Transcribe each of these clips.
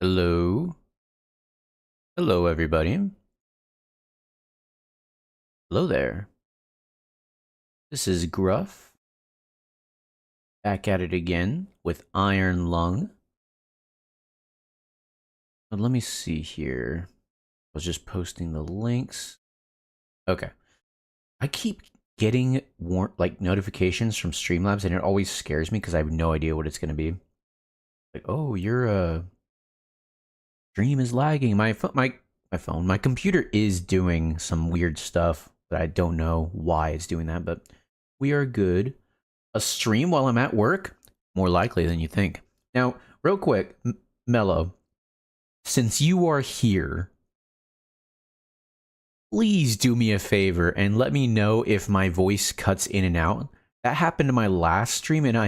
Hello. Hello, everybody. Hello there. This is Gruff, back at it again with Iron Lung. But let me see here. I was just posting the links. Okay. I keep getting notifications from Streamlabs, and it always scares me because I have no idea what it's going to be. Like, oh, your stream is lagging. My computer is doing some weird stuff, but I don't know why it's doing that. But we are good. A stream while I'm at work? More likely than you think. Now, real quick, Mello, since you are here, please do me a favor and let me know if my voice cuts in and out. That happened to my last stream, and I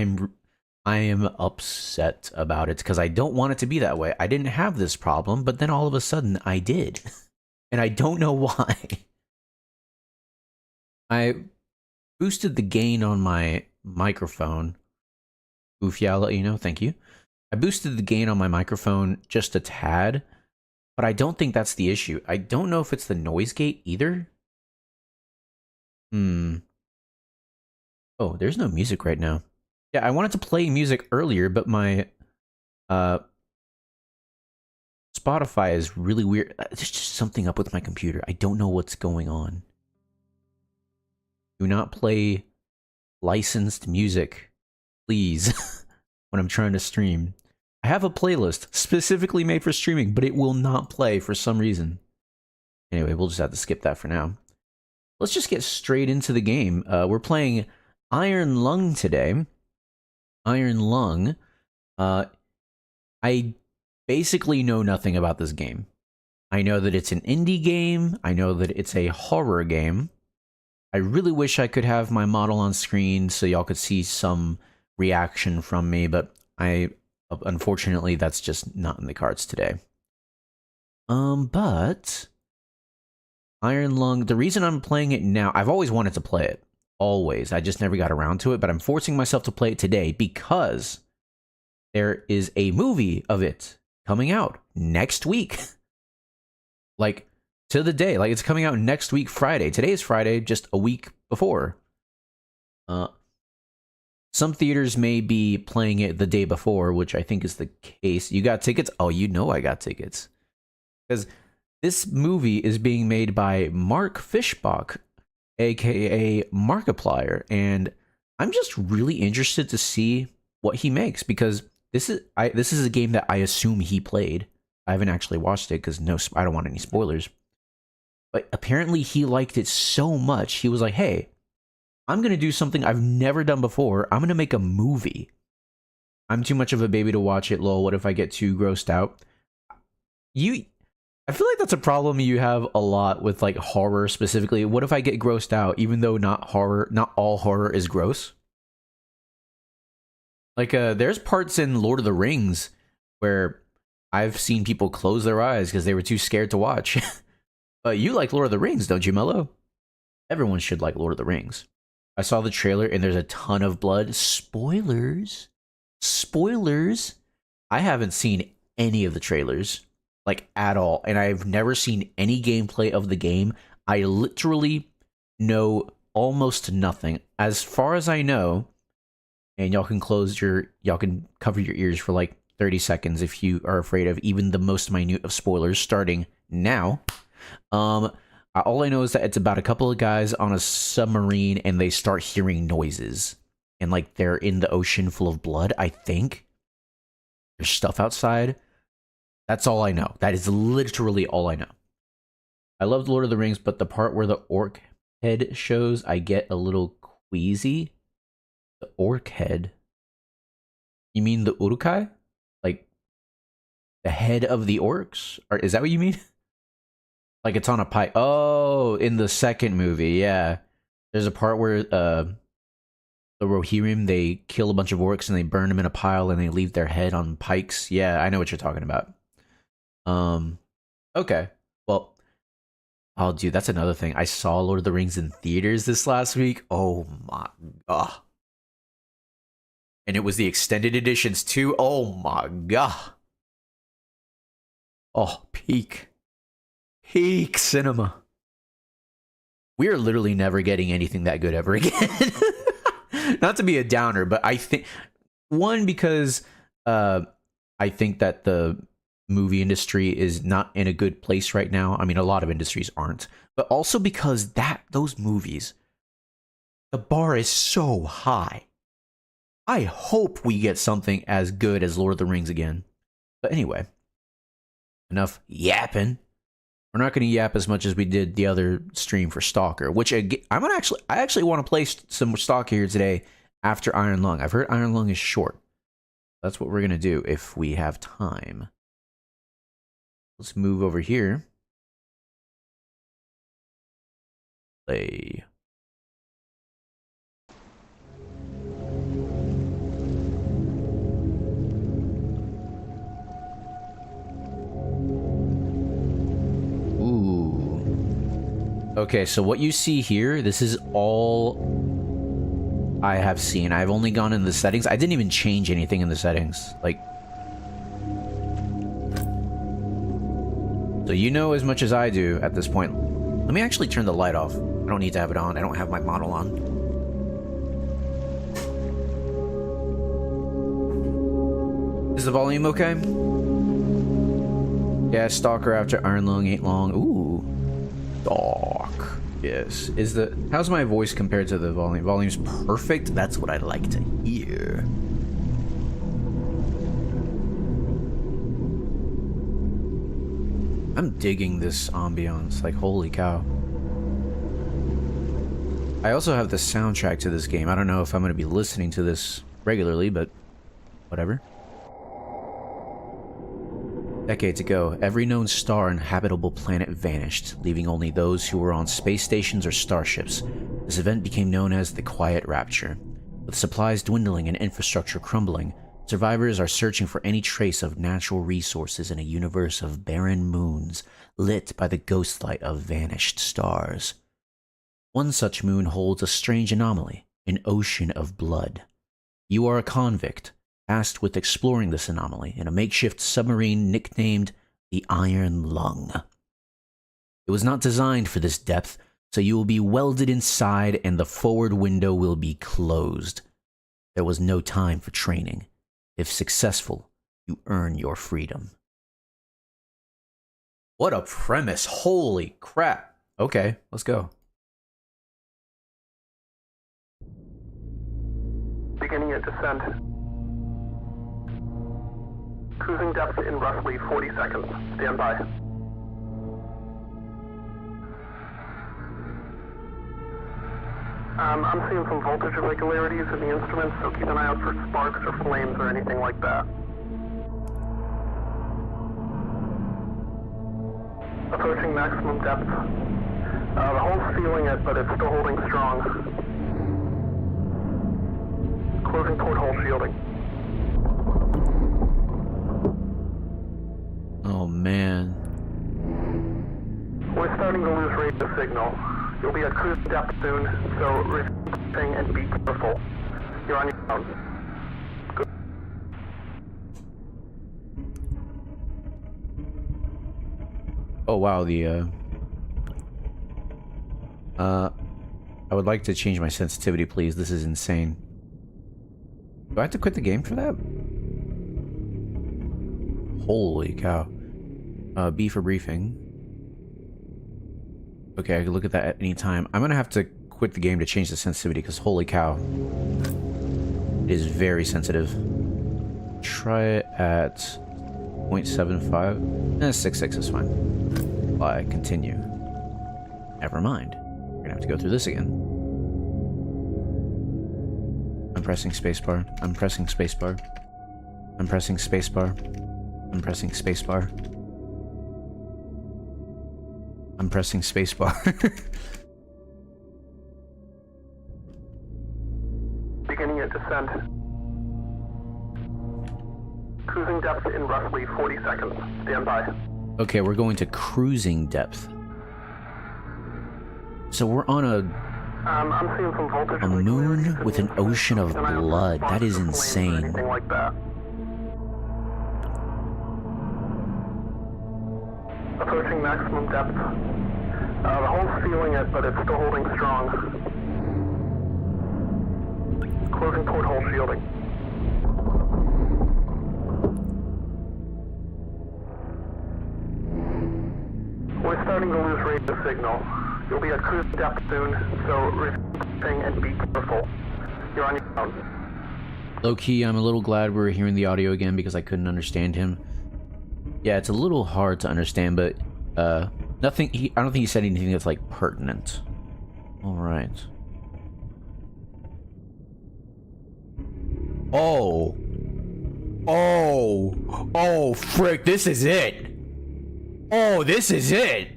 am upset about it because I don't want it to be that way. I didn't have this problem, but then all of a sudden I did, and I don't know why. I boosted the gain on my microphone. Oofy, I'll let you know. Thank you. I boosted the gain on my microphone just a tad, but I don't think that's the issue. I don't know if it's the noise gate either. Oh, there's no music right now. Yeah, I wanted to play music earlier, but my uh Spotify is really weird. There's just something up with my computer. I don't know what's going on. Do not play licensed music, please, when I'm trying to stream. I have a playlist specifically made for streaming, but it will not play for some reason. Anyway, we'll just have to skip that for now. Let's just get straight into the game. We're playing Iron Lung today. Iron Lung. I basically know nothing about this game. I know that it's an indie game. I know that it's a horror game. I really wish I could have my model on screen so y'all could see some reaction from me, but unfortunately that's just not in the cards today. But Iron Lung, the reason I'm playing it now, I've always wanted to play it. Always. I just never got around to it, but I'm forcing myself to play it today because there is a movie of it coming out next week. Like, to the day. Like, it's coming out next week, Friday. Today is Friday, just a week before. Some theaters may be playing it the day before, which I think is the case. You got tickets? Oh, you know I got tickets. Because this movie is being made by Mark Fishbach, aka Markiplier, and I'm just really interested to see what he makes because this is a game that I assume he played. I haven't actually watched it because I don't want any spoilers. But apparently he liked it so much, he was like, hey, I'm going to do something I've never done before. I'm going to make a movie. I'm too much of a baby to watch it, lol. What if I get too grossed out? I feel like that's a problem you have a lot with like horror specifically. What if I get grossed out, even though not all horror is gross? Like, there's parts in Lord of the Rings where I've seen people close their eyes because they were too scared to watch. But you like Lord of the Rings, don't you, Mello? Everyone should like Lord of the Rings. I saw the trailer and there's a ton of blood. Spoilers. Spoilers. I haven't seen any of the trailers, like at all, and I've never seen any gameplay of the game. I literally know almost nothing. As far as I know, and y'all can cover your ears for like 30 seconds if you are afraid of even the most minute of spoilers starting now. All I know is that it's about a couple of guys on a submarine and they start hearing noises. And like they're in the ocean full of blood, I think. There's stuff outside. That's all I know. That is literally all I know. I love Lord of the Rings, but the part where the orc head shows, I get a little queasy. The orc head? You mean the Urukai? Like, the head of the orcs? Or is that what you mean? Like it's on a pike. Oh, in the second movie, yeah. There's a part where the Rohirrim, they kill a bunch of orcs and they burn them in a pile and they leave their head on pikes. Yeah, I know what you're talking about. Okay. Well, oh, dude, that's another thing. I saw Lord of the Rings in theaters this last week. Oh my god. And it was the extended editions too. Oh my god. Oh, peak cinema. We are literally never getting anything that good ever again. Not to be a downer, but I think one, because I think that the movie industry is not in a good place right now. I mean, a lot of industries aren't, but also because those movies, the bar is so high. I hope we get something as good as Lord of the Rings again. But anyway, enough yapping. We're not going to yap as much as we did the other stream for Stalker, which I actually want to play some Stalker here today after Iron Lung. I've heard Iron Lung is short. That's what we're going to do if we have time. Let's move over here. Play. Okay, so what you see here, this is all I have seen. I've only gone in the settings. I didn't even change anything in the settings. Like, so you know as much as I do at this point. Let me actually turn the light off. I don't need to have it on. I don't have my model on. Is the volume okay? Yeah, Stalker after Iron Lung ain't long. Ooh. Dark. Yes. How's my voice compared to the volume? Volume's perfect. That's what I like to hear. I'm digging this ambiance. Like, holy cow. I also have the soundtrack to this game. I don't know if I'm going to be listening to this regularly, but whatever. Decades ago, every known star and habitable planet vanished, leaving only those who were on space stations or starships. This event became known as the Quiet Rapture. With supplies dwindling and infrastructure crumbling, survivors are searching for any trace of natural resources in a universe of barren moons lit by the ghost light of vanished stars. One such moon holds a strange anomaly, an ocean of blood. You are a convict, tasked with exploring this anomaly in a makeshift submarine nicknamed the Iron Lung. It was not designed for this depth, so you will be welded inside and the forward window will be closed. There was no time for training. If successful, you earn your freedom. What a premise. Holy crap. Okay, let's go. Beginning your descent. Cruising depth in roughly 40 seconds. Stand by. I'm seeing some voltage irregularities in the instruments, so keep an eye out for sparks or flames or anything like that. Approaching maximum depth. The hull's feeling it, but it's still holding strong. Closing porthole shielding. Oh man. We're starting to lose radio signal. You'll be at cruise depth soon, so receive and be careful. You're on your own. Good. Oh wow, I would like to change my sensitivity, please. This is insane. Do I have to quit the game for that? Holy cow. B for briefing. Okay, I can look at that at any time. I'm gonna have to quit the game to change the sensitivity because holy cow. It is very sensitive. Try it at 0.75. 6.6 is fine. Apply, continue. Never mind. We're gonna have to go through this again. I'm pressing spacebar. I'm pressing spacebar. I'm pressing spacebar. I'm pressing spacebar. I'm pressing spacebar. Beginning your descent. Cruising depth in roughly 40 seconds. Stand by. Okay, we're going to cruising depth. So we're on I'm seeing some voltage a moon with an ocean of blood. That is insane. Anything like that. maximum depth. The hull's feeling it, but it's still holding strong. Closing port hull shielding. We're starting to lose radio signal. You'll be at cruise depth soon, so receive and be careful. You're on your own. Low key, I'm a little glad we're hearing the audio again because I couldn't understand him. Yeah, it's a little hard to understand, but nothing. I don't think he said anything that's like pertinent. All right. Oh, frick! This is it. Oh, this is it.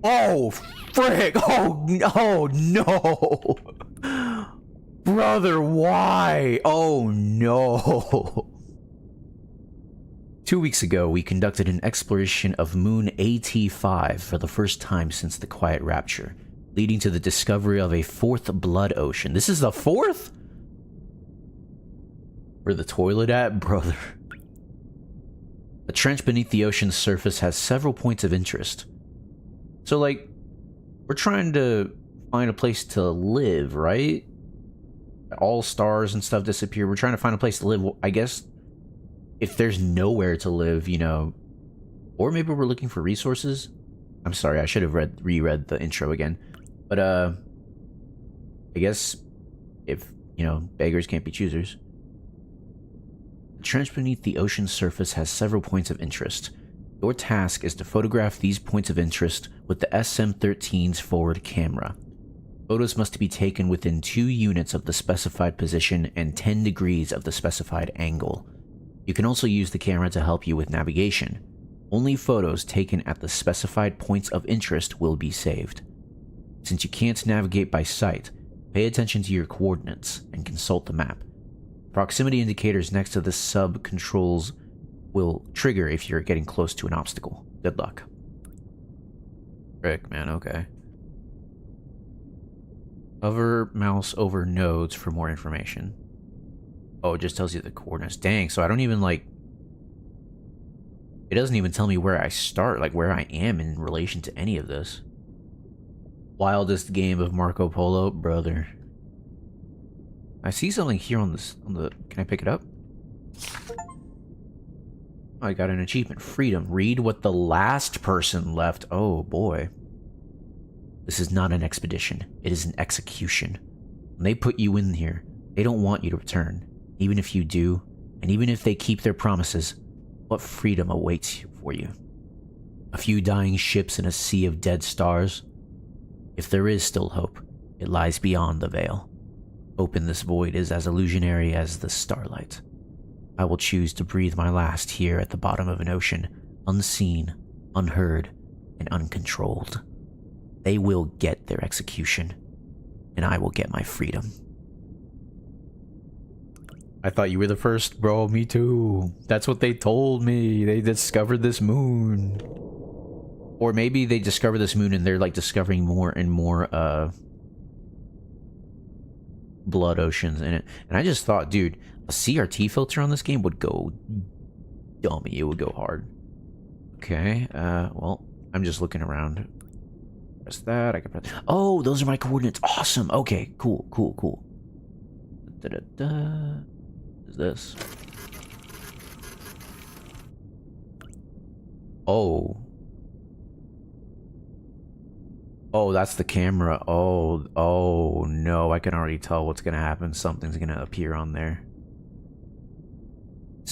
Oh, frick! Oh no, brother, why? Oh no. 2 weeks ago, we conducted an exploration of Moon AT-5 for the first time since the Quiet Rapture, leading to the discovery of a fourth blood ocean. This is the fourth? Where the toilet at, brother? A trench beneath the ocean's surface has several points of interest. So, like, we're trying to find a place to live, right? All stars and stuff disappear. We're trying to find a place to live, I guess. If there's nowhere to live, you know, or maybe we're looking for resources. I'm sorry, I should have reread the intro again. But I guess if, you know, beggars can't be choosers. The trench beneath the ocean's surface has several points of interest. Your task is to photograph these points of interest with the SM-13's forward camera. Photos must be taken within 2 units of the specified position and 10 degrees of the specified angle. You can also use the camera to help you with navigation. Only photos taken at the specified points of interest will be saved. Since you can't navigate by sight, pay attention to your coordinates and consult the map. Proximity indicators next to the sub controls will trigger if you're getting close to an obstacle. Good luck. Frick, man, okay. Hover mouse over nodes for more information. Oh, it just tells you the coordinates. Dang, so I don't even, like... It doesn't even tell me where I start, like where I am in relation to any of this. Wildest game of Marco Polo? Brother. I see something here on this, Can I pick it up? I got an achievement. Freedom. Read what the last person left. Oh, boy. This is not an expedition. It is an execution. When they put you in here, they don't want you to return. Even if you do, and even if they keep their promises, what freedom awaits for you? A few dying ships in a sea of dead stars? If there is still hope, it lies beyond the veil. Hope in this void is as illusionary as the starlight. I will choose to breathe my last here at the bottom of an ocean, unseen, unheard, and uncontrolled. They will get their execution, and I will get my freedom. I thought you were the first, bro. Me too. That's what they told me. They discovered this moon. Or maybe they discovered this moon and they're like discovering more and more blood oceans in it. And I just thought, dude, a CRT filter on this game would go dummy. It would go hard. Okay, well, I'm just looking around. Press that. I can press. Oh, those are my coordinates. Awesome. Okay, cool. Da-da-da. Is this? Oh, that's the camera. Oh no, I can already tell what's gonna happen. Something's gonna appear on there.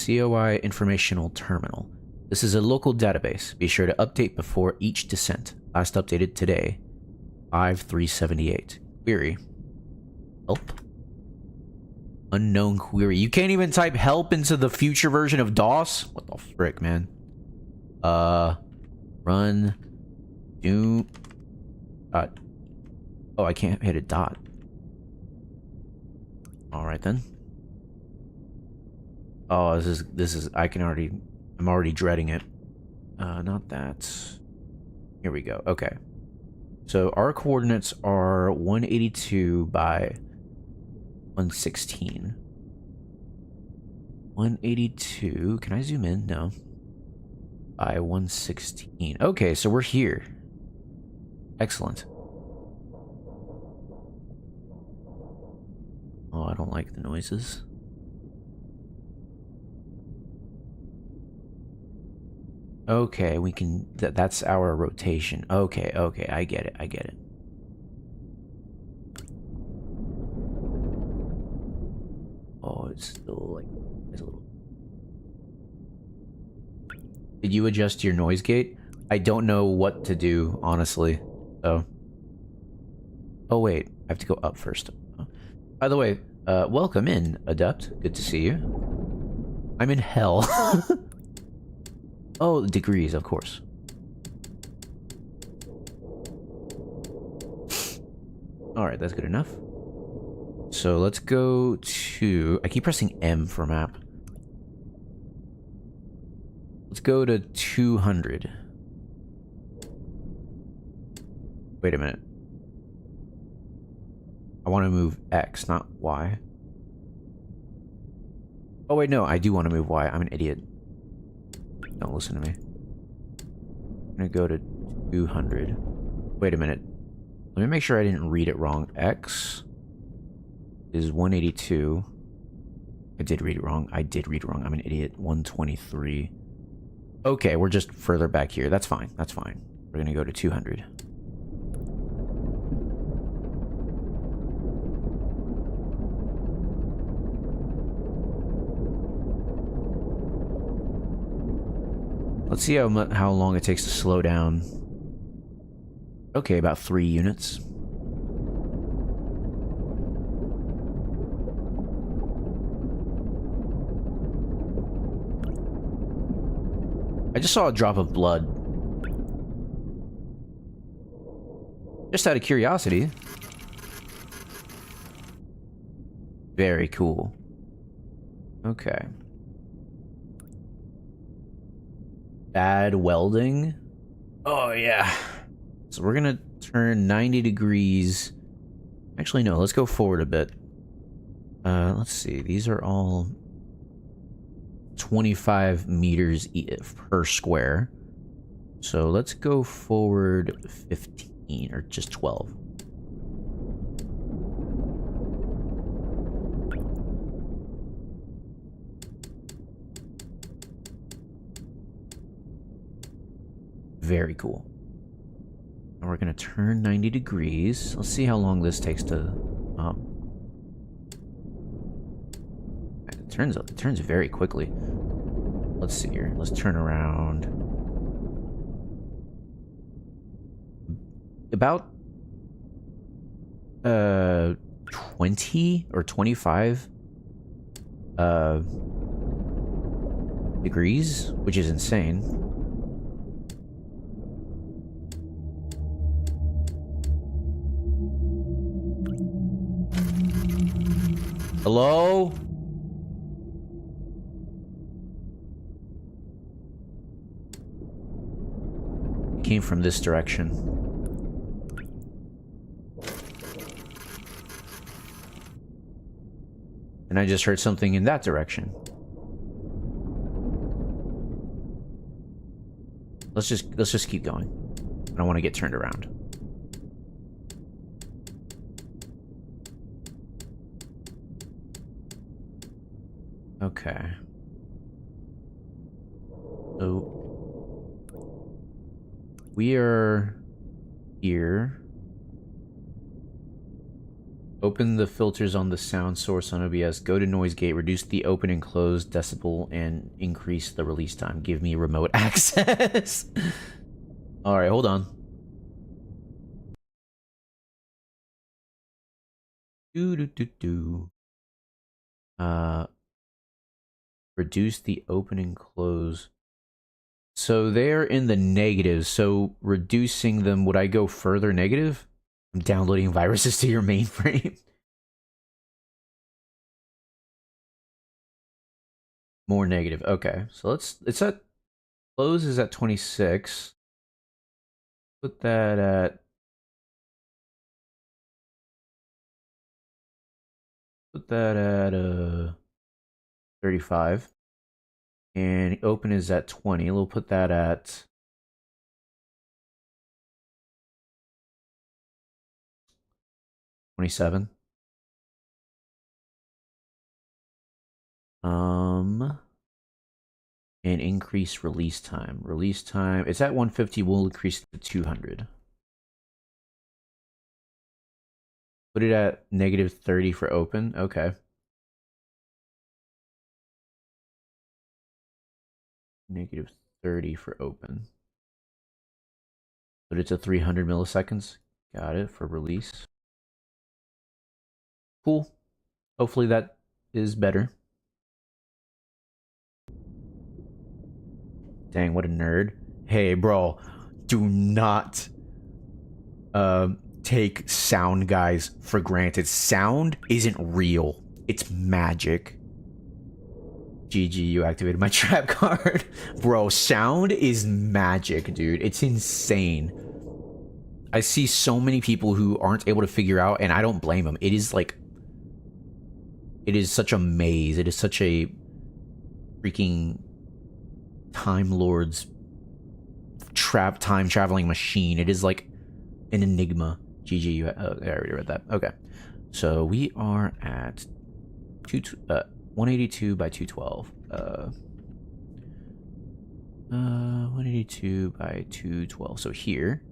COI Informational Terminal. This is a local database. Be sure to update before each descent. Last updated today, 5378. Query. Help. Unknown query. You can't even type help into the future version of DOS? What the frick, man? Run. Do. Dot. Oh, I can't hit a dot. Alright then. Oh, this is, I'm already dreading it. Not that. Here we go. Okay. So our coordinates are 182 by 116. 182. Can I zoom in? No. I-116. Okay, so we're here. Excellent. Oh, I don't like the noises. Okay, we can... that's our rotation. Okay, okay, I get it, I get it. Oh, it's still like... it's a little... Did you adjust your noise gate? I don't know what to do, honestly. So... oh, wait. I have to go up first. Oh. By the way, welcome in, Adept. Good to see you. I'm in hell. Oh, degrees, of course. Alright, that's good enough. So let's go to... I keep pressing M for map. Let's go to 200. Wait a minute. I want to move X, not Y. Oh wait, no, I do want to move Y. I'm an idiot. Don't listen to me. I'm gonna go to 200. Wait a minute. Let me make sure I didn't read it wrong. X is 182. I did read it wrong. I did read it wrong. I'm an idiot. 123. Okay, we're just further back here. That's fine. That's fine. We're gonna go to 200. Let's see how long it takes to slow down. Okay, about 3 units. I just saw a drop of blood. Just out of curiosity. Very cool. Okay. Bad welding. Oh, yeah. So we're gonna turn 90 degrees. Actually, no, let's go forward a bit. Let's see. These are all 25 meters per square. So let's go forward 15 or just 12. Very cool. And we're gonna turn 90 degrees. Let's see how long this takes to it turns very quickly. Let's see here. Let's turn around. About 20 or 25 degrees, which is insane. Hello? It came from this direction. And I just heard something in that direction. Let's just keep going. I don't want to get turned around. Okay. So we are here. Open the filters on the sound source on OBS. Go to noise gate. Reduce the open and close decibel and increase the release time. Give me remote access. All right, hold on. Reduce the open and close. So they're in the negatives. So reducing them, would I go further negative? I'm downloading viruses to your mainframe. More negative. Okay. So it's at close is at 26. Put that at 35. And open is at 20. We'll put that at 27. And increase release time. Release time, it's at 150, we'll increase it to 200. Put it at -30 for open, okay. -30 for open. Put it to 300 milliseconds. Got it, for release. Cool. Hopefully that is better. Dang, what a nerd. Hey, bro, do not take sound guys for granted. Sound isn't real. It's magic. GG, you activated my trap card. Bro, sound is magic, dude. It's insane. I see so many people who aren't able to figure out, and I don't blame them. It is like... It is such a maze. It is such a freaking Time Lord's time traveling machine. It is like an enigma. GG, you... I already read that. Okay. So we are at 182 by 212. 182 by 212. So here,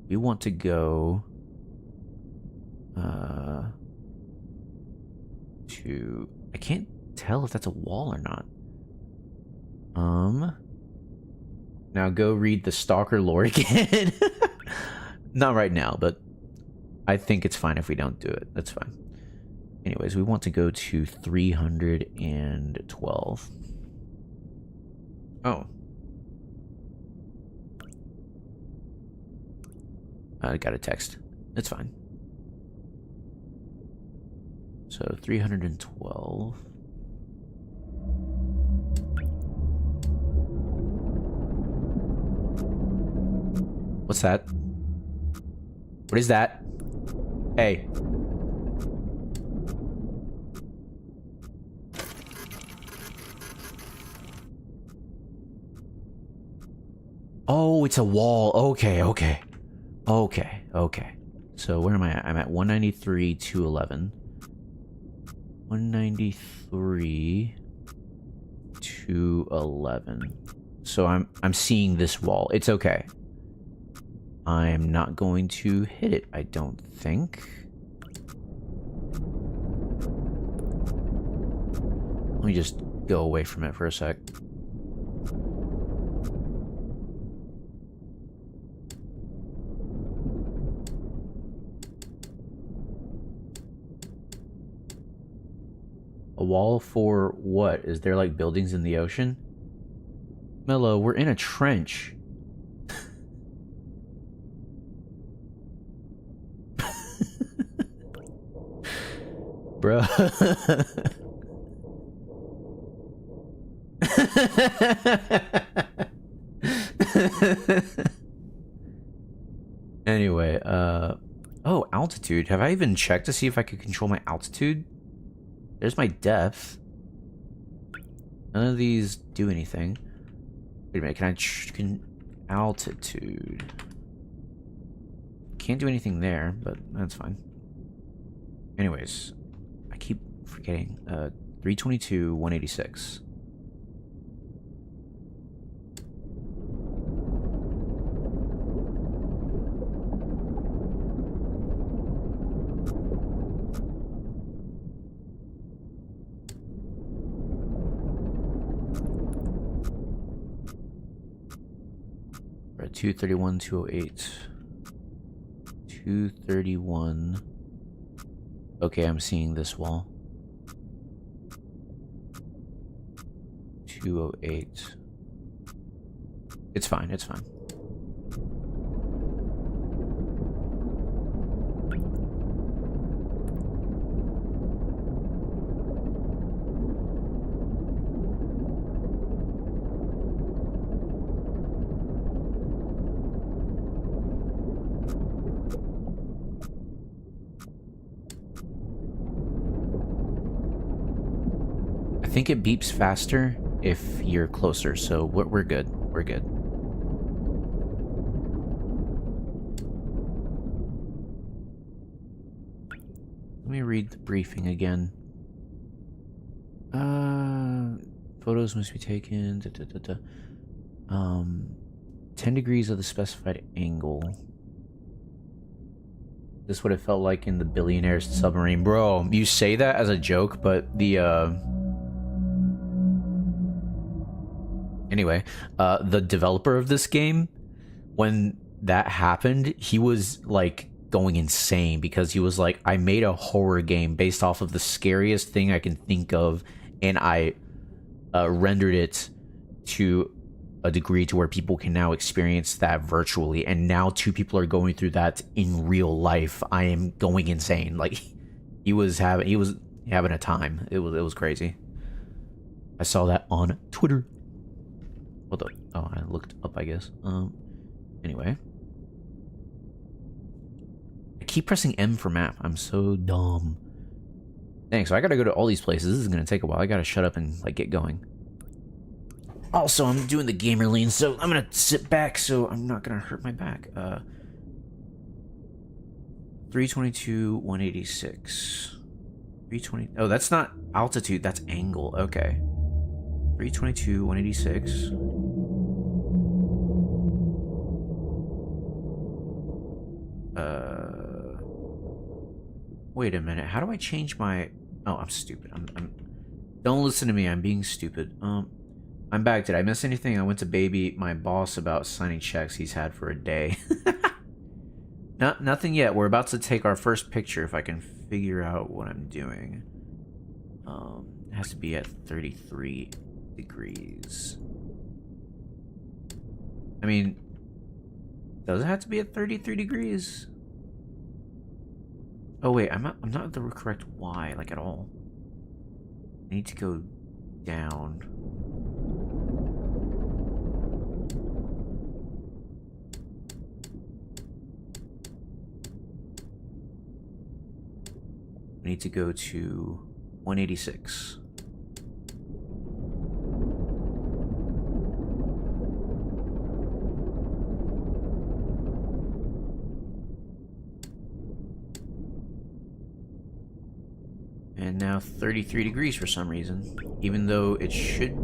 we want to go to... I can't tell if that's a wall or not. Now go read the Stalker lore again. Not right now, but I think it's fine if we don't do it. That's fine. Anyways, we want to go to 312. Oh. I got a text. It's fine. So 312. What's that? What is that? Hey. Oh, it's a wall. Okay, okay. Okay, okay. So where am I at? I'm at 193, 211. 193, 211. So I'm seeing this wall. It's okay. I'm not going to hit it, I don't think. Let me just go away from it for a sec. A wall for what? Is there like buildings in the ocean? Mello, we're in a trench. Bro. Anyway, oh, altitude. Have I even checked to see if I could control my altitude? There's my depth. None of these do anything. Wait a minute, can altitude. Can't do anything there, but that's fine. Anyways, I keep forgetting. 322, 186. We're at 231, 208. 231. Okay, I'm seeing this wall. 208. It's fine, it's fine. I think it beeps faster if you're closer, so we're good. We're good. Let me read the briefing again. Photos must be taken. 10 degrees of the specified angle. This is what it felt like in the Billionaire's submarine. Bro, you say that as a joke, but the, Anyway, the developer of this game, when that happened, he was, like, going insane because he was like, I made a horror game based off of the scariest thing I can think of, and I rendered it to a degree to where people can now experience that virtually, and now 2 people are going through that in real life. I am going insane. Like, he was having a time. It was crazy. I saw that on Twitter. What the? Oh, I looked up, I guess. Anyway. I keep pressing M for map. I'm so dumb. Dang, so I gotta go to all these places. This is gonna take a while. I gotta shut up and, like, get going. Also, I'm doing the gamer lean, so I'm gonna sit back so I'm not gonna hurt my back. 322, 186. 320. Oh, that's not altitude, that's angle. Okay. 322, 186. Wait a minute. How do I change my... Oh, I'm stupid. I'm... Don't listen to me. I'm being stupid. I'm back. Did I miss anything? I went to baby my boss about signing checks he's had for a day. Nothing yet. We're about to take our first picture if I can figure out what I'm doing. It has to be at 33 degrees. I mean, does it have to be at 33 degrees? Oh wait, I'm not the correct Y, like, at all. I need to go down. I need to go to 186. And now 33 degrees for some reason, even though it should...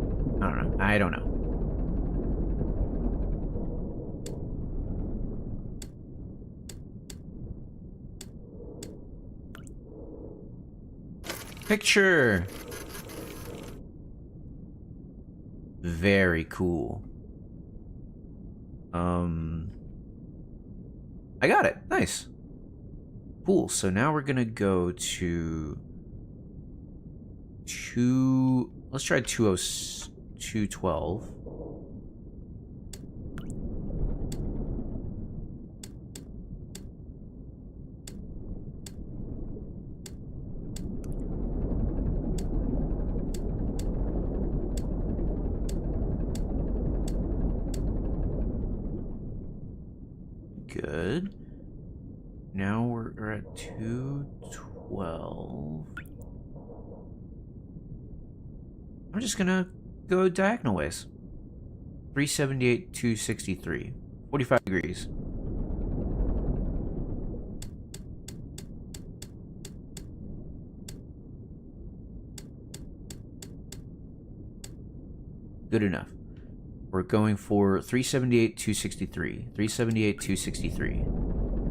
I don't know. Picture! Very cool. I got it. Nice. Cool. So now we're gonna go to... Let's try 212. Good. Now we're at 212. I'm just gonna go diagonal ways. 378, 263. 45 degrees. Good enough. We're going for 378, 263. 378, 263.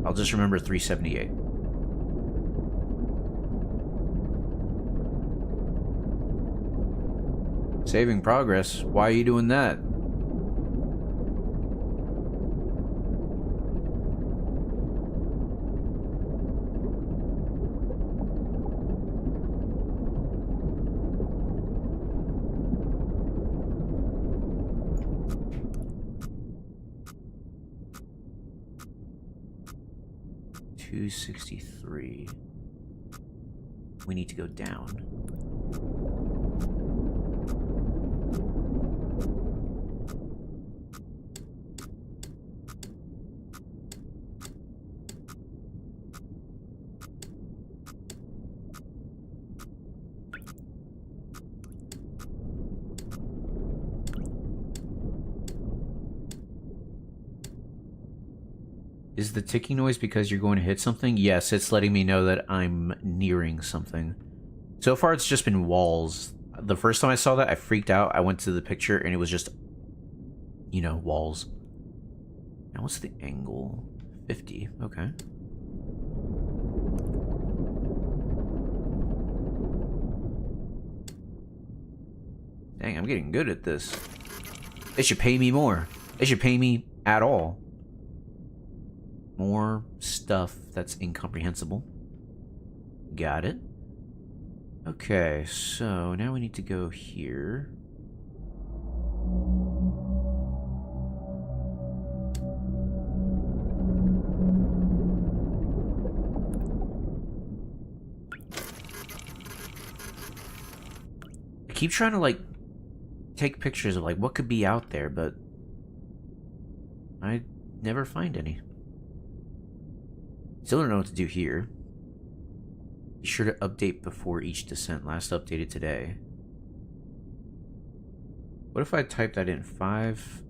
I'll just remember 378. Saving progress? Why are you doing that? $263. We need to go down. Is the ticking noise because you're going to hit something? Yes, it's letting me know that I'm nearing something. So far, it's just been walls. The first time I saw that, I freaked out. I went to the picture, and it was just, you know, walls. Now, what's the angle? 50. Okay. Dang, I'm getting good at this. They should pay me more. They should pay me at all. More stuff that's incomprehensible. Got it. Okay, so now we need to go here. I keep trying to, like, take pictures of, like, what could be out there, but I never find any. Still don't know what to do here. Be sure to update before each descent. Last updated today. What if I type that in? 5?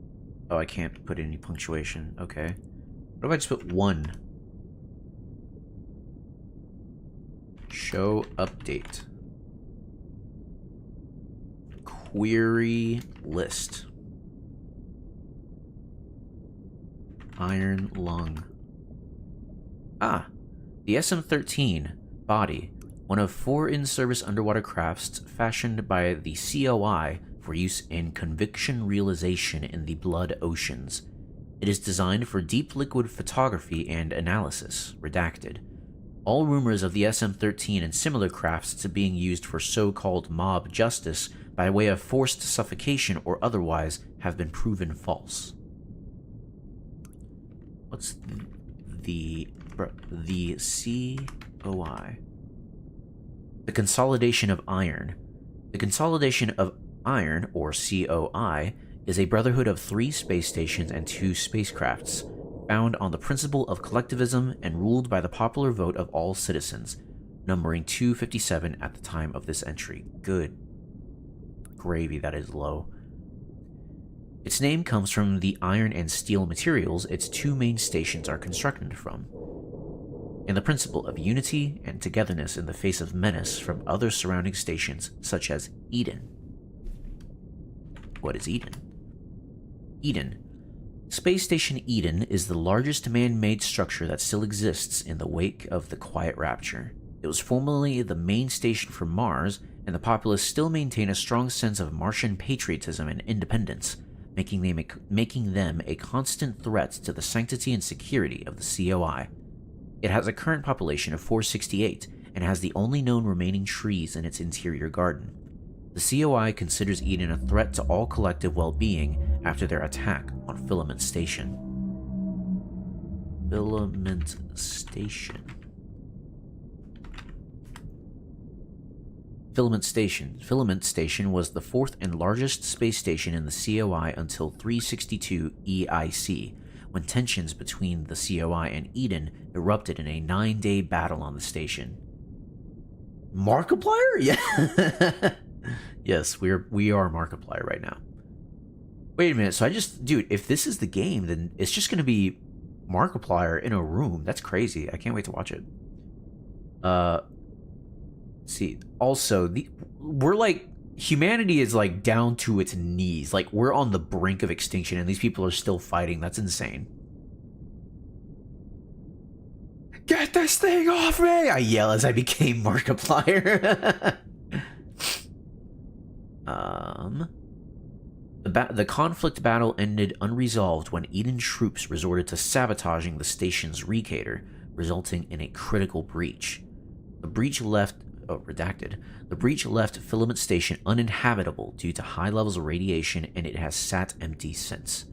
Oh, I can't put any punctuation. Okay. What if I just put 1? Show update. Query list. Iron lung. Ah, the SM-13 body, one of 4 in-service underwater crafts fashioned by the COI for use in conviction realization in the blood oceans. It is designed for deep liquid photography and analysis. Redacted. All rumors of the SM-13 and similar crafts to being used for so-called mob justice by way of forced suffocation or otherwise have been proven false. What's the COI? The Consolidation of Iron. The Consolidation of Iron, or COI, is a brotherhood of 3 space stations and 2 spacecrafts, found on the principle of collectivism and ruled by the popular vote of all citizens, numbering 257 at the time of this entry. Good gravy, that is low. Its name comes from the iron and steel materials its 2 main stations are constructed from, and the principle of unity and togetherness in the face of menace from other surrounding stations, such as Eden. What is Eden? Eden. Space Station Eden is the largest man-made structure that still exists in the wake of the Quiet Rapture. It was formerly the main station for Mars, and the populace still maintain a strong sense of Martian patriotism and independence, making them a constant threat to the sanctity and security of the COI. It has a current population of 468 and has the only known remaining trees in its interior garden. The COI considers Eden a threat to all collective well-being after their attack on Filament Station. Filament Station. Filament Station was the 4th and largest space station in the COI until 362 EIC, when tensions between the COI and Eden erupted in a 9-day battle on the station. Markiplier? Yeah. Yes, we are Markiplier right now. Wait a minute, so dude, if this is the game, then it's just gonna be Markiplier in a room. That's crazy. I can't wait to watch it. See, also, we're like, humanity is like down to its knees. Like, we're on the brink of extinction and these people are still fighting. That's insane. Get this thing off me! I yell as I became Markiplier. The conflict battle ended unresolved when Eden troops resorted to sabotaging the station's recator, resulting in a critical breach. The breach left Filament Station uninhabitable due to high levels of radiation, and it has sat empty since.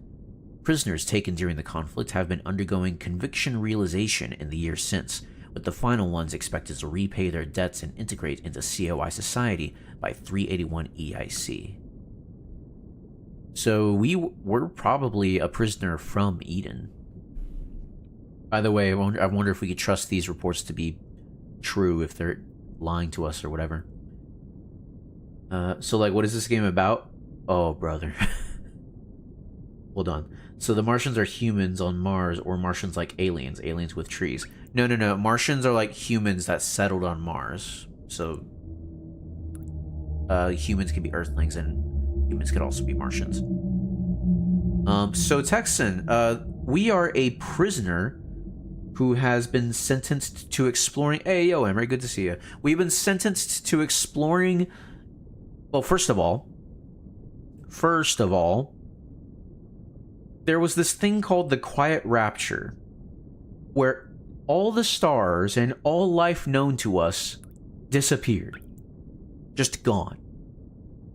Prisoners taken during the conflict have been undergoing conviction realization in the years since, with the final ones expected to repay their debts and integrate into COI society by 381 EIC. So we're probably a prisoner from Eden. By the way, I wonder if we could trust these reports to be true, if they're lying to us or whatever. So, like, what is this game about? Oh, brother. hold on. So the Martians are humans on Mars, or Martians like aliens, aliens with trees. No, no, no. Martians are like humans that settled on Mars. So humans can be Earthlings, and humans could also be Martians. So Texan, we are a prisoner who has been sentenced to exploring. Hey, yo, Emery, good to see you. We've been sentenced to exploring. Well, first of all, there was this thing called the Quiet Rapture, where all the stars and all life known to us disappeared. Just gone.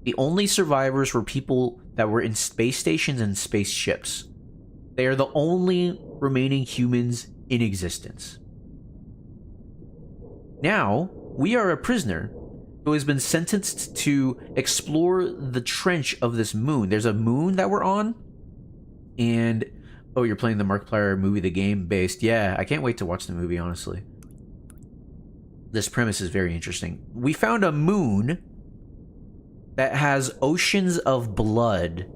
The only survivors were people that were in space stations and spaceships. They are the only remaining humans in existence. Now, we are a prisoner who has been sentenced to explore the trench of this moon. There's a moon that we're on, and oh, you're playing the Markiplier movie, the game based. Yeah, I can't wait to watch the movie, honestly. This premise is very interesting. We found a moon that has oceans of blood,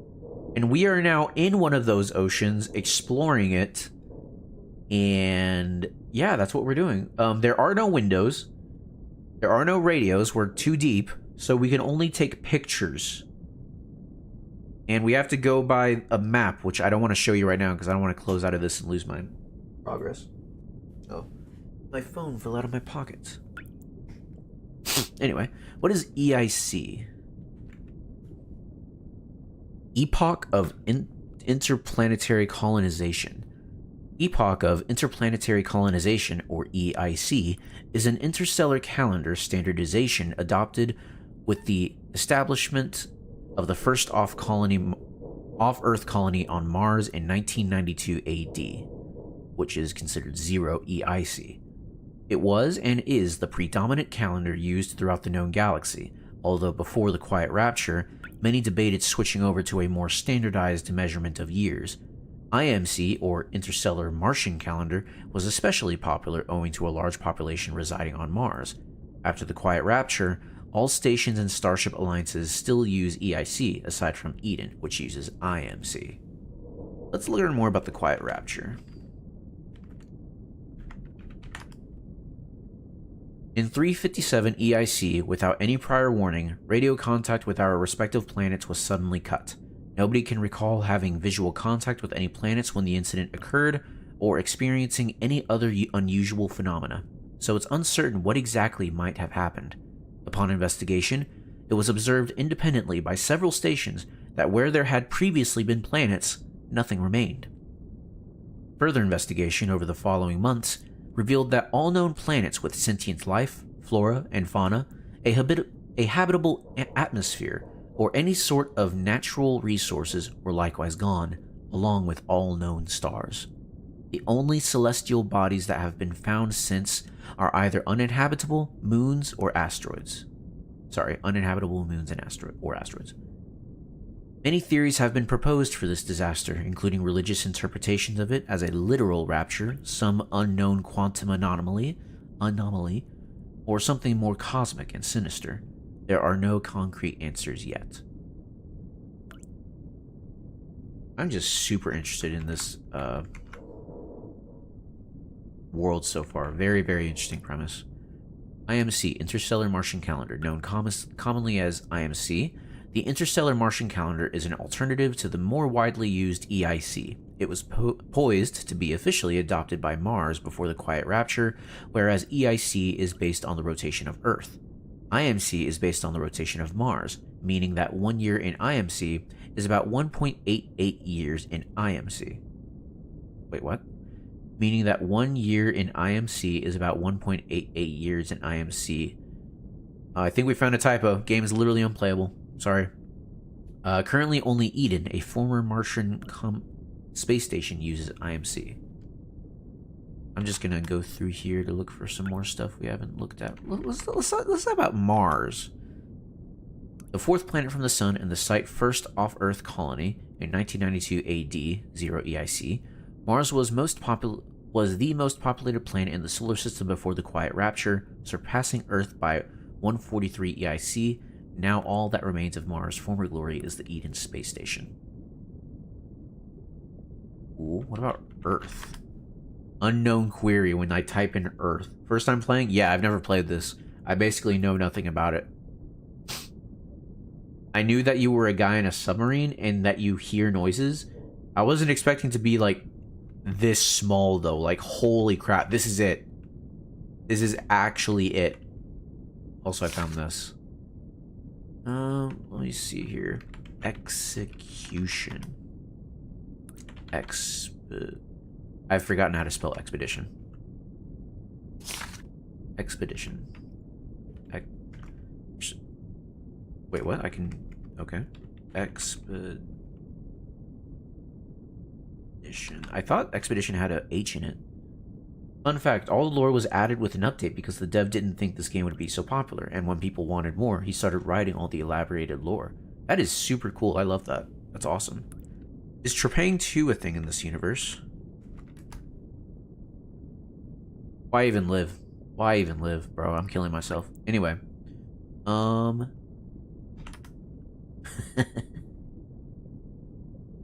and we are now in one of those oceans exploring it. And yeah, that's what we're doing. There are no windows. There are no radios. We're too deep, so we can only take pictures. And we have to go by a map, which I don't want to show you right now because I don't want to close out of this and lose my progress. Oh, my phone fell out of my pocket. Anyway, what is EIC? Epoch of Interplanetary Colonization. Epoch of Interplanetary Colonization, or EIC, is an interstellar calendar standardization adopted with the establishment of the first off-Earth colony on Mars in 1992 AD, which is considered 0 EIC. It was and is the predominant calendar used throughout the known galaxy, although before the Quiet Rapture, many debated switching over to a more standardized measurement of years. IMC, or Interstellar Martian Calendar, was especially popular owing to a large population residing on Mars. After the Quiet Rapture, all stations and Starship alliances still use EIC, aside from Eden, which uses IMC. Let's learn more about the Quiet Rapture. In 357 EIC, without any prior warning, radio contact with our respective planets was suddenly cut. Nobody can recall having visual contact with any planets when the incident occurred, or experiencing any other unusual phenomena, so it's uncertain what exactly might have happened. Upon investigation, it was observed independently by several stations that where there had previously been planets, nothing remained. Further investigation over the following months revealed that all known planets with sentient life, flora, and fauna, a habitable atmosphere, or any sort of natural resources were likewise gone, along with all known stars. The only celestial bodies that have been found since are either uninhabitable moons or asteroids. Uninhabitable moons and asteroids. Many theories have been proposed for this disaster, including religious interpretations of it as a literal rapture, some unknown quantum anomaly, or something more cosmic and sinister. There are no concrete answers yet. I'm just super interested in this world so far. Very, very interesting premise. IMC, Interstellar Martian Calendar, known commonly as IMC. The Interstellar Martian Calendar is an alternative to the more widely used EIC. It was poised to be officially adopted by Mars before the Quiet Rapture, whereas EIC is based on the rotation of Earth. IMC is based on the rotation of Mars, meaning that 1 year in IMC is about 1.88 years in IMC. Wait, what? Meaning that 1 year in IMC is about 1.88 years in IMC. I think we found a typo. Game is literally unplayable. Sorry. Currently, only Eden, a former Martian space station, uses IMC. I'm just gonna go through here to look for some more stuff we haven't looked at. Let's talk about Mars. The fourth planet from the Sun and the site first off-Earth colony in 1992 AD, 0 EIC. Mars was the most populated planet in the solar system before the Quiet Rapture, surpassing Earth by 143 EIC. Now all that remains of Mars' former glory is the Eden space station. Ooh, what about Earth? Unknown query when I type in Earth. First time playing? Yeah, I've never played this. I basically know nothing about it. I knew that you were a guy in a submarine and that you hear noises. I wasn't expecting to be like this small though. Like, holy crap, this is it. This is actually it. Also, I found this. Let me see here. Execution. I've forgotten how to spell expedition. Expedition. Wait, what? I can... Okay. Expedition. I thought expedition had a H in it. Fun fact, all the lore was added with an update because the dev didn't think this game would be so popular, and when people wanted more, he started writing all the elaborated lore. That is super cool. I love that. That's awesome. Is Trepang 2 a thing in this universe? Why even live? Why even live, bro? I'm killing myself. Anyway. The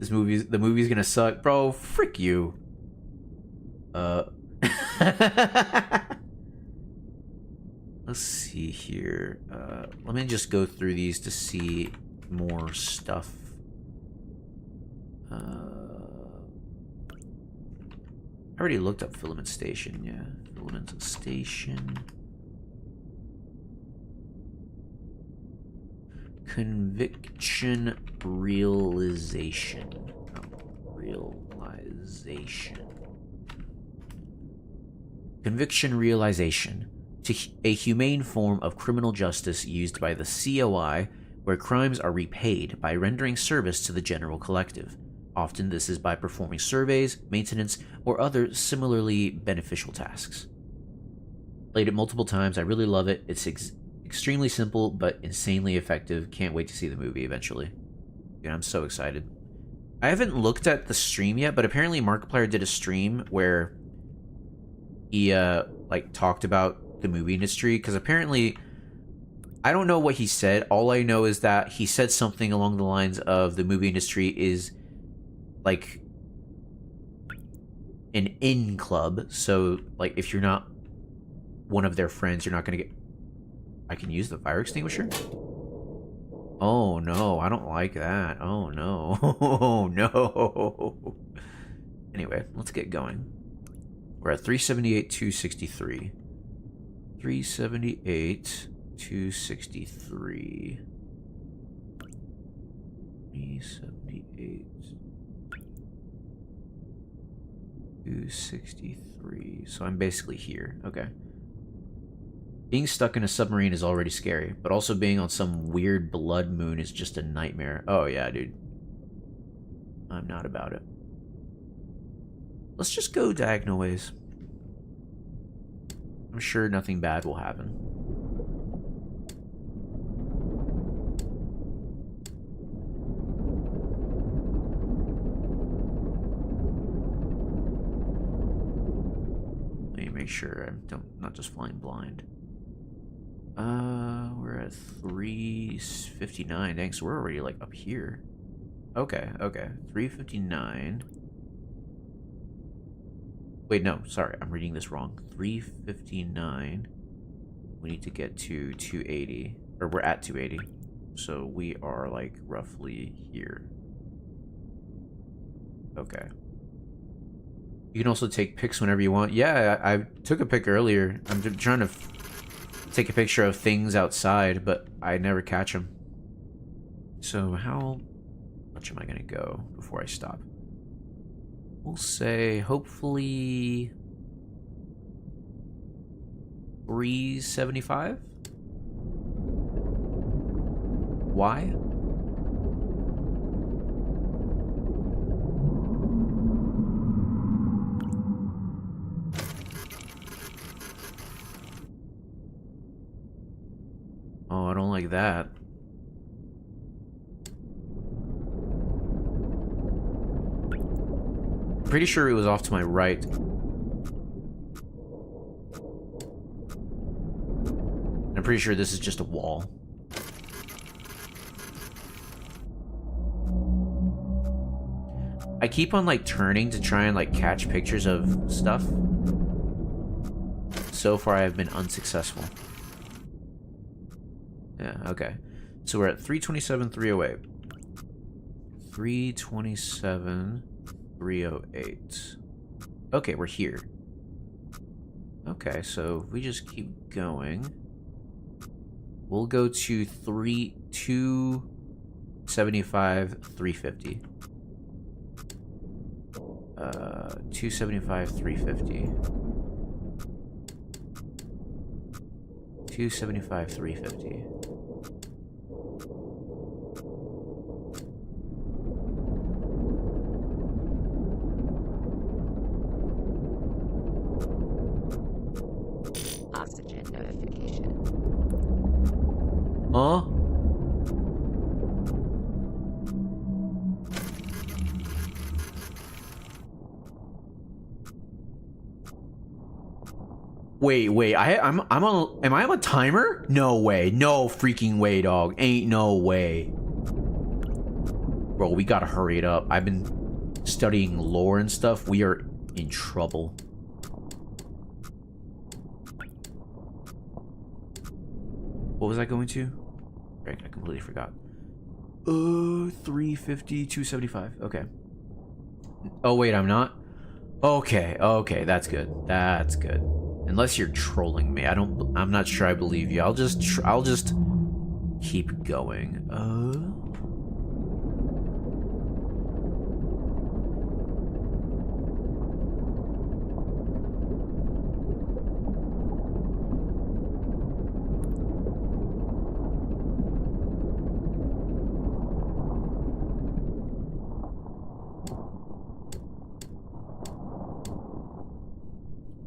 movie's gonna suck. Bro, frick you. Let's see here. Let me just go through these to see more stuff. I already looked up Filament Station, yeah. Filament Station. Conviction realization. Oh, realization. Conviction realization. A humane form of criminal justice used by the COI where crimes are repaid by rendering service to the general collective. Often this is by performing surveys, maintenance, or other similarly beneficial tasks. Played it multiple times. I really love it. It's extremely simple, but insanely effective. Can't wait to see the movie eventually. Dude, I'm so excited. I haven't looked at the stream yet, but apparently Markiplier did a stream where he, like, talked about the movie industry, because apparently... I don't know what he said. All I know is that he said something along the lines of the movie industry is like an in club. So like if you're not one of their friends, you're not going to get... I can use the fire extinguisher? Oh no, I don't like that. Oh no. Oh no. Anyway, let's get going. We're at 378, 263. 378... 263. 378. 263. So I'm basically here. Okay. Being stuck in a submarine is already scary, but also being on some weird blood moon is just a nightmare. Oh yeah, dude. I'm not about it. Let's just go diagonal ways. I'm sure nothing bad will happen. Make sure I'm not just flying blind. We're at 359. Dang, so we're already like up here. Okay, okay. 359. Wait, no, sorry, I'm reading this wrong. 359. We need to get to 280. Or we're at 280. So we are like roughly here. Okay. You can also take pics whenever you want. Yeah, I took a pic earlier. I'm trying to take a picture of things outside, but I never catch them. So how much am I going to go before I stop? We'll say hopefully 375? Why? Oh, I don't like that. I'm pretty sure it was off to my right. I'm pretty sure this is just a wall. I keep on like turning to try and like catch pictures of stuff. So far I've been unsuccessful. Yeah, okay. So we're at 327, 308. 327, 308. Okay, we're here. Okay, so if we just keep going, we'll go to 275, 350. 275, 350. 275, 350. Oxygen notification. Huh? Wait, I'm on, am I on a timer? No way, no freaking way, dog. Ain't no way. Bro, we gotta hurry it up. I've been studying lore and stuff. We are in trouble. What was I going to? Right, I completely forgot. 350, 275. Okay. Oh, wait, I'm not? Okay, okay, that's good. That's good. Unless you're trolling me. I'm not sure I believe you. I'll just keep going.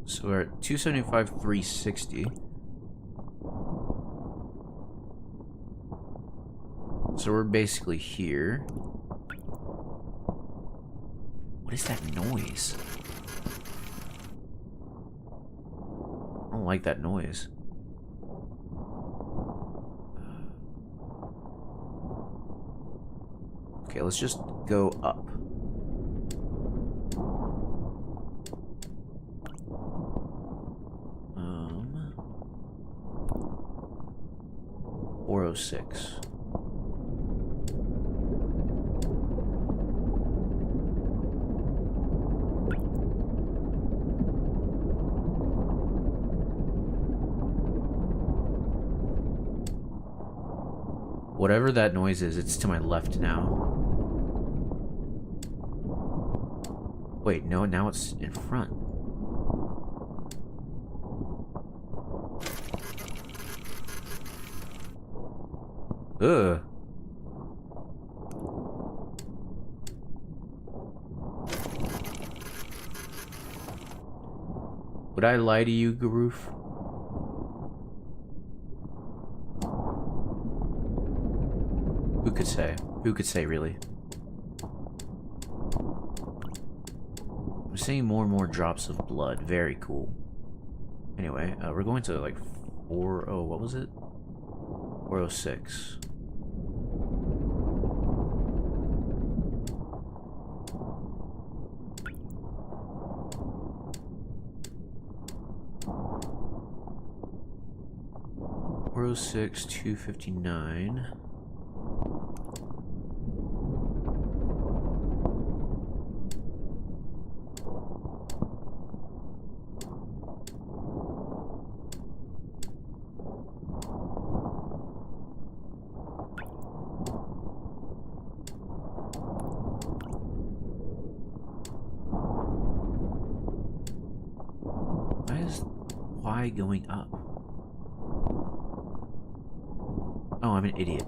So we're at 275, 360. So we're basically here. What is that noise? I don't like that noise. Okay, let's just go up. Um, 406. Whatever that noise is, it's to my left now. Wait, no, now it's in front. Ugh. Would I lie to you, Garoof? Who could say? Who could say, really? I'm seeing more and more drops of blood. Very cool. Anyway, we're going to like what was it? 406. Oh 6, 259. Why going up? Oh, I'm an idiot.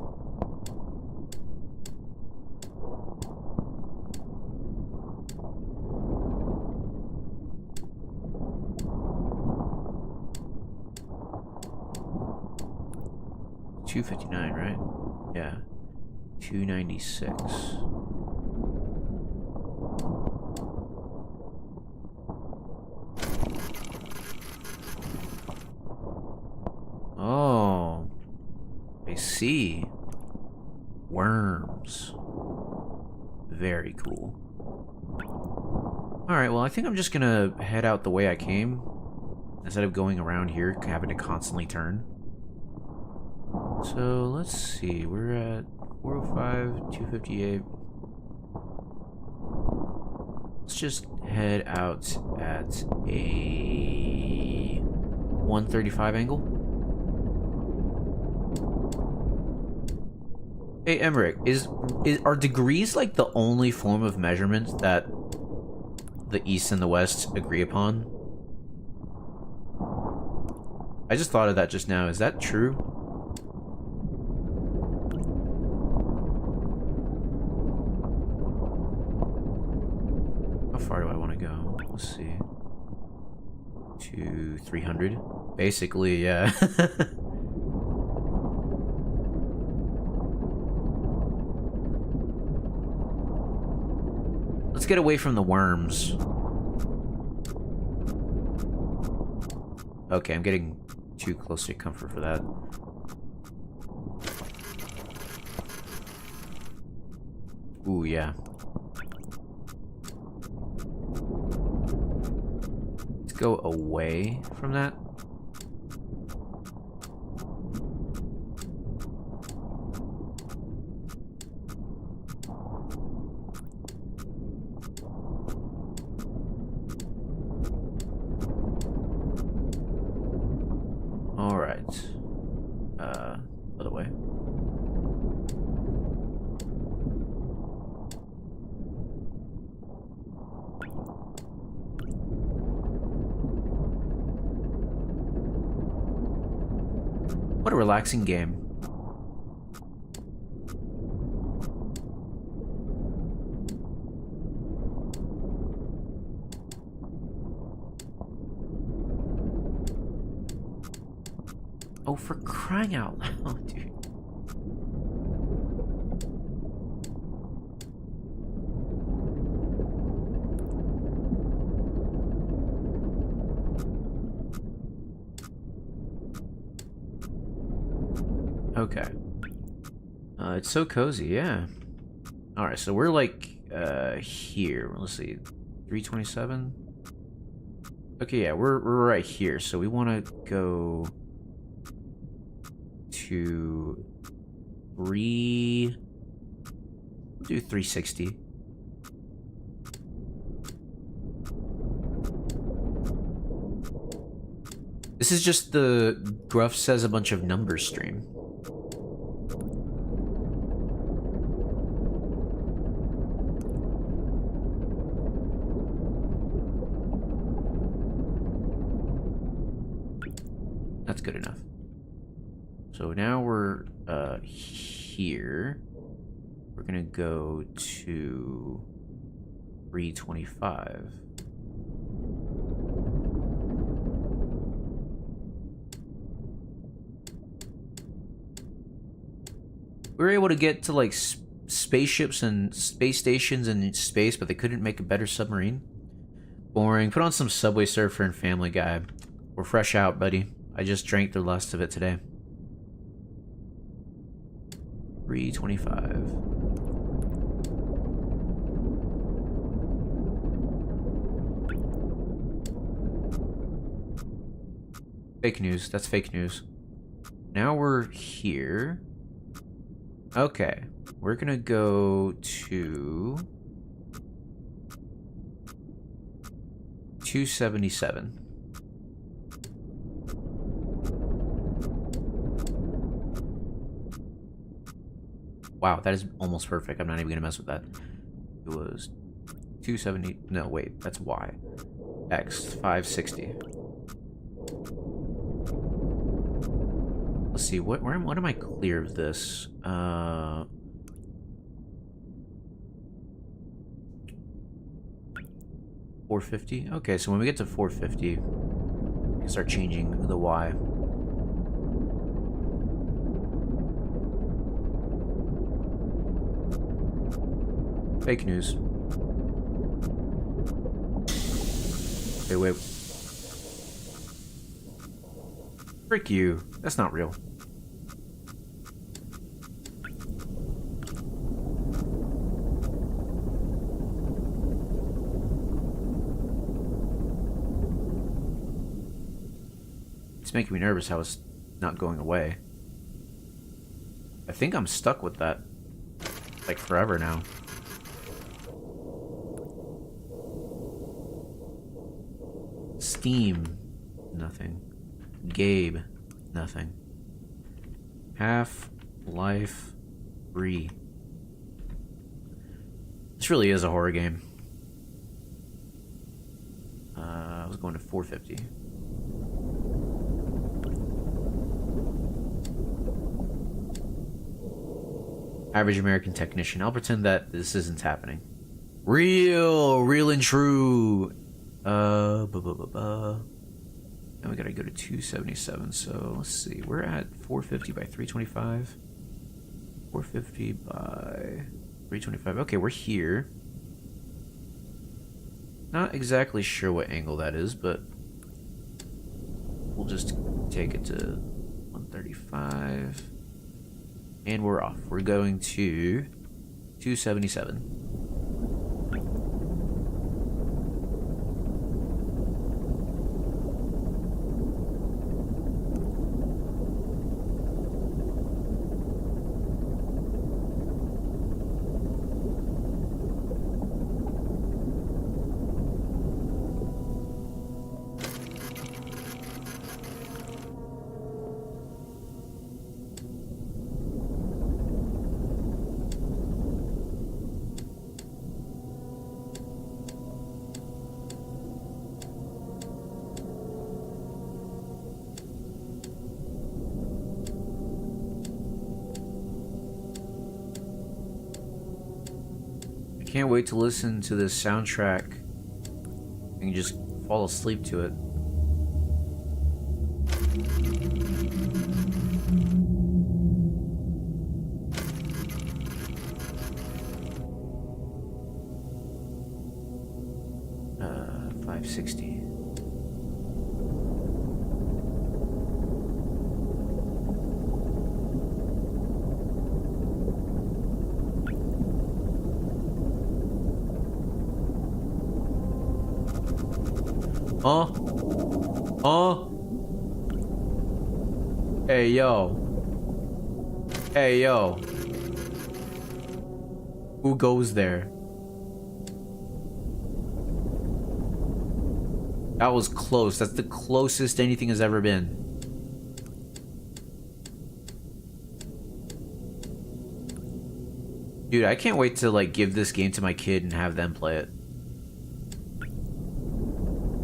$259, right? Yeah. 296. Oh, I see. Worms. Very cool. Alright, well, I think I'm just gonna head out the way I came. Instead of going around here, having to constantly turn. So, let's see. We're at 405, 258. Let's just head out at a 135 angle. Hey, Emmerich, are degrees like the only form of measurement that the East and the West agree upon? I just thought of that just now. Is that true? How far do I want to go? Let's see. To 300. Basically, yeah. Let's get away from the worms. Okay, I'm getting too close to comfort for that. Ooh, yeah. Let's go away from that. Alright. Other way. What a relaxing game. Oh, for crying out loud, dude. Okay. It's so cozy, yeah. Alright, so we're like, here. Let's see. 327? Okay, yeah, we're right here. So we want to go to do 360. This is just the Gruff says a bunch of numbers stream. That's good enough. So now we're here. We're gonna go to 325. We were able to get to like spaceships and space stations in space, but they couldn't make a better submarine. Boring. Put on some Subway Surfer and Family Guy. We're fresh out, buddy. I just drank the last of it today. 325. Fake news. That's fake news. Now we're here. Okay. We're gonna go to 277. Wow, that is almost perfect. I'm not even gonna mess with that. It was 270. No, wait, that's Y. X 560. Let's see. What am I clear of this? 450. Okay, so when we get to 450, we can start changing the Y. Fake news. Okay, wait. Frick you. That's not real. It's making me nervous how it's not going away. I think I'm stuck with that, like, forever now. Steam, nothing. Gabe, nothing. Half-Life 3. This really is a horror game. I was going to 450. Average American technician. I'll pretend that this isn't happening. Real and true. And we gotta go to 277. So let's see. We're at 450 by 325. 450 by 325. Okay, we're here. Not exactly sure what angle that is, but we'll just take it to 135. And we're off. We're going to 277. Can't wait to listen to this soundtrack and just fall asleep to it. Uh, 560. Hey, yo. Hey, yo. Who goes there? That was close. That's the closest anything has ever been. Dude, I can't wait to, like, give this game to my kid and have them play it.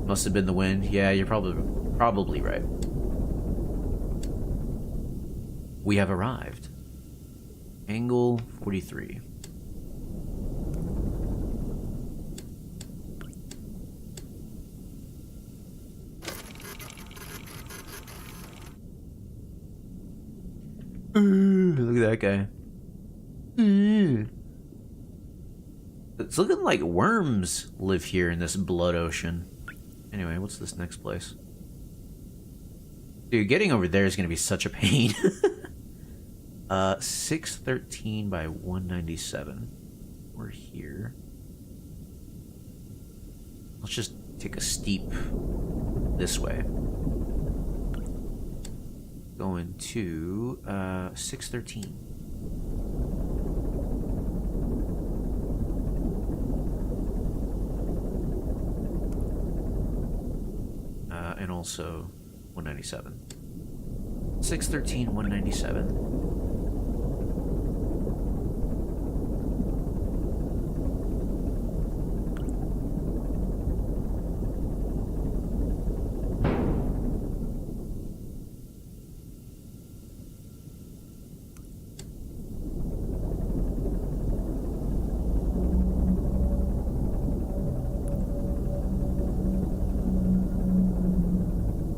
Must have been the wind. Yeah, you're probably right. We have arrived. Angle 43. Look at that guy. It's looking like worms live here in this blood ocean. Anyway, what's this next place? Dude, getting over there is going to be such a pain. 613 by 197. We're here. Let's just take a steep this way. Going to 613. And also 197. 613, 197.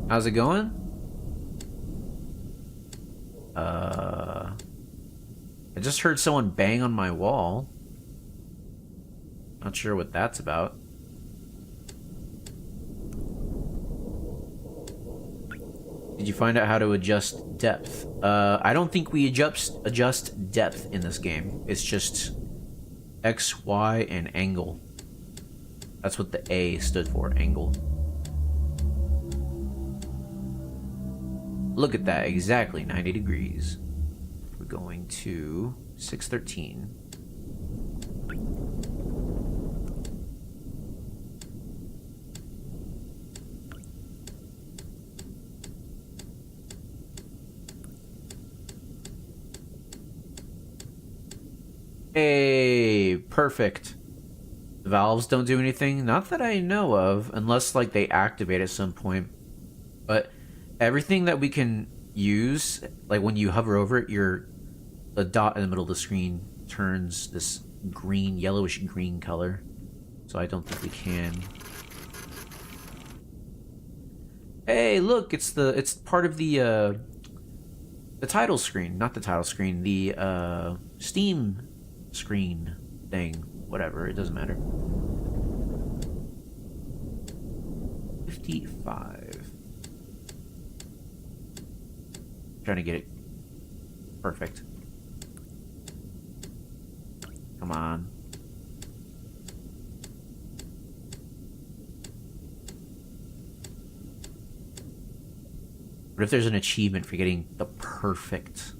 How's it going? I just heard someone bang on my wall. Not sure what that's about. Did you find out how to adjust depth? I don't think we adjust depth in this game. It's just X, Y, and angle. That's what the A stood for, angle. Look at that, exactly 90 degrees. We're going to 613. Hey, perfect. The valves don't do anything, not that I know of, unless like they activate at some point. But everything that we can use, like when you hover over it, the dot in the middle of the screen turns this green, yellowish green color. So I don't think we can. Hey, look, it's part of the title screen, not the title screen, the Steam screen thing, whatever, it doesn't matter. 55. Trying to get it perfect. Come on. What if there's an achievement for getting the perfect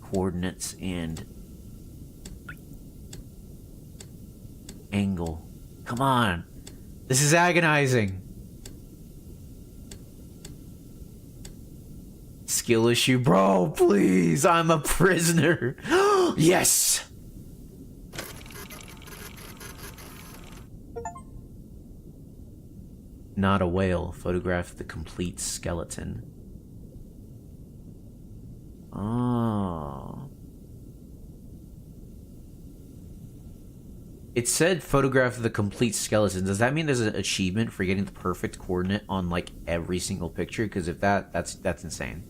coordinates and angle? Come on. This is agonizing. Skill issue, bro, please. I'm a prisoner. Yes. Not a whale. Photograph the complete skeleton. Oh. It said photograph the complete skeleton. Does that mean there's an achievement for getting the perfect coordinate on like every single picture? Because if that's insane.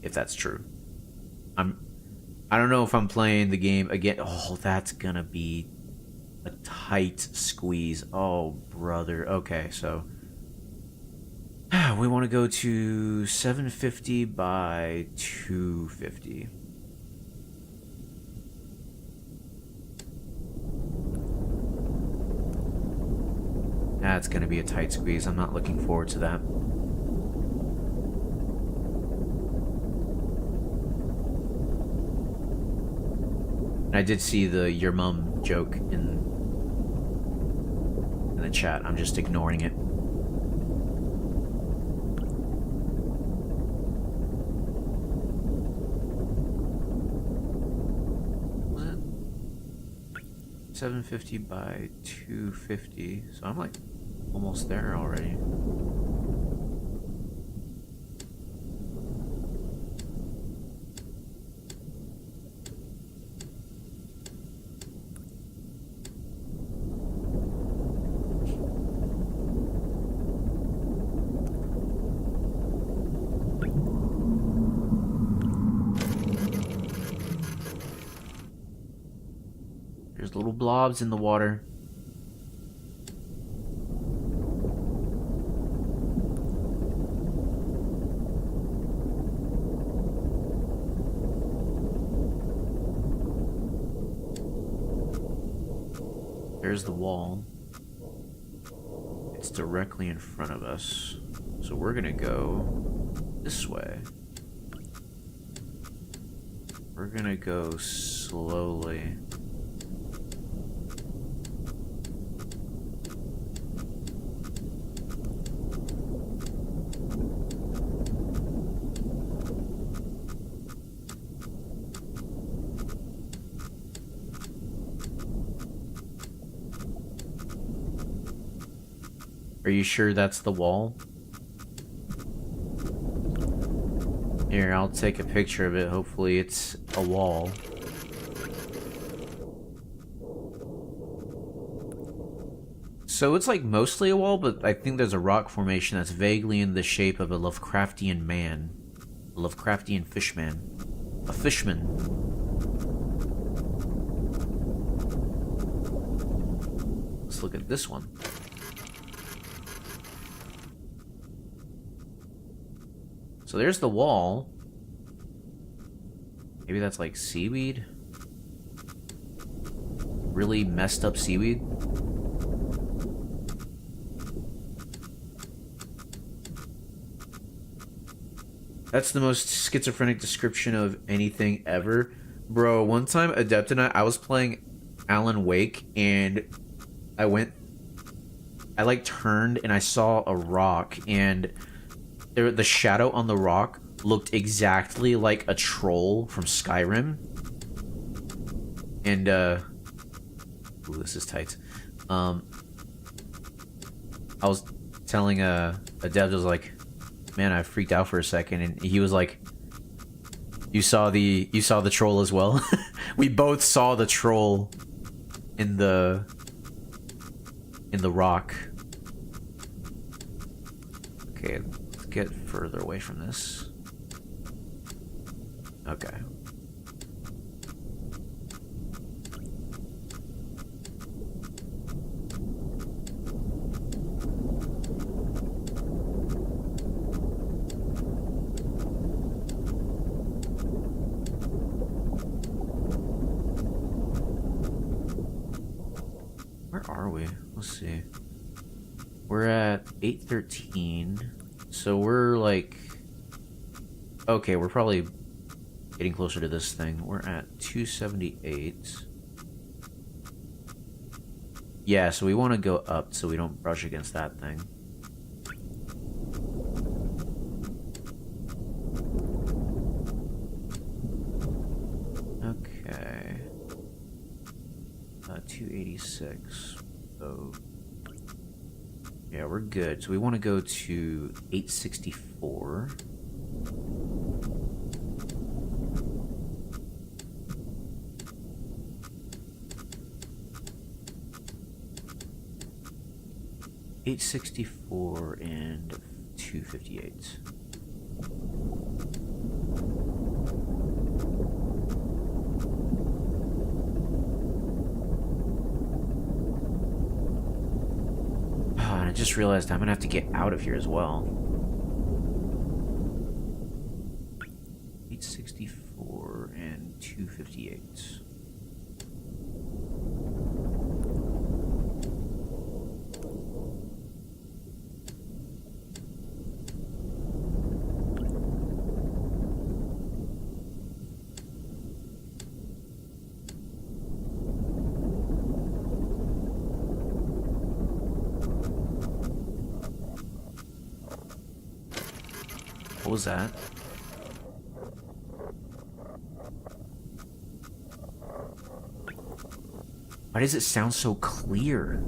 If that's true. I don't know if I'm playing the game again. Oh, that's gonna be a tight squeeze. Oh, brother. Okay, so we want to go to 750 by 250. That's gonna be a tight squeeze. I'm not looking forward to that. And I did see the your mum joke in the chat. I'm just ignoring it. What? 750 by 250. So I'm like almost there already. There's little blobs in the water. There's the wall. It's directly in front of us. So we're gonna go this way. We're gonna go slowly. Are you sure that's the wall? Here, I'll take a picture of it. Hopefully it's a wall. So it's like mostly a wall, but I think there's a rock formation that's vaguely in the shape of a Lovecraftian man. A Lovecraftian fishman. A fishman. Let's look at this one. So there's the wall. Maybe that's like seaweed? Really messed up seaweed? That's the most schizophrenic description of anything ever. Bro, one time Adept and I was playing Alan Wake and I like turned and I saw a rock and the shadow on the rock looked exactly like a troll from Skyrim. And ooh, this is tight. I was telling Adept, I was like, man, I freaked out for a second, and he was like, you saw the troll as well? We both saw the troll in the rock. Okay, let's get further away from this. Okay. Where are we? Let's see. We're at 813. So we're like... Okay, we're probably getting closer to this thing. We're at 278. Yeah, so we want to go up so we don't brush against that thing. Okay. 286. So... yeah, we're good. So we want to go to 864. $864 and 258. I just realized I'm gonna have to get out of here as well. 864 and 258. What was that? Why does it sound so clear?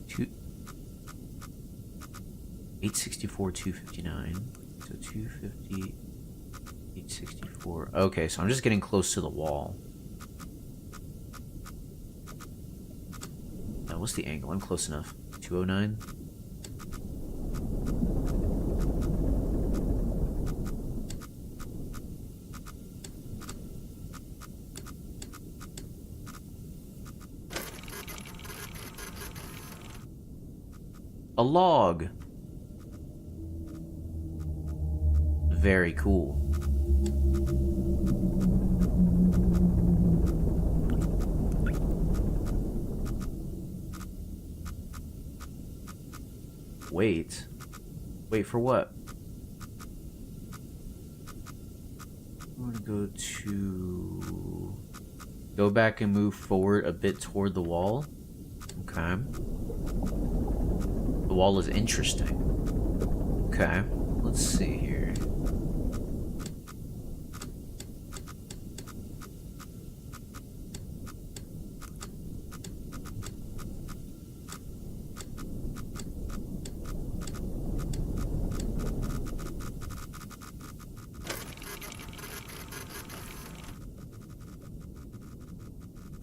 Two... 864, 259. So 250... 864. Okay, so I'm just getting close to the wall. Now, what's the angle? I'm close enough. 209. A log. Very cool. Wait. Wait for what? I'm gonna go back and move forward a bit toward the wall. Okay. The wall is interesting. Okay. Let's see here.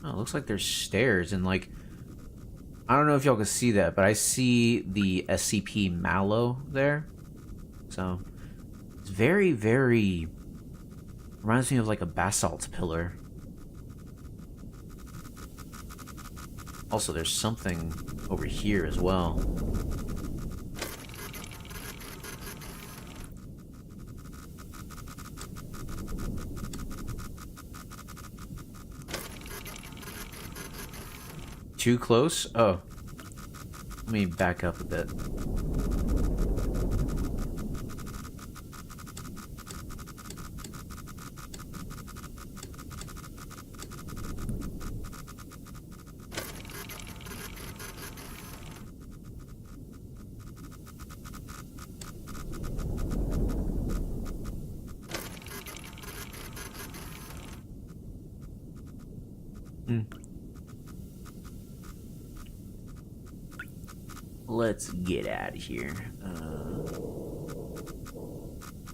Oh, it looks like there's stairs and like, I don't know if y'all can see that, but I see the SCP Mallow there. So it's very, very reminds me of like a basalt pillar. Also, there's something over here as well. Too close? Oh. Let me back up a bit. Let's get out of here. I'm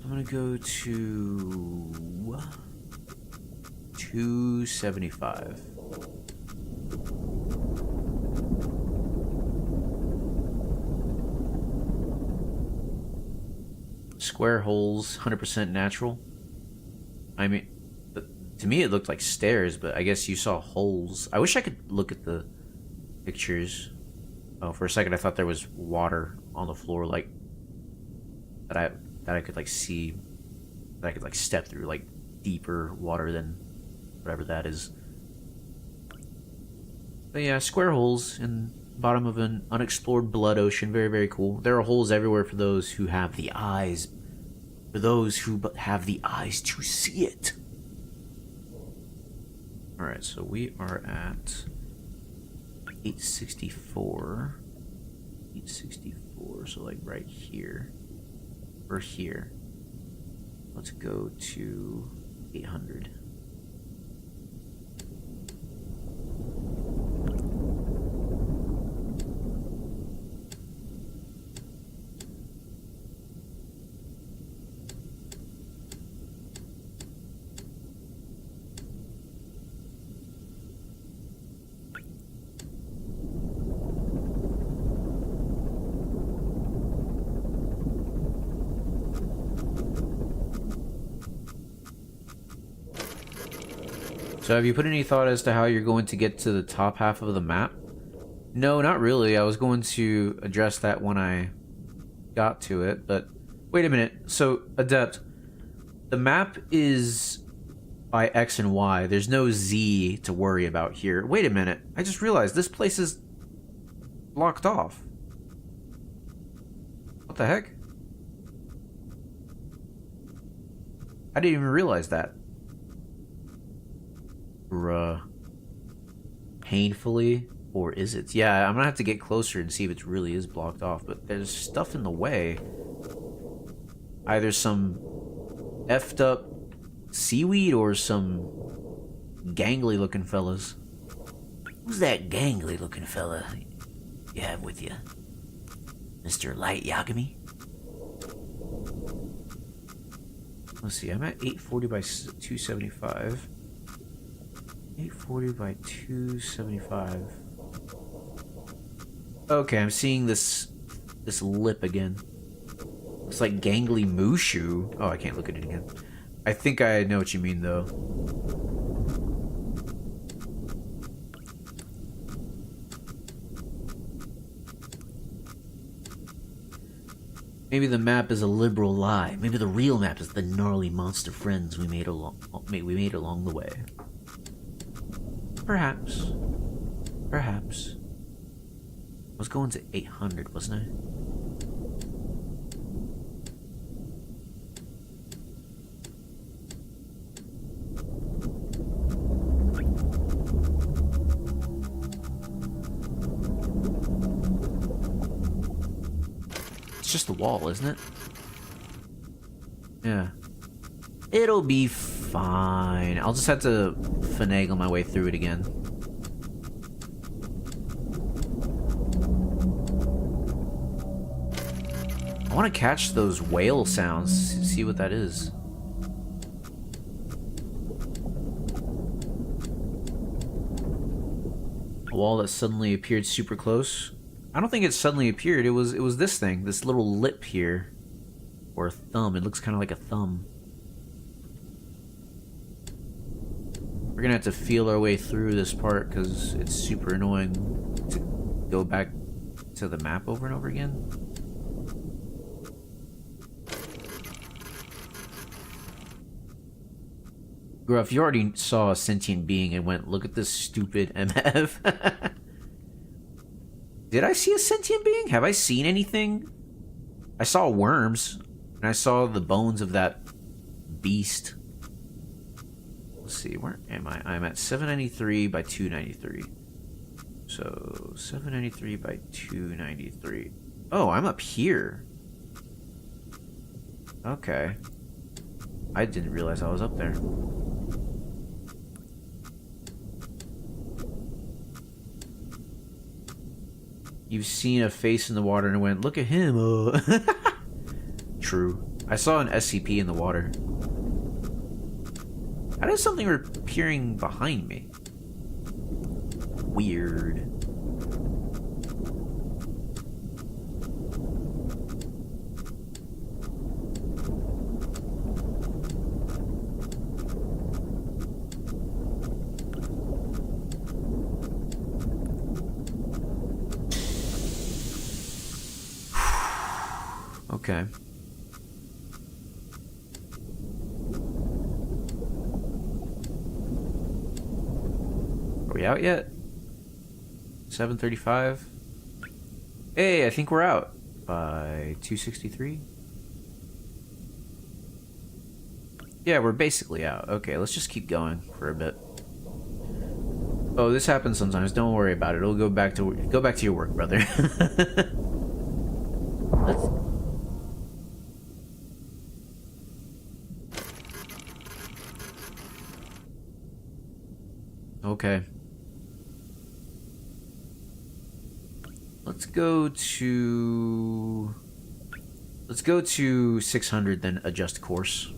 gonna go to 275. Square holes, 100% natural. I mean, to me it looked like stairs, but I guess you saw holes. I wish I could look at the pictures. Oh, for a second I thought there was water on the floor, like that I could like see, that I could like step through, like deeper water than whatever that is. But yeah, square holes in the bottom of an unexplored blood ocean. Very, very cool. There are holes everywhere for those who have the eyes. For those who have the eyes to see it. Alright, so we are at 864. 864, so like right here. Or here. Let's go to 800. So have you put any thought as to how you're going to get to the top half of the map? No, not really. I was going to address that when I got to it, but wait a minute. So, Adept, the map is by X and Y. There's no Z to worry about here. Wait a minute. I just realized this place is blocked off. What the heck? I didn't even realize that. Bruh. Painfully? Or is it? Yeah, I'm gonna have to get closer and see if it really is blocked off, but there's stuff in the way. Either some effed up seaweed or some gangly looking fellas. Who's that gangly looking fella you have with you? Mr. Light Yagami? Let's see, I'm at 840 by 275. 840 by 275. Okay, I'm seeing this lip again. Looks like gangly Mushu. Oh, I can't look at it again. I think I know what you mean, though. Maybe the map is a liberal lie. Maybe the real map is the gnarly monster friends we made along the way. Perhaps. Perhaps. I was going to 800, wasn't I? It's just the wall, isn't it? Yeah. It'll be fine. I'll just have to finagle my way through it again. I want to catch those whale sounds, see what that is. A wall that suddenly appeared super close. I don't think it suddenly appeared. It was this thing, this little lip here, or a thumb. It looks kind of like a thumb. We're gonna have to feel our way through this part because it's super annoying to go back to the map over and over again. Gruff, you already saw a sentient being and went, look at this stupid MF. Did I see a sentient being? Have I seen anything? I saw worms, and I saw the bones of that beast. Let's see, where am I? I'm at 793 by 293. So, 793 by 293. Oh, I'm up here. Okay. I didn't realize I was up there. You've seen a face in the water and went, look at him. True. I saw an SCP in the water. How does something appearing behind me? Weird. Okay. Are we out yet? 7:35. Hey, I think we're out by 263. Yeah, we're basically out. Okay, let's just keep going for a bit. Oh, this happens sometimes. Don't worry about it. It'll go back to your work, brother. Let's. Okay. Let's go to 600, then adjust course.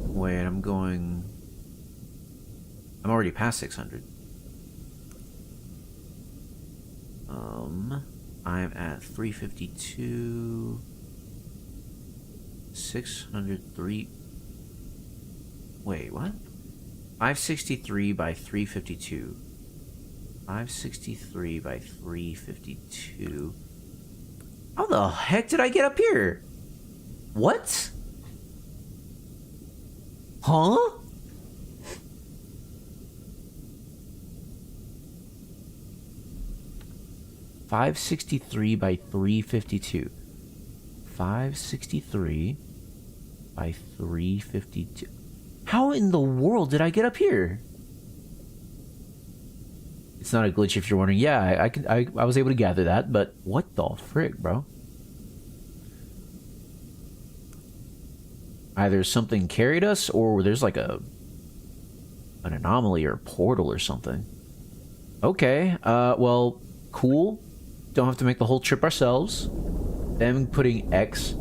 Wait, I'm already past 600. I'm at 352. 603. Wait, what? 563 by 352. 563 by 352. How the heck did I get up here? What? Huh? $563 by 352. 563 by 352. How in the world did I get up here? It's not a glitch if you're wondering. Yeah, I was able to gather that, but what the frick, bro? Either something carried us, or there's like an anomaly or a portal or something. Okay, well, cool. Don't have to make the whole trip ourselves. Them putting X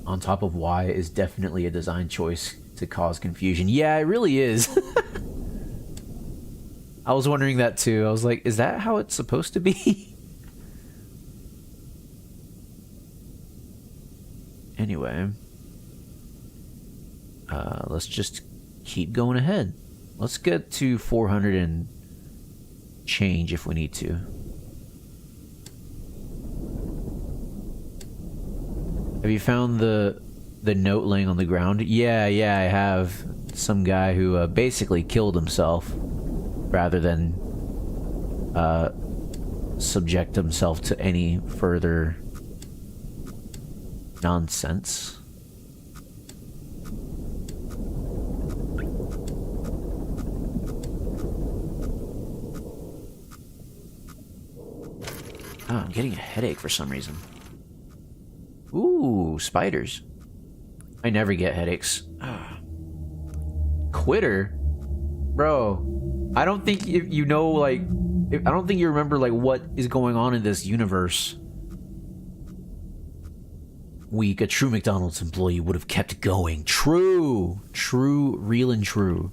on top of Y is definitely a design choice to cause confusion. Yeah, it really is. I was wondering that too. I was like, is that how it's supposed to be? Anyway. Let's just keep going ahead. Let's get to 400 and change if we need to. Have you found the note laying on the ground? Yeah, I have. Some guy who basically killed himself rather than subject himself to any further nonsense. Oh, I'm getting a headache for some reason. Ooh, spiders. I never get headaches. Quitter? Bro, I don't think you know, like... I don't think you remember, like, what is going on in this universe. Weak, a true McDonald's employee would have kept going. True, real and true.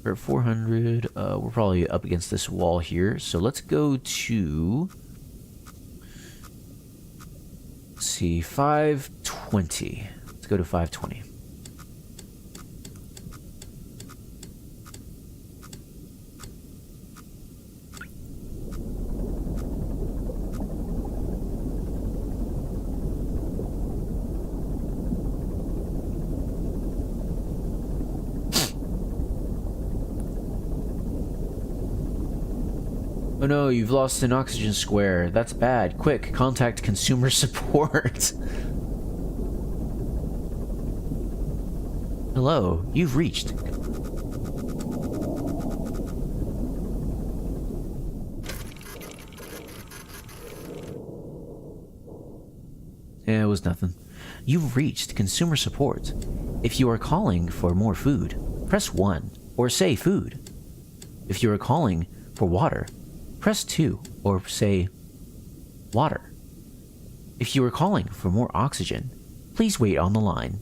We're at 400. We're probably up against this wall here. So let's go to... Let's see, 520. Let's go to 520. Oh no, you've lost an oxygen square. That's bad. Quick, contact consumer support. Hello, you've reached. Yeah, it was nothing. You've reached consumer support. If you are calling for more food, press 1 or say food. If you are calling for water, press 2 or say water. If you are calling for more oxygen, please wait on the line.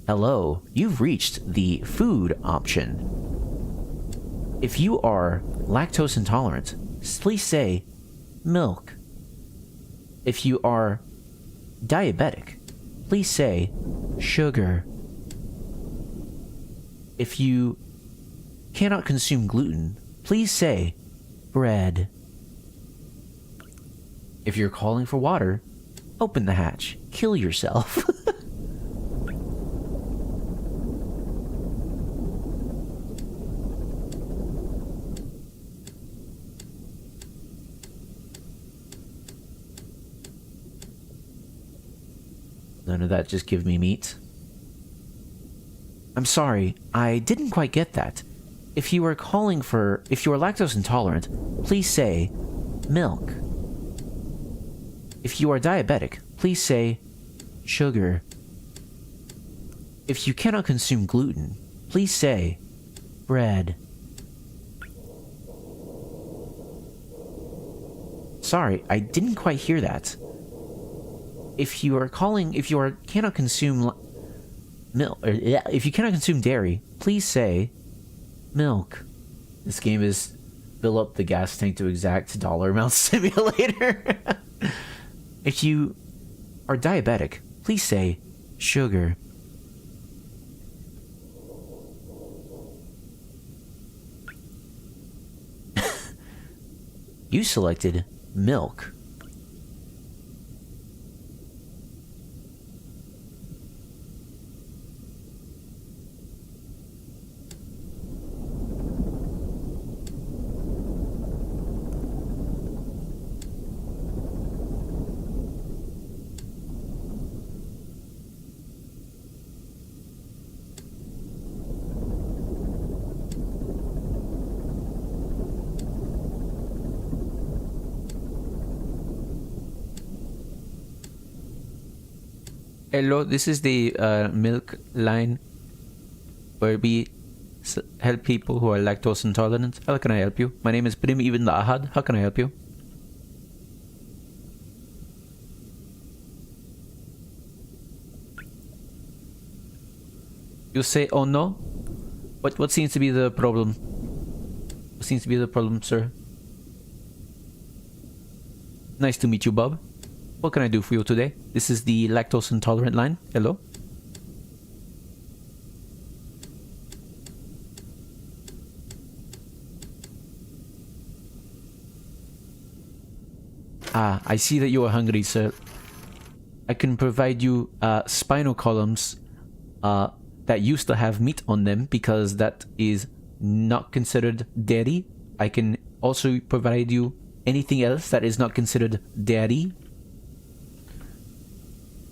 Hello, you've reached the food option. If you are lactose intolerant, please say milk. If you are diabetic, please say sugar. If you cannot consume gluten, please say bread. If you're calling for water, open the hatch. Kill yourself. None of that, just give me meat. I'm sorry, I didn't quite get that. If you are lactose intolerant, please say milk. If you are diabetic, please say sugar. If you cannot consume gluten, please say bread. Sorry, I didn't quite hear that. If you cannot consume milk, if you cannot consume dairy, please say milk. This game is fill up the gas tank to exact dollar amount simulator. If you are diabetic, please say sugar. You selected milk. Hello, this is the milk line where we help people who are lactose intolerant. How can I help you? My name is Prim Ibn Ahad. How can I help you? You say, oh no? What seems to be the problem? What seems to be the problem, sir? Nice to meet you, Bob. What can I do for you today? This is the lactose intolerant line. Hello? Ah, I see that you are hungry, sir. I can provide you spinal columns that used to have meat on them because that is not considered dairy. I can also provide you anything else that is not considered dairy.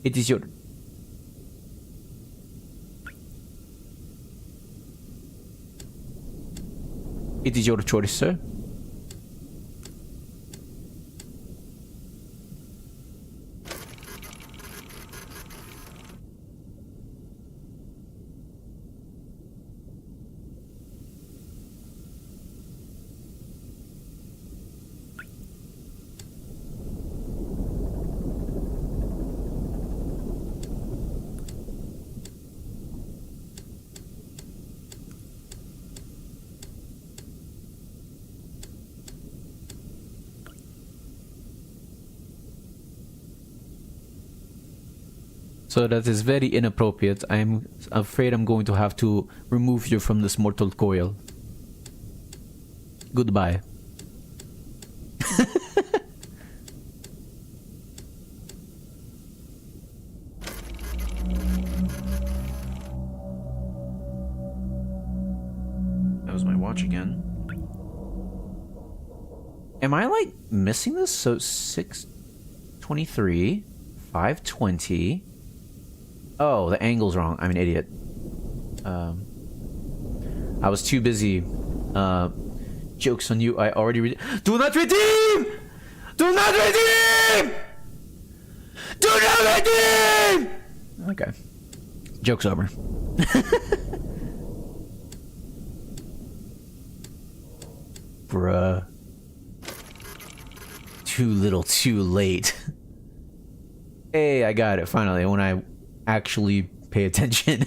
It is your... It is your choice, sir. So that is very inappropriate. I'm afraid I'm going to have to remove you from this mortal coil. Goodbye. goes my watch again. Am I like missing this? So 6:23, 5:20. Oh, the angle's wrong. I'm an idiot. I was too busy. Jokes on you. I already read. Do not redeem! Do not redeem! Do not redeem! Okay. Joke's over. Bruh. Too little, too late. Hey, I got it finally when I actually pay attention.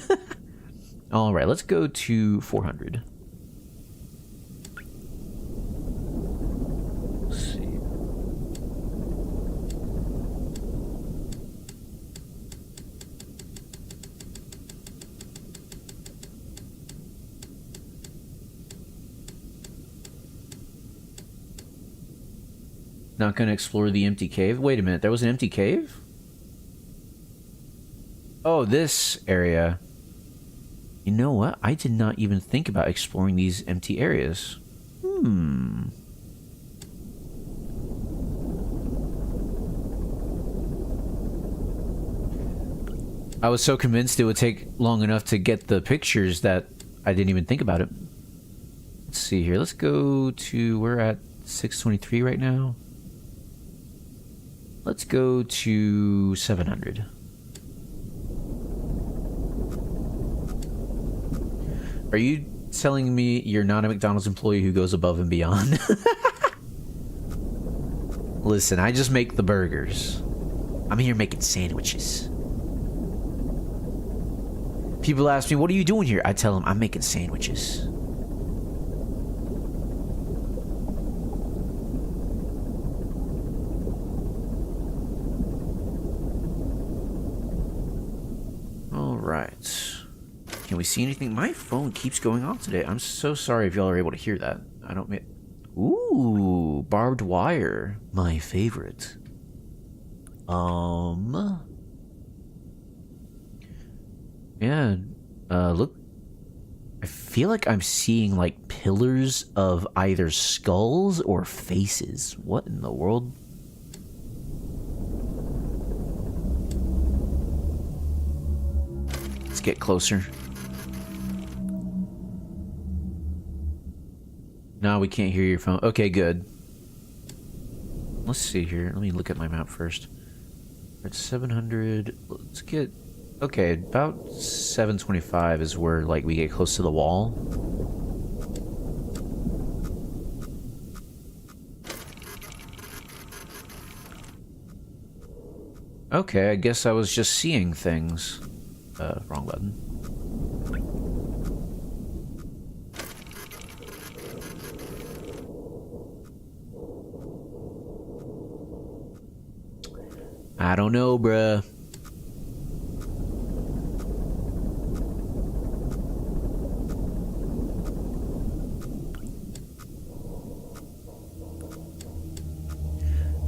Alright, let's go to 400. Let's see. Not gonna explore the empty cave? Wait a minute, there was an empty cave? Oh, this area. You know what? I did not even think about exploring these empty areas. I was so convinced it would take long enough to get the pictures that I didn't even think about it. Let's see here. Let's go to... We're at 6:23 right now. Let's go to 700. Are you telling me you're not a McDonald's employee who goes above and beyond? Listen, I just make the burgers. I'm here making sandwiches. People ask me, what are you doing here? I tell them, I'm making sandwiches. Alright. Can we see anything? My phone keeps going off today. I'm so sorry if y'all are able to hear that. I don't mean... Ooh, barbed wire. My favorite. Yeah, look. I feel like I'm seeing, like, pillars of either skulls or faces. What in the world? Let's get closer. No, we can't hear your phone. Okay, good. Let's see here. Let me look at my map first. We're at 700. Let's get... Okay, about 725 is where, like, we get close to the wall. Okay, I guess I was just seeing things. Wrong button. I don't know, bruh.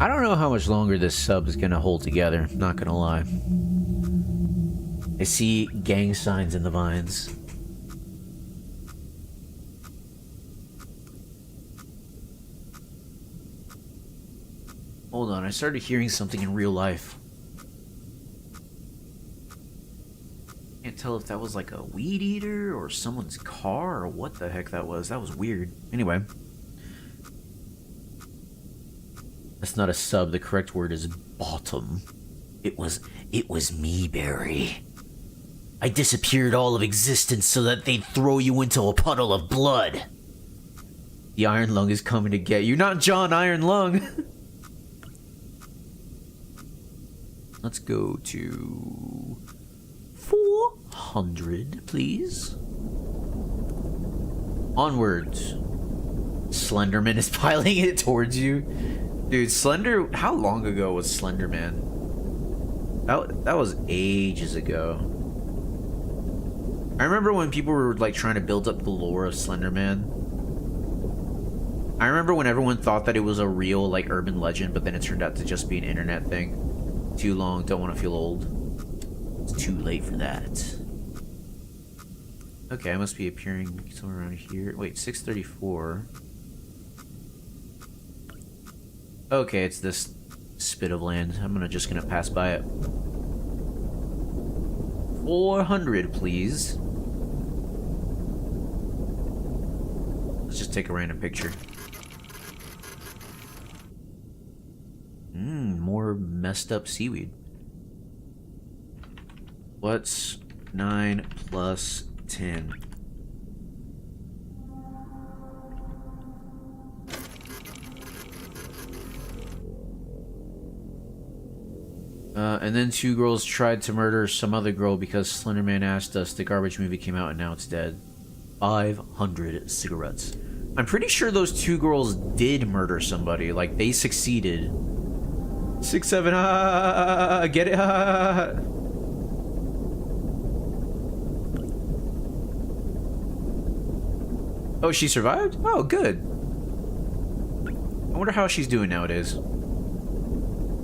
I don't know how much longer this sub is gonna hold together, not gonna lie. I see gang signs in the vines. Hold on, I started hearing something in real life. Can't tell if that was like a weed eater or someone's car or what the heck that was. That was weird. Anyway. That's not a sub. The correct word is bottom. It was me, Barry. I disappeared all of existence so that they'd throw you into a puddle of blood. The Iron Lung is coming to get you. Not John Iron Lung. Let's go to 400, please. Onwards. Slenderman is piling it towards you. Dude, how long ago was Slenderman? That was ages ago. I remember when people were like trying to build up the lore of Slenderman. I remember when everyone thought that it was a real like urban legend, but then it turned out to just be an internet thing. Too long, don't want to feel old. It's too late for that. Okay, I must be appearing somewhere around here. Wait, 634. Okay, it's this spit of land. I'm just gonna pass by it. 400, please. Let's just take a random picture. More messed up seaweed. What's 9 plus 10? And then two girls tried to murder some other girl because Slenderman asked us. The garbage movie came out and now it's dead. 500 cigarettes. I'm pretty sure those two girls did murder somebody. Like, they succeeded. 6, 7, get it? Oh, she survived? Oh, good. I wonder how she's doing nowadays.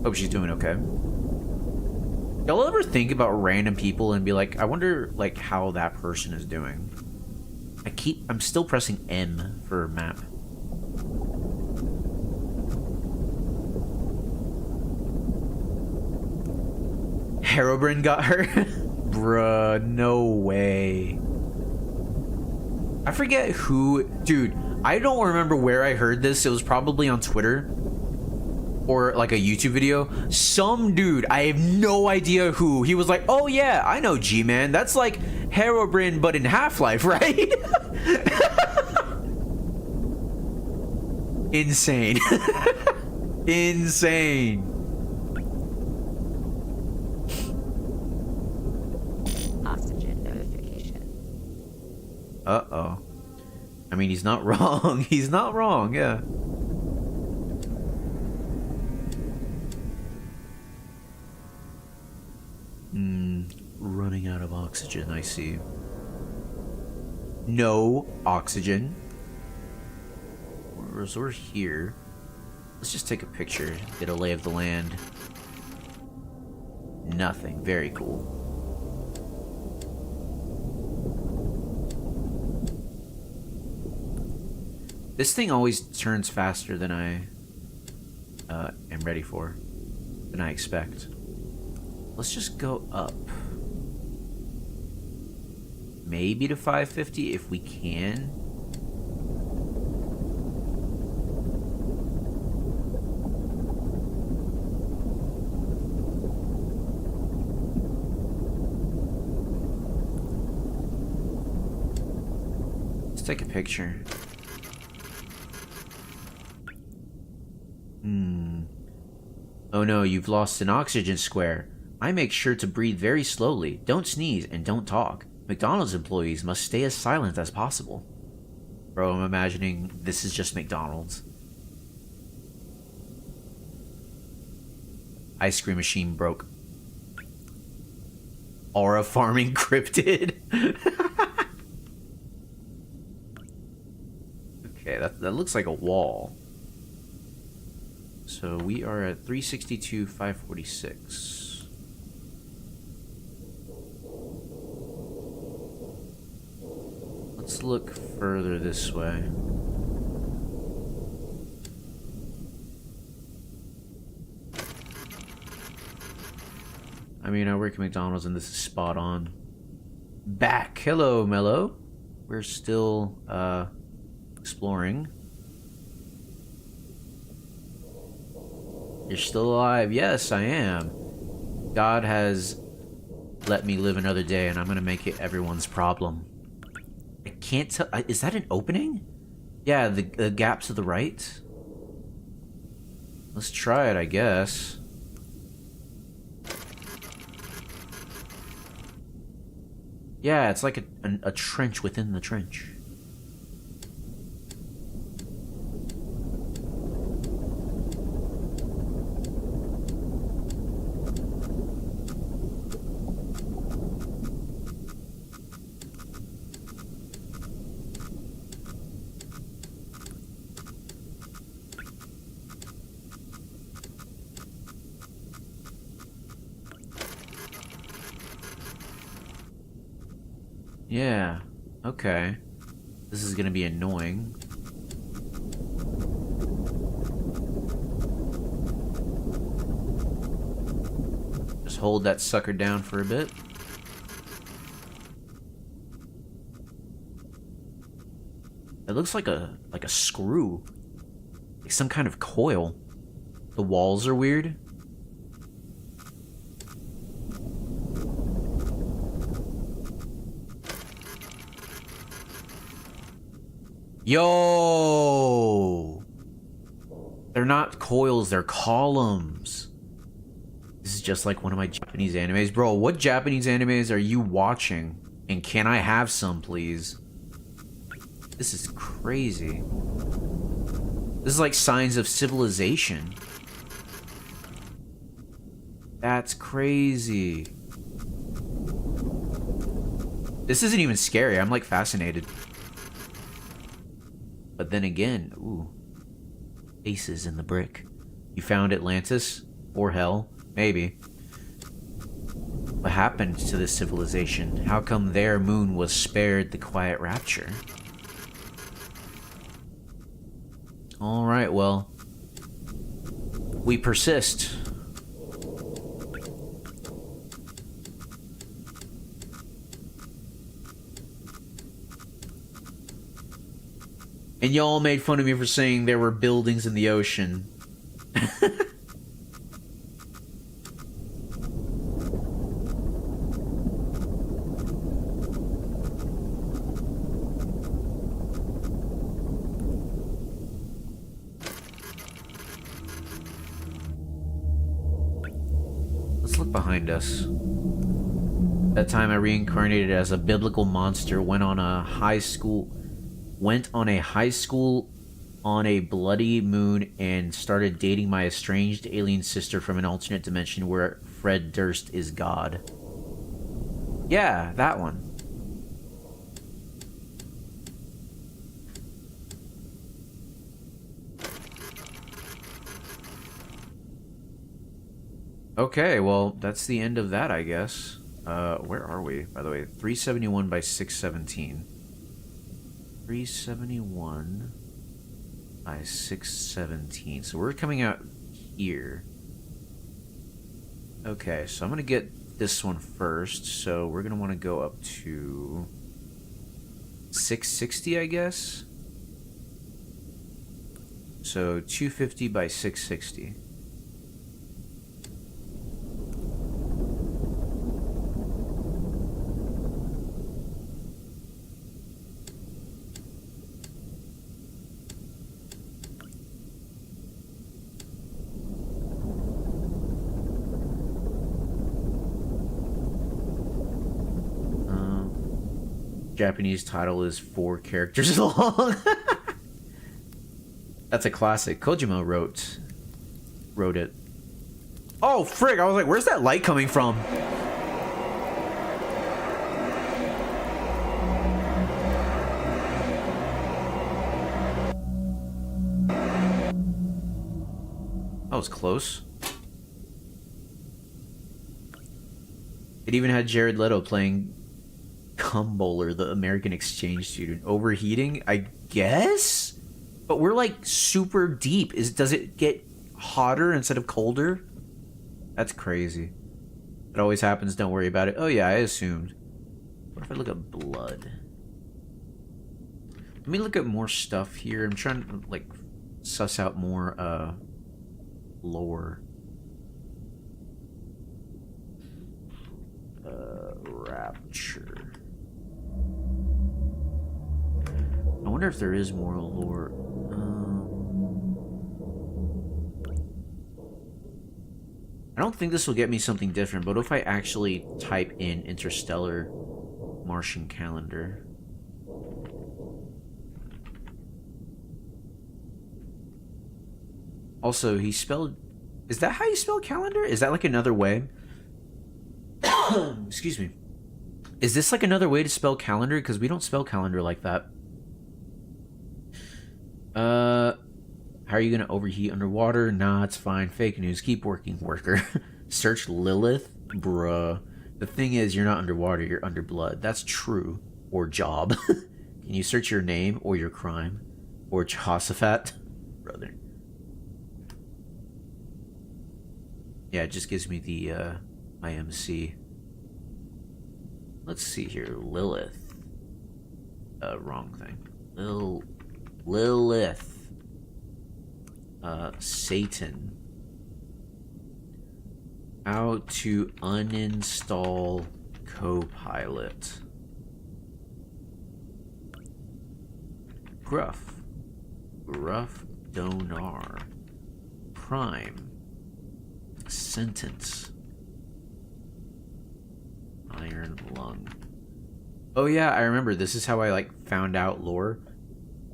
Hope she's doing okay. Y'all ever think about random people and be like, I wonder, like, how that person is doing? I'm still pressing M for map. Herobrine got her? Bruh, no way. I forget who... Dude, I don't remember where I heard this. It was probably on Twitter. Or like a YouTube video. Some dude, I have no idea who. He was like, oh yeah, I know G-Man. That's like Herobrine, but in Half-Life, right? Insane. Insane. Oxygen notification. Uh-oh. I mean, he's not wrong. He's not wrong, yeah. Running out of oxygen, I see. No oxygen. So we're here. Let's just take a picture, get a lay of the land. Nothing. Very cool. This thing always turns faster than I am ready for, than I expect. Let's just go up. Maybe to 550 if we can. Let's take a picture. Oh no, you've lost an oxygen square. I make sure to breathe very slowly, don't sneeze, and don't talk. McDonald's employees must stay as silent as possible. Bro, I'm imagining this is just McDonald's. Ice cream machine broke. Aura farming cryptid. Okay, that looks like a wall. So we are at 362, 546. Let's look further this way. I mean, I work at McDonald's and this is spot on. Back. Hello, Mello. We're still exploring. You're still alive. Yes, I am. God has let me live another day and I'm gonna make it everyone's problem. I can't tell. Is that an opening? Yeah, the gap to the right. Let's try it, I guess. Yeah, it's like a trench within the trench. Yeah. Okay. This is gonna be annoying. Just hold that sucker down for a bit. It looks like a screw. Like some kind of coil. The walls are weird. Yo! They're not coils, they're columns. This is just like one of my Japanese animes. Bro, what Japanese animes are you watching? And can I have some, please? This is crazy. This is like signs of civilization. That's crazy. This isn't even scary. I'm like fascinated. But then again, ooh. Faces in the brick. You found Atlantis? Or hell? Maybe. What happened to this civilization? How come their moon was spared the quiet rapture? Alright, well. We persist. And y'all made fun of me for saying there were buildings in the ocean. Let's look behind us. That time I reincarnated as a biblical monster, went on a high school on a bloody moon and started dating my estranged alien sister from an alternate dimension where Fred Durst is God. Yeah, that one. Okay, well, that's the end of that, I guess. Where are we, by the way? 371 by 617. 371 by 617. So we're coming out here. Okay, so I'm going to get this one first. So we're going to want to go up to 660, I guess. So 250 by 660. Japanese title is 4 characters long. That's a classic. Kojima wrote it. Oh, frig! I was like, where's that light coming from? That was close. It even had Jared Leto playing Cumbowler, the American exchange student. Overheating, I guess? But we're like super deep. Does it get hotter instead of colder? That's crazy. It always happens, don't worry about it. Oh yeah, I assumed. What if I look at blood? Let me look at more stuff here. I'm trying to like suss out more lore. Rapture. I wonder if there is more lore. I don't think this will get me something different, but if I actually type in interstellar Martian calendar. Also, he spelled... Is that how you spell calendar? Is that like another way? Excuse me. Is this like another way to spell calendar? Because we don't spell calendar like that. How are you gonna overheat underwater? Nah, it's fine. Fake news. Keep working, worker. Search Lilith? Bruh. The thing is, you're not underwater, you're under blood. That's true. or job. Can you search your name or your crime? Or Jehoshaphat? Brother. Yeah, it just gives me the IMC. Let's see here. Lilith. Wrong thing. Lilith. Satan. How to uninstall Copilot. Gruff Donar. Prime. Sentence. Iron Lung. Oh yeah, I remember. This is how I like found out lore.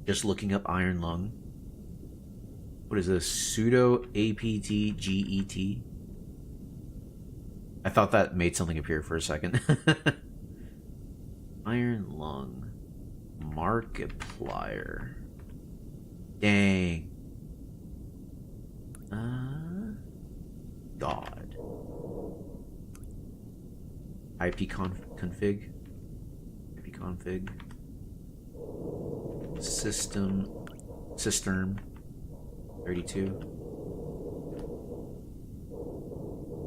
Just looking up Iron Lung. What is this? Pseudo APT-GET? I thought that made something appear for a second. Iron Lung. Markiplier. Dang. God. config. ipconfig. System 32.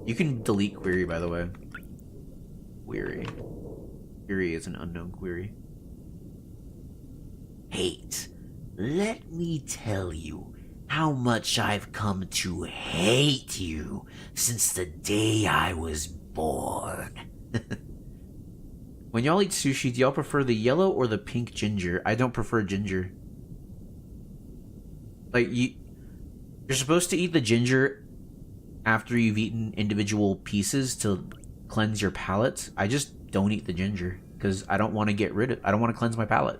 You can delete query, by the way. Query is an unknown query. Hate. Let me tell you how much I've come to hate you since the day I was born. When y'all eat sushi, do y'all prefer the yellow or the pink ginger? I don't prefer ginger. Like, you're supposed to eat the ginger after you've eaten individual pieces to cleanse your palate. I just don't eat the ginger because I don't want to get rid of. I don't want to cleanse my palate.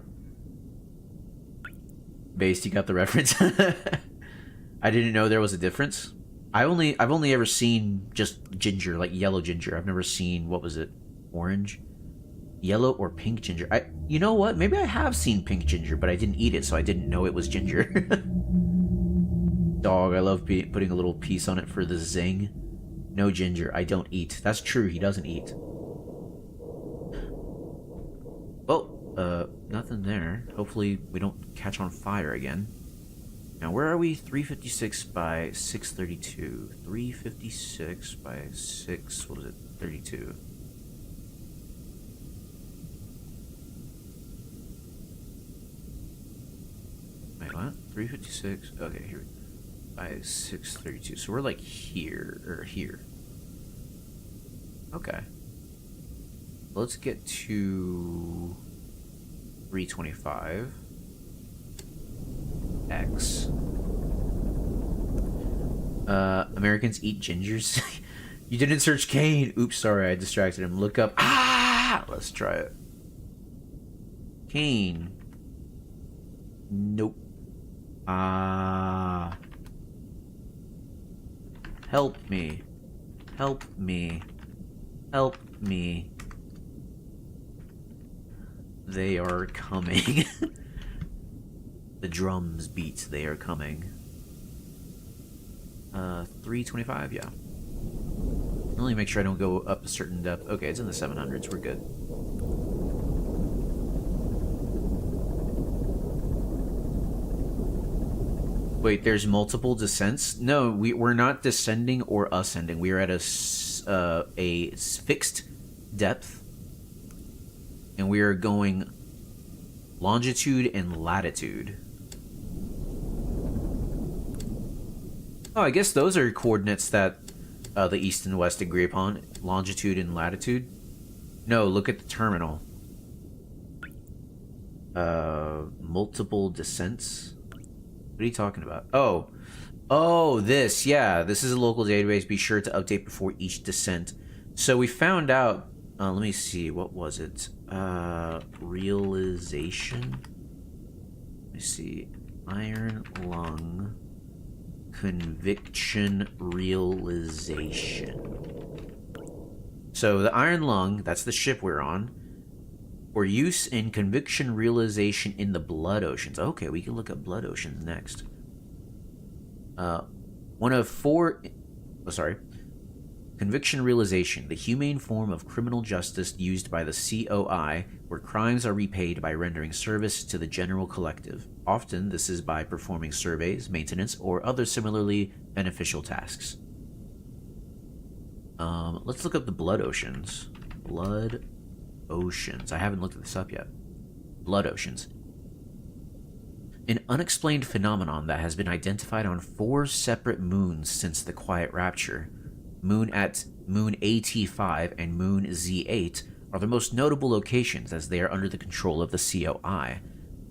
Based, you got the reference. I didn't know there was a difference. I've only ever seen just ginger, like yellow ginger. I've never seen, what was it, orange, yellow, or pink ginger. You know what? Maybe I have seen pink ginger, but I didn't eat it, so I didn't know it was ginger. Dog, I love putting a little piece on it for the zing. No ginger, I don't eat. That's true, he doesn't eat. Well, nothing there. Hopefully we don't catch on fire again. Now, where are we? 356 by 632. 356 by 6... what was it? 32. Wait, what? 356? Okay, here. By 632. So we're like here, or here. Okay. Let's get to 325. X. Americans eat gingers. You didn't search Kane. Oops, sorry, I distracted him. Look up. Let's try it. Kane. Nope. Help me. Help me. Help me. They are coming. The drums beat. They are coming. 325, yeah. Only make sure I don't go up a certain depth. Okay, it's in the 700s. We're good. Wait, there's multiple descents? No, we're not descending or ascending. We are at a fixed depth, and we are going longitude and latitude. Oh, I guess those are coordinates that the east and west agree upon. Longitude and latitude. No, look at the terminal. Multiple descents. What are you talking about? Oh, this. Yeah, this is a local database. Be sure to update before each descent. So we found out. Let me see. What was it? Realization. Let me see. Iron Lung. Conviction realization. So the Iron Lung, that's the ship we're on, for use in conviction realization in the blood oceans. Okay, we can look up blood oceans next. One of four Conviction realization, the humane form of criminal justice used by the COI, where crimes are repaid by rendering service to the general collective. Often, this is by performing surveys, maintenance, or other similarly beneficial tasks. Let's look up the blood oceans. Blood oceans. I haven't looked this up yet. Blood oceans. An unexplained phenomenon that has been identified on 4 separate moons since the Quiet Rapture. Moon AT5 and Moon Z8 are the most notable locations as they are under the control of the COI.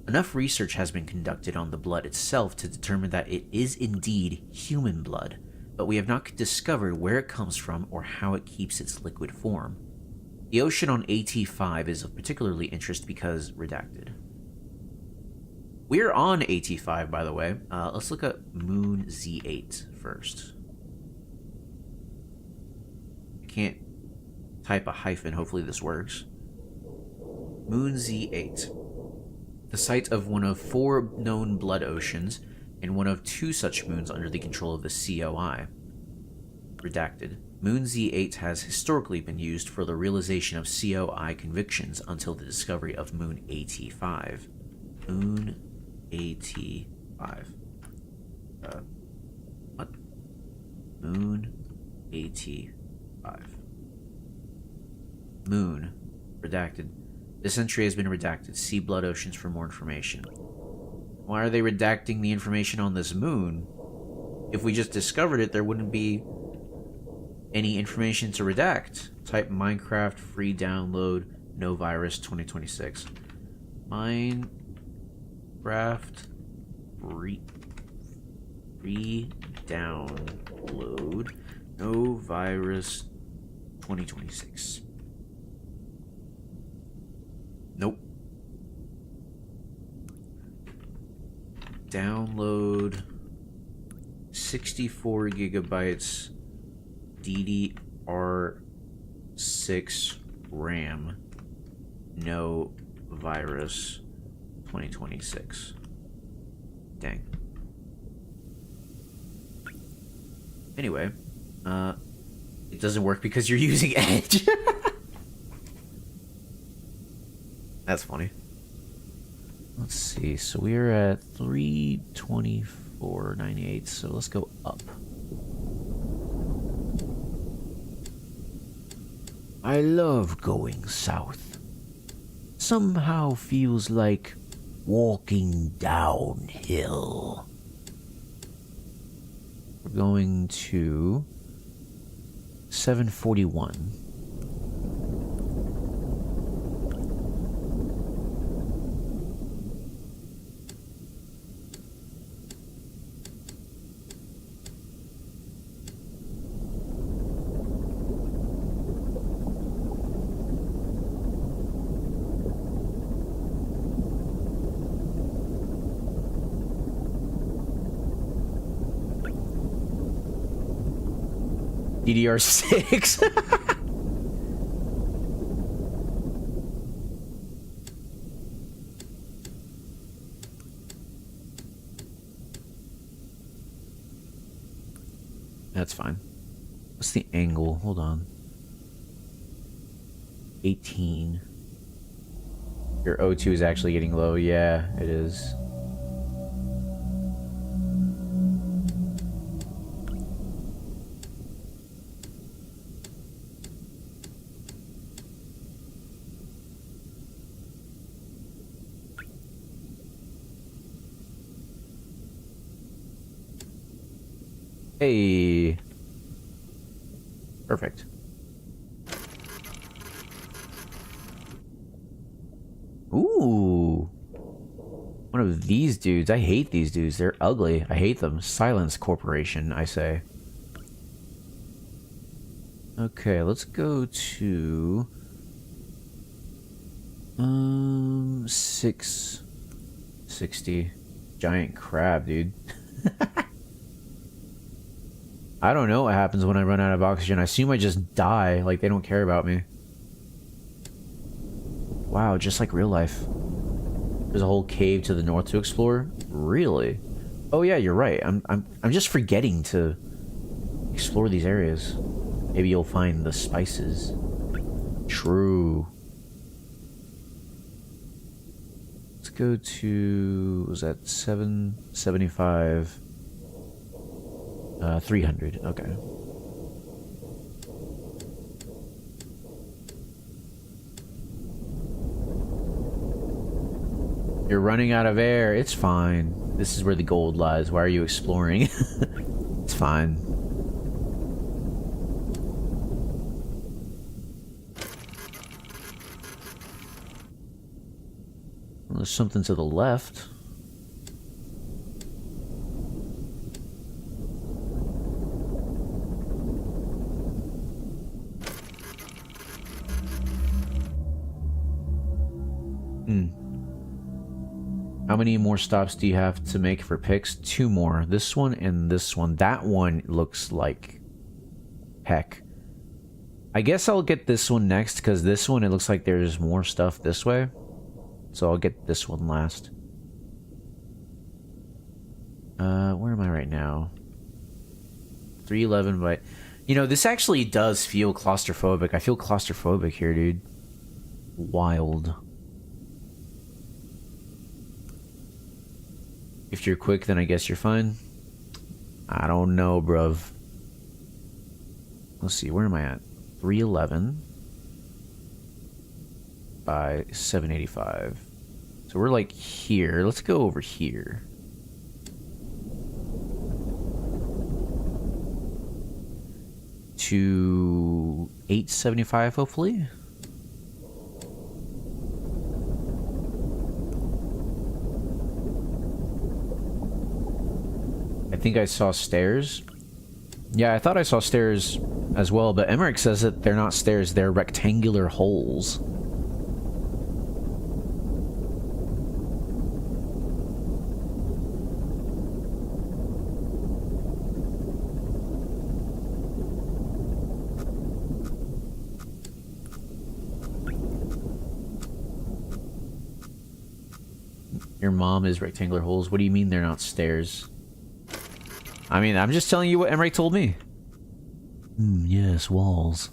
Enough research has been conducted on the blood itself to determine that it is indeed human blood, but we have not discovered where it comes from or how it keeps its liquid form. The ocean on AT5 is of particularly interest because redacted. We're on AT5, by the way. Let's look at Moon Z8 first. I can't type a hyphen. Hopefully this works. Moon Z8. The site of one of 4 known blood oceans and one of 2 such moons under the control of the COI. Redacted. Moon Z8 has historically been used for the realization of COI convictions until the discovery of Moon AT5. Moon AT5. What? Moon AT5. Moon. Redacted. This entry has been redacted. See Blood Oceans for more information. Why are they redacting the information on this moon? If we just discovered it, there wouldn't be any information to redact. Type Minecraft free download, no virus 2026. Minecraft free download, no virus 2026. Nope. Download 64 gigabytes DDR6 RAM, no virus 2026. Dang. Anyway, it doesn't work because you're using Edge. That's funny. Let's see. So we are at 324.98. So let's go up. I love going south. Somehow feels like walking downhill. We're going to 741. DDR6. That's fine. What's the angle? Hold on. 18. Your O2 is actually getting low. Yeah, it is. Hey. Perfect. Ooh. One of these dudes. I hate these dudes. They're ugly. I hate them. Silence Corporation, I say. Okay, let's go to 660. Giant crab, dude. I don't know what happens when I run out of oxygen. I assume I just die, like they don't care about me. Wow, just like real life. There's a whole cave to the north to explore? Really? Oh yeah, you're right. I'm just forgetting to explore these areas. Maybe you'll find the spices. True. Let's go to, was that 775? 300, okay. You're running out of air. It's fine. This is where the gold lies. Why are you exploring? It's fine. Well, there's something to the left. How many more stops do you have to make for picks? 2 more. This one and this one. That one looks like heck. I guess I'll get this one next, because this one, it looks like there's more stuff this way. So I'll get this one last. Where am I right now? 311 by... You know, this actually does feel claustrophobic. I feel claustrophobic here, dude. Wild. If you're quick, then I guess you're fine. I don't know, bruv. Let's see, where am I at? 311 by 785. So we're like here. Let's go over here. To 875, hopefully. I think I saw stairs. Yeah, I thought I saw stairs as well, but Emmerich says that they're not stairs, they're rectangular holes. Your mom is rectangular holes. What do you mean they're not stairs? I mean, I'm just telling you what Emmerich told me. Yes, walls.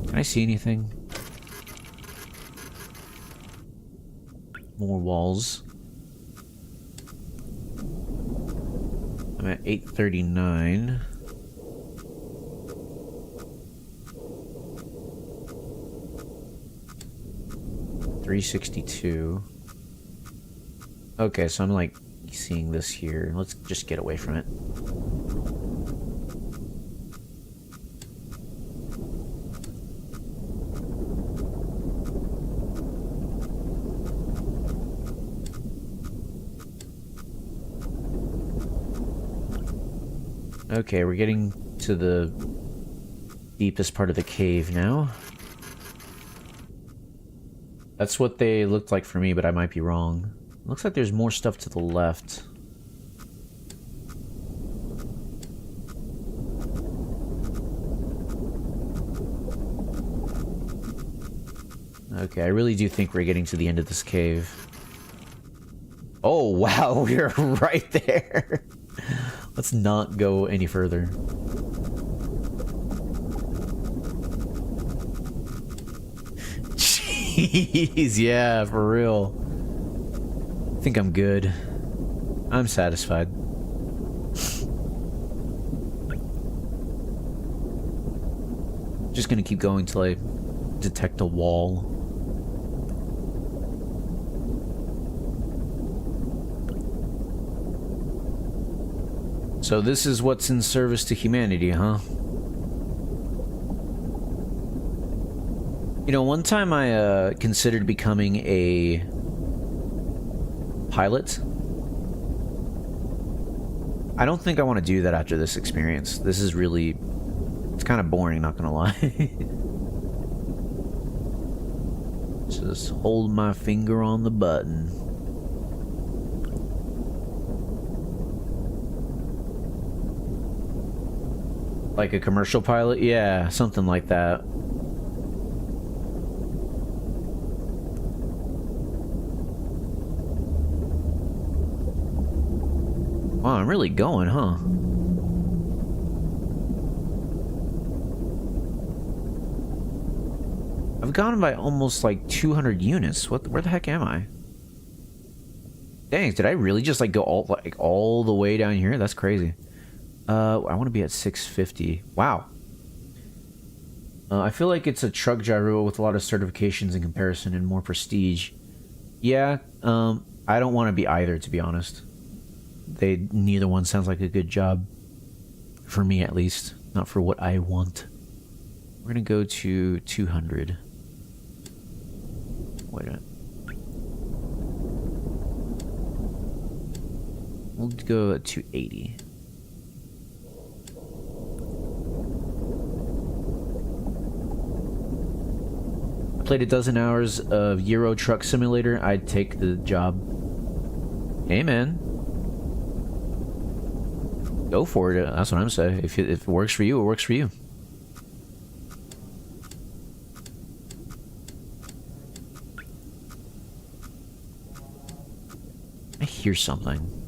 Can I see anything? More walls. I'm at 839. $362. Okay, so I'm like seeing this here. Let's just get away from it. Okay, we're getting to the deepest part of the cave now. That's what they looked like for me, but I might be wrong. Looks like there's more stuff to the left. Okay, I really do think we're getting to the end of this cave. Oh, wow, we're right there. Let's not go any further. Jeez, yeah, for real. I think I'm good. I'm satisfied. Just gonna keep going till I detect a wall. So this is what's in service to humanity, huh? You know, one time I considered becoming a pilot. I don't think I want to do that after this experience. This is really... It's kind of boring, not gonna lie. Just hold my finger on the button. Like a commercial pilot? Yeah, something like that. Wow, I'm really going, huh? I've gone by almost like 200 units. Where the heck am I? Dang, did I really just like go all the way down here? That's crazy. I want to be at 650. Wow. I feel like it's a truck gyro with a lot of certifications in comparison and more prestige. Yeah, I don't want to be either, to be honest. Neither one sounds like a good job. For me, at least. Not for what I want. We're gonna go to 200. Wait a minute. We'll go at 280. I played a dozen hours of Euro Truck Simulator. I'd take the job. Hey, man. Go for it. That's what I'm saying. If it works for you, it works for you. I hear something.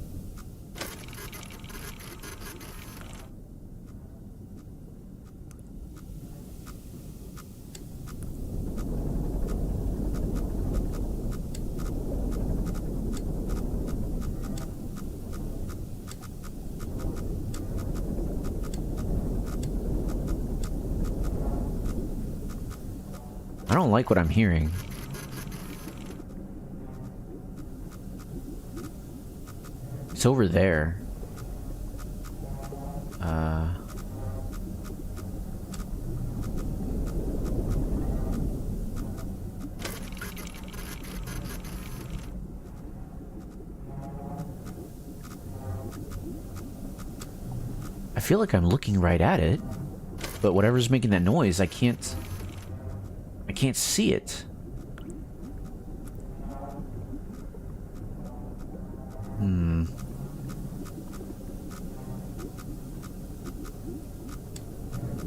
I don't like what I'm hearing. It's over there. I feel like I'm looking right at it, but whatever's making that noise, I can't see it.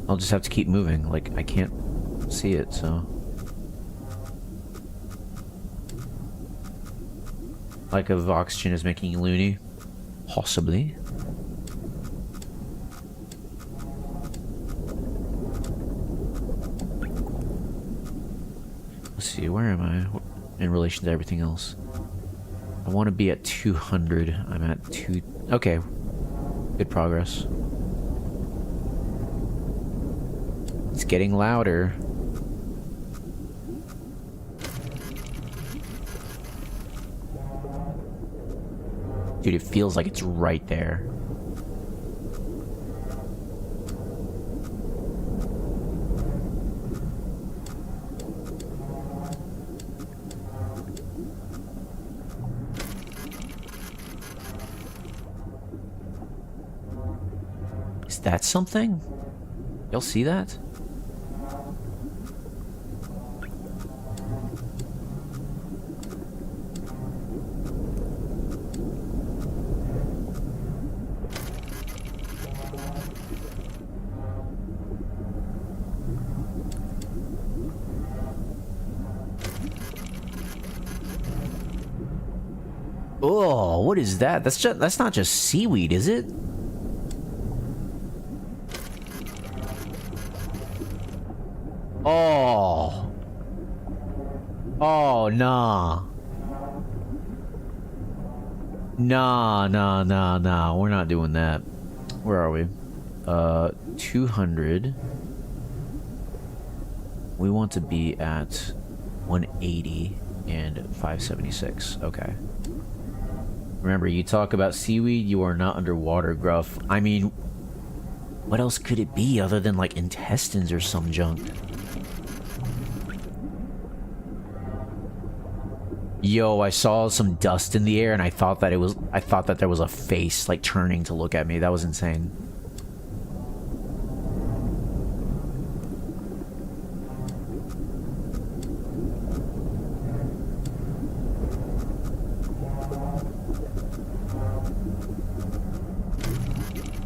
I'll just have to keep moving. Like, I can't see it, so. Like if oxygen is making you loony. Possibly. Let's see, where am I in relation to everything else? I want to be at 200. I'm at 2. Okay. Good progress. It's getting louder. Dude, it feels like it's right there. Is that something? Y'all see that? Oh, what is that? That's not just seaweed, is it? Oh. Oh, nah. Nah. We're not doing that. Where are we? 200. We want to be at 180 and 576. Okay. Remember, you talk about seaweed, you are not underwater, Gruff. I mean, what else could it be other than like intestines or some junk? Yo, I saw some dust in the air and I thought that there was a face like turning to look at me. That was insane.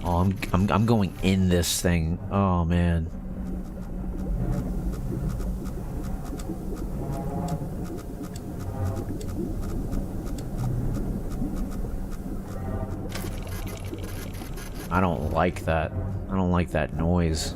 Oh, I'm going in this thing. Oh man. I don't like that. I don't like that noise.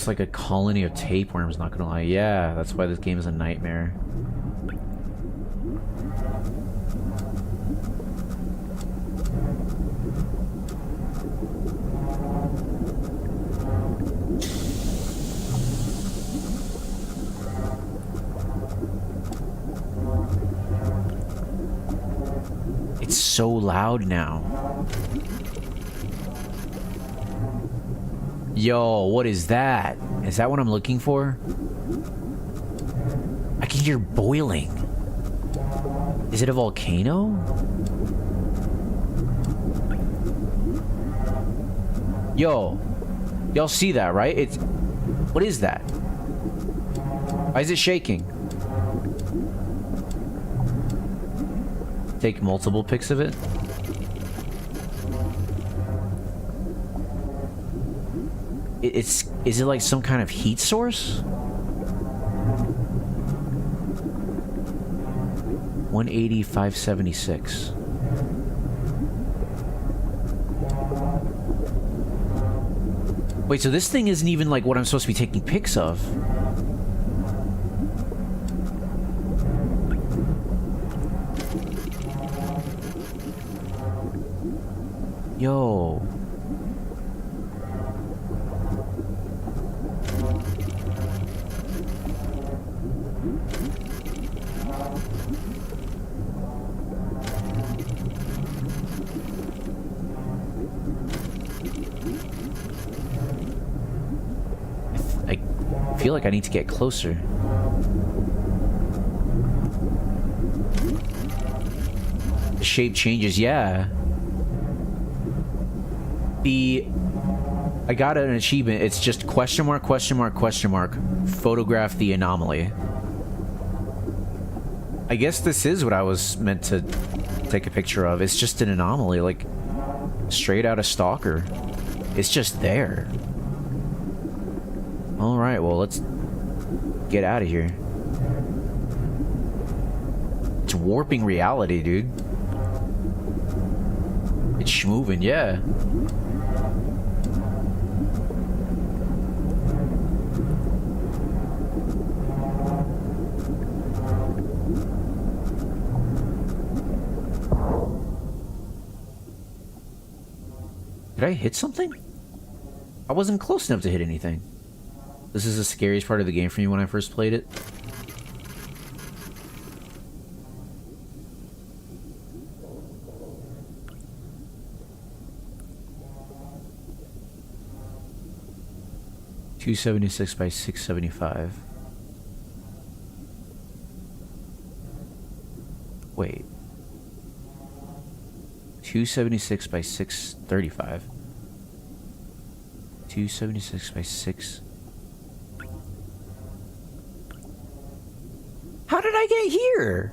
looks like a colony of tapeworms, not gonna lie. Yeah, that's why this game is a nightmare. It's so loud now. Yo, what is that? Is that what I'm looking for? I can hear boiling. Is it a volcano? Yo, y'all see that, right? It's... What is that? Why is it shaking? Take multiple pics of it. Is it like some kind of heat source? 180, 576. Wait, so this thing isn't even like what I'm supposed to be taking pics of. Yo. I feel like I need to get closer. The shape changes, yeah. I got an achievement. It's just question mark, question mark, question mark. Photograph the anomaly. I guess this is what I was meant to take a picture of. It's just an anomaly, like straight out of Stalker. It's just there. Alright, well, let's get out of here. It's warping reality, dude. It's schmoving, yeah. Did I hit something? I wasn't close enough to hit anything. This is the scariest part of the game for me when I first played it. .276 by 675. Wait. 276 by 635. 276 by 6. How did I get here?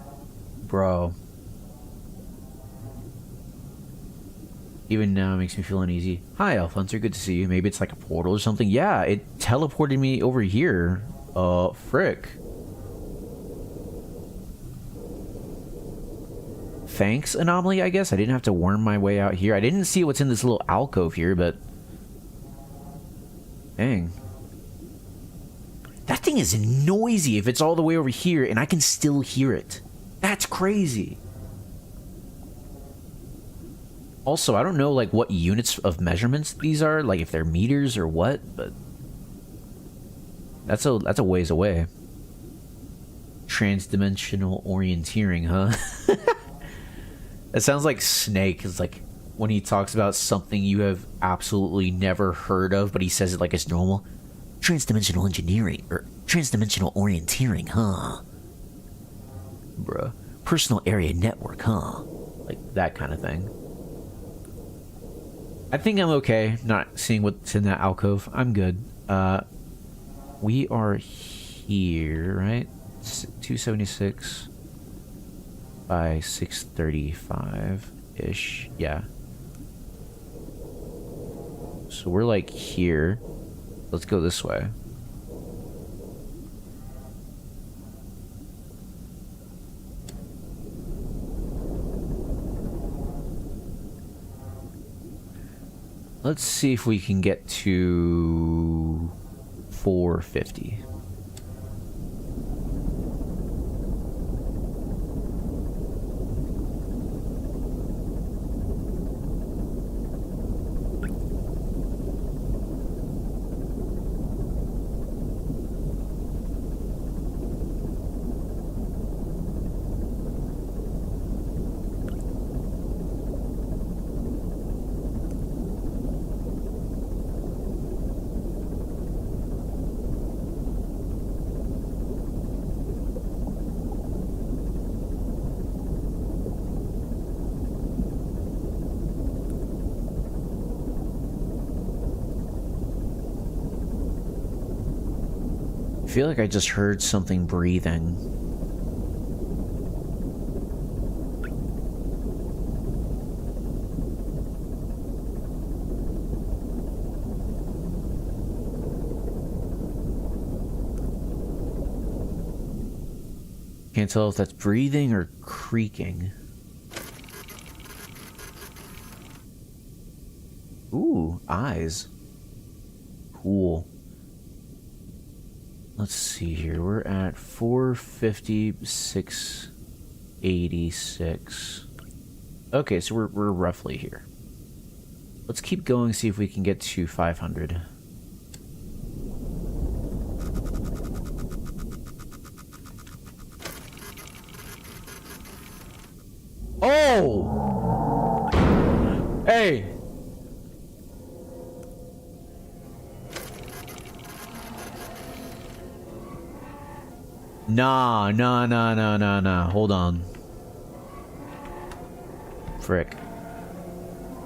Bro. Even now it makes me feel uneasy. Hi, Elf Hunter. Good to see you. Maybe it's like a portal or something. Yeah, it teleported me over here. Frick. Thanks, Anomaly, I guess. I didn't have to worm my way out here. I didn't see what's in this little alcove here, but... Dang. That thing is noisy if it's all the way over here and I can still hear it. That's crazy. Also, I don't know like what units of measurements these are, like if they're meters or what, but that's a ways away. Transdimensional orienteering, huh? That sounds like Snake. It's like when he talks about something you have absolutely never heard of, but he says it like it's normal. Transdimensional engineering, or transdimensional orienteering, huh? Bruh. Personal area network, huh? Like that kind of thing. I think I'm okay not seeing what's in that alcove. I'm good. We are here, right? 276 by 635-ish. Yeah. So we're like here. Let's go this way. Let's see if we can get to 450. I feel like I just heard something breathing. Can't tell if that's breathing or creaking. Ooh, eyes. Cool. Let's see here. We're at 456.86. Okay, so we're roughly here. Let's keep going, see if we can get to 500. Oh! Hey! Nah. Hold on. Frick.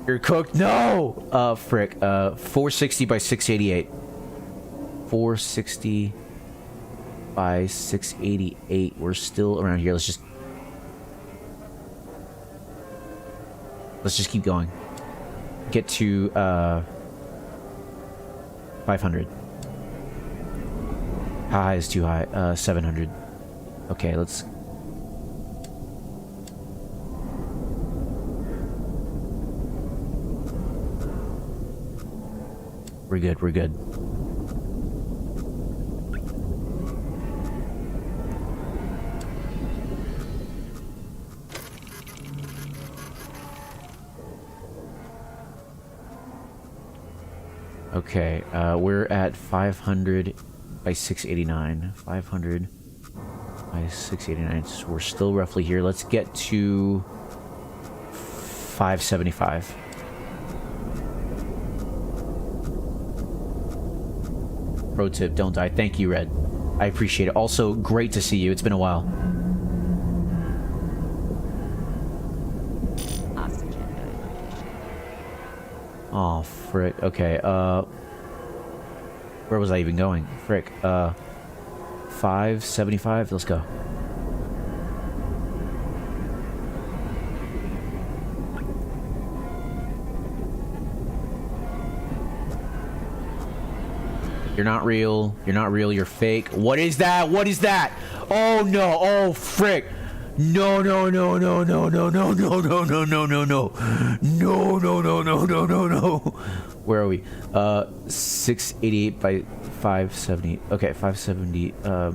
You're cooked. No! Frick. 460 by 688. 460 by 688. We're still around here. Let's just keep going. Get to 500. How high is too high? 700. Okay, let's... We're good. Okay, we're at 500 by 689. 500 by 689. So we're still roughly here. Let's get to 575. Pro tip, don't die. Thank you, Red. I appreciate it. Also, great to see you. It's been a while. Oxygen notification. Oh, frick. Okay, where was I even going? Frick. 575. Let's go. You're not real. You're not real. You're fake. What is that? What is that? Oh no. Oh frick. No. Where are we? 688 by 570. Okay, 570 by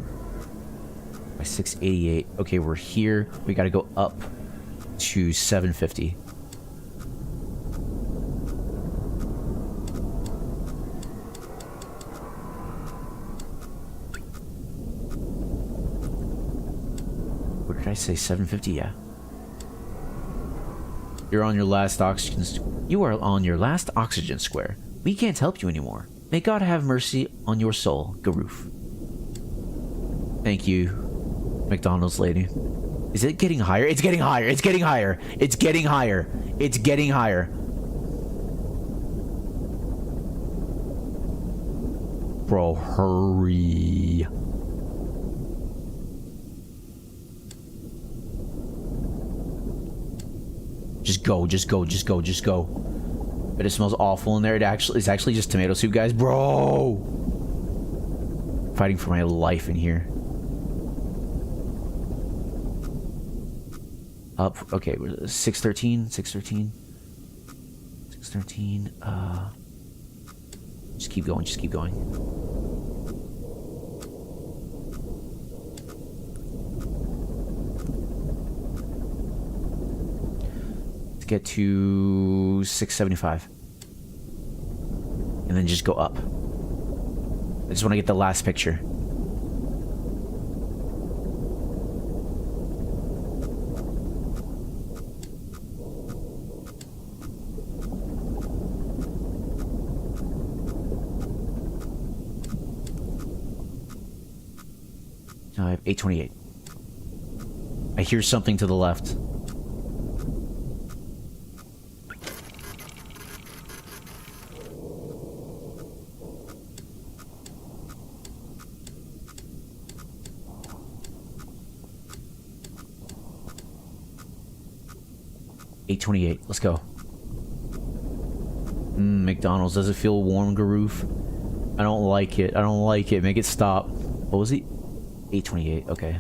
688. Okay, we're here. We got to go up to 750. What did I say? 750? Yeah. You're on your last oxygen. You are on your last oxygen square. We can't help you anymore. May God have mercy on your soul, Garoof. Thank you, McDonald's lady. Is it getting higher? It's getting higher. It's getting higher. It's getting higher. It's getting higher. Bro, hurry. Just go. But it smells awful in there. It's actually just tomato soup, guys. Bro! Fighting for my life in here. Up. Okay, 613. 613. Just keep going. to get to 675. And then just go up. I just want to get the last picture. I have 828. I hear something to the left. $8.28. Let's go. McDonald's. Does it feel warm, Garoof? I don't like it. I don't like it. Make it stop. What was he? 8.28. Okay.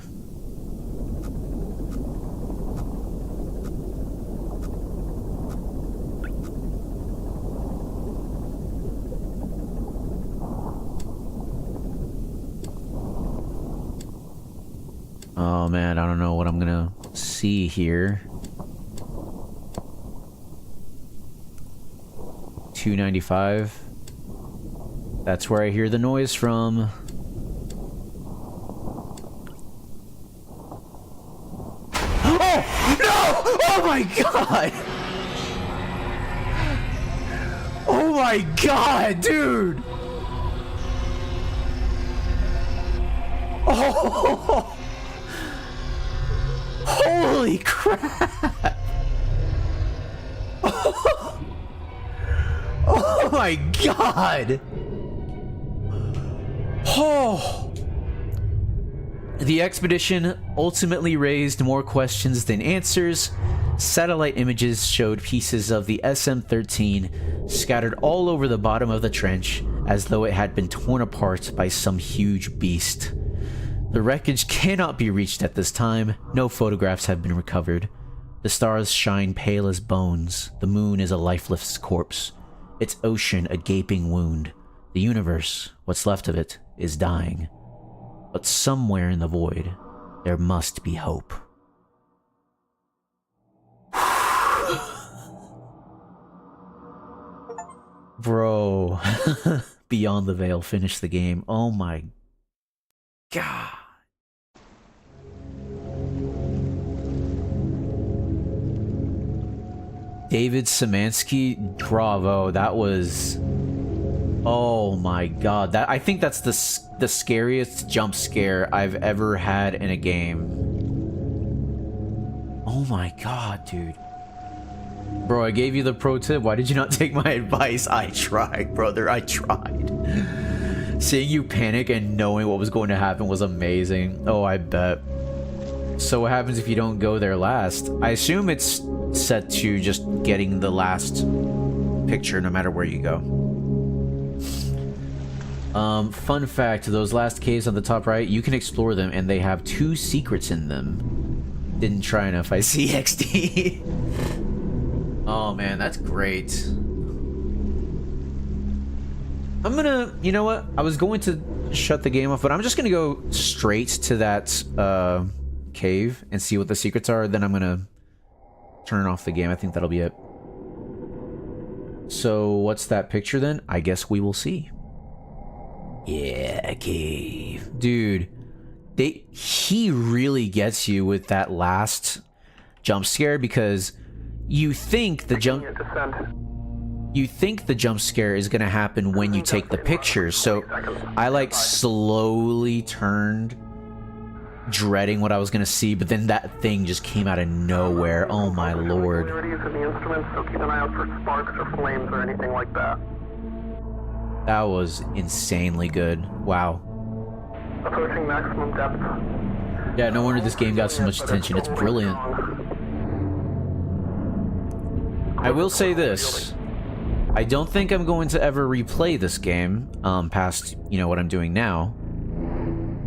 Oh man, I don't know what I'm gonna see here. 295. That's where I hear the noise from. Oh! No! Oh my god! Oh my god, dude! Oh! Holy crap! Oh my god! Oh! The expedition ultimately raised more questions than answers. Satellite images showed pieces of the SM-13 scattered all over the bottom of the trench as though it had been torn apart by some huge beast. The wreckage cannot be reached at this time. No photographs have been recovered. The stars shine pale as bones. The moon is a lifeless corpse. Its ocean a gaping wound. The universe, what's left of it, is dying. But somewhere in the void, there must be hope. Bro. Beyond the Veil finished the game. Oh my god. David Szymanski, bravo. That was... Oh my god. That, I think that's the scariest jump scare I've ever had in a game. Oh my god, dude. Bro, I gave you the pro tip. Why did you not take my advice? I tried, brother. I tried. Seeing you panic and knowing what was going to happen was amazing. Oh, I bet. So what happens if you don't go there last? I assume it's set to just getting the last picture no matter where you go. Fun fact, those last caves on the top right, you can explore them and they have 2 secrets in them. Didn't try enough, I see, XD. Oh man, that's great. I'm gonna, you know what? I was going to shut the game off, but I'm just gonna go straight to that cave and see what the secrets are. Then I'm gonna turn off the game. I think that'll be it. So what's that picture then? I guess we will see. Yeah, a cave. Dude, he really gets you with that last jump scare because you think the jump scare is gonna happen when you take the picture. So I like slowly turned, dreading what I was gonna see, but then that thing just came out of nowhere. Oh my lord. So keep an eye out for sparks or flames or anything like that. That was insanely good. Wow. Approaching maximum depth. Yeah, no wonder this game got so much attention. It's brilliant. I will say this. I don't think I'm going to ever replay this game past, you know, what I'm doing now.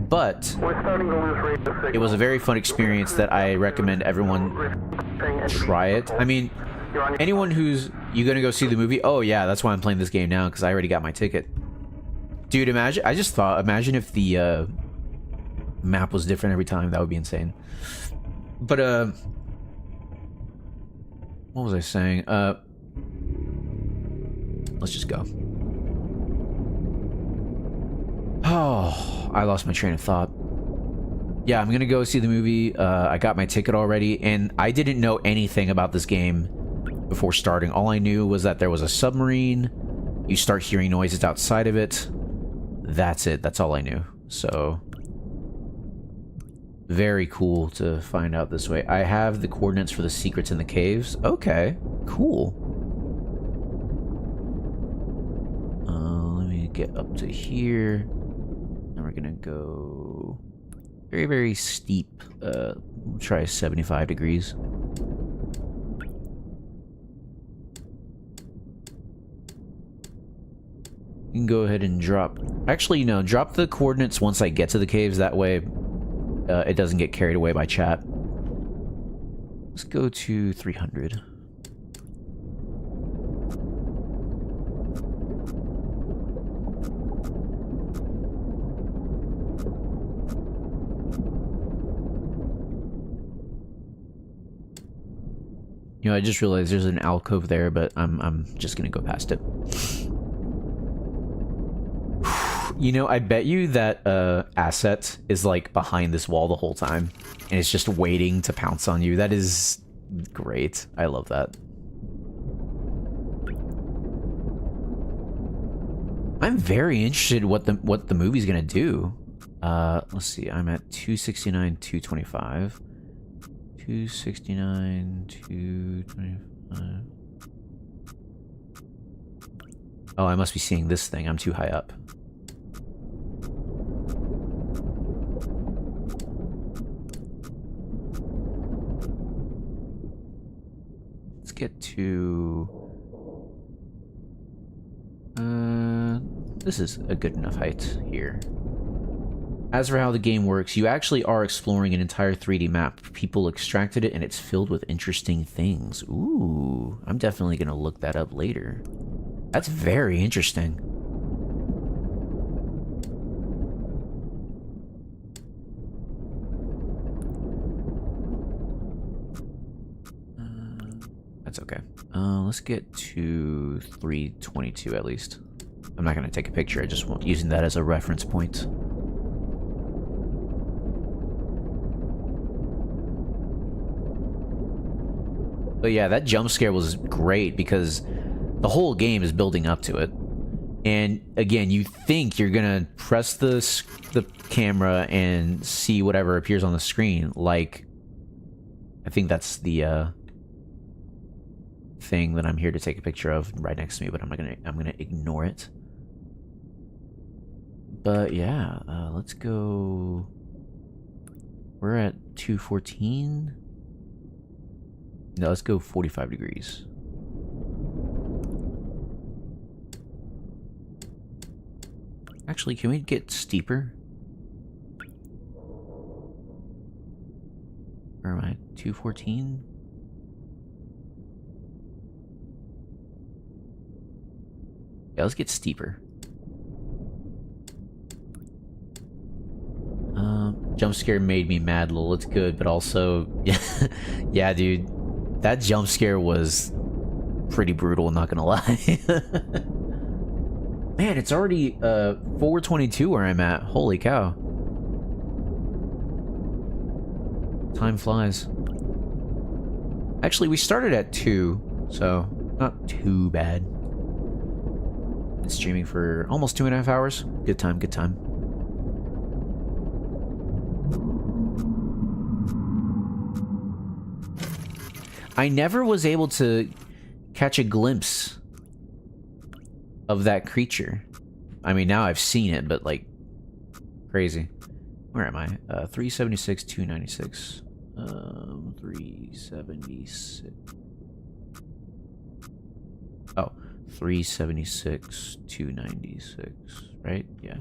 But it was a very fun experience that I recommend everyone try it. I mean, anyone who's... You gonna go see the movie? Oh yeah, that's why I'm playing this game now, because I already got my ticket. Dude, imagine... I just thought, imagine if the map was different every time. That would be insane. But, What was I saying? Let's just go. Oh, I lost my train of thought. Yeah, I'm gonna go see the movie. I got my ticket already, and I didn't know anything about this game before starting. All I knew was that there was a submarine. You start hearing noises outside of it. That's it. That's all I knew. So, very cool to find out this way. I have the coordinates for the secrets in the caves. Okay, cool. Let me get up to here. And we're gonna go very, very steep. We'll try 75 degrees. You can go ahead and drop... Actually, no, drop the coordinates once I get to the caves. That way, it doesn't get carried away by chat. Let's go to 300. You know, I just realized there's an alcove there, but I'm just gonna go past it. You know, I bet you that asset is like behind this wall the whole time, and it's just waiting to pounce on you. That is great. I love that. I'm very interested what the movie's gonna do. Let's see. I'm at 269, 225. 269, 225. Oh, I must be seeing this thing. I'm too high up. Let's get to... this is a good enough height here. As for how the game works, you actually are exploring an entire 3D map. People extracted it, and it's filled with interesting things. Ooh, I'm definitely gonna look that up later. That's very interesting. That's okay. Let's get to 322 at least. I'm not gonna take a picture, I just want using that as a reference point. But yeah, that jump scare was great because the whole game is building up to it. And again, you think you're gonna press the camera and see whatever appears on the screen. Like, I think that's the thing that I'm here to take a picture of right next to me, but I'm gonna ignore it. But yeah, let's go. We're at 214. No, let's go 45 degrees. Actually, can we get steeper? Where am I? 214? Yeah, let's get steeper. Jump scare made me mad, lol. It's good, but also... yeah, dude. That jump scare was pretty brutal, not gonna lie. Man, it's already 4:22 where I'm at. Holy cow. Time flies. Actually, we started at 2, so not too bad. Been streaming for almost 2.5 hours. Good time, good time. I never was able to catch a glimpse of that creature. I mean, now I've seen it, but like, crazy. Where am I? 376, 296. 376. Oh, 376, 296, right? Yeah.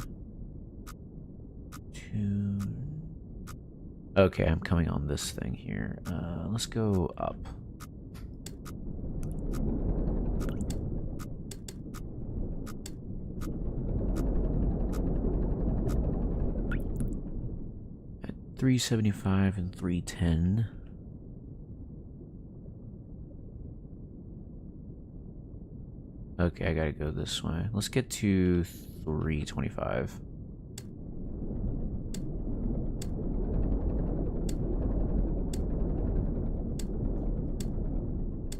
Okay, I'm coming on this thing here. Let's go up. At 375 and 310. Okay, I gotta go this way. Let's get to 325.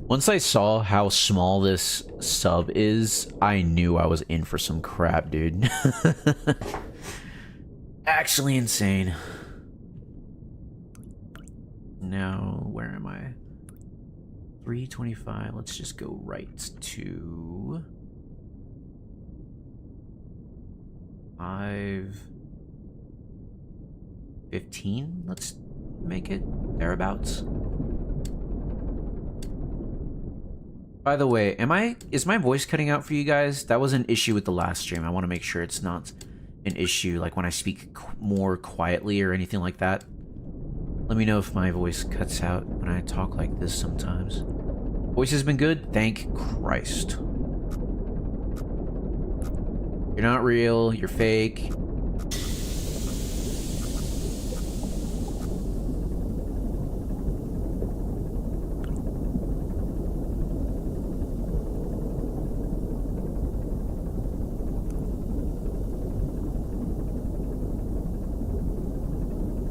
Once I saw how small this sub is, I knew I was in for some crap, dude. Actually insane. Now, where am I? 325. Let's just go right to 515. Let's make it thereabouts. By the way, is my voice cutting out for you guys? That was an issue with the last stream. I want to make sure it's not an issue like when I speak more quietly or anything like that. Let me know if my voice cuts out when I talk like this sometimes. Voice has been good, thank Christ. You're not real, you're fake.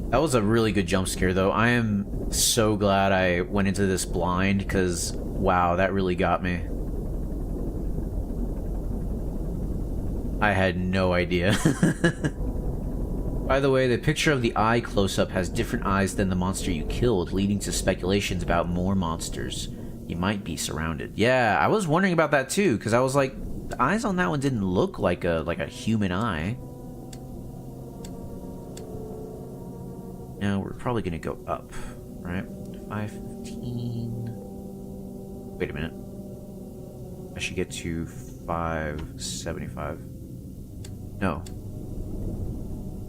That was a really good jump scare, though. I am so glad I went into this blind, because, wow, that really got me. I had no idea. By the way, the picture of the eye close-up has different eyes than the monster you killed, leading to speculations about more monsters. You might be surrounded. Yeah, I was wondering about that, too, because I was like, the eyes on that one didn't look like a human eye. Now we're probably gonna go up, right? 515. Wait a minute. I should get to 575. No.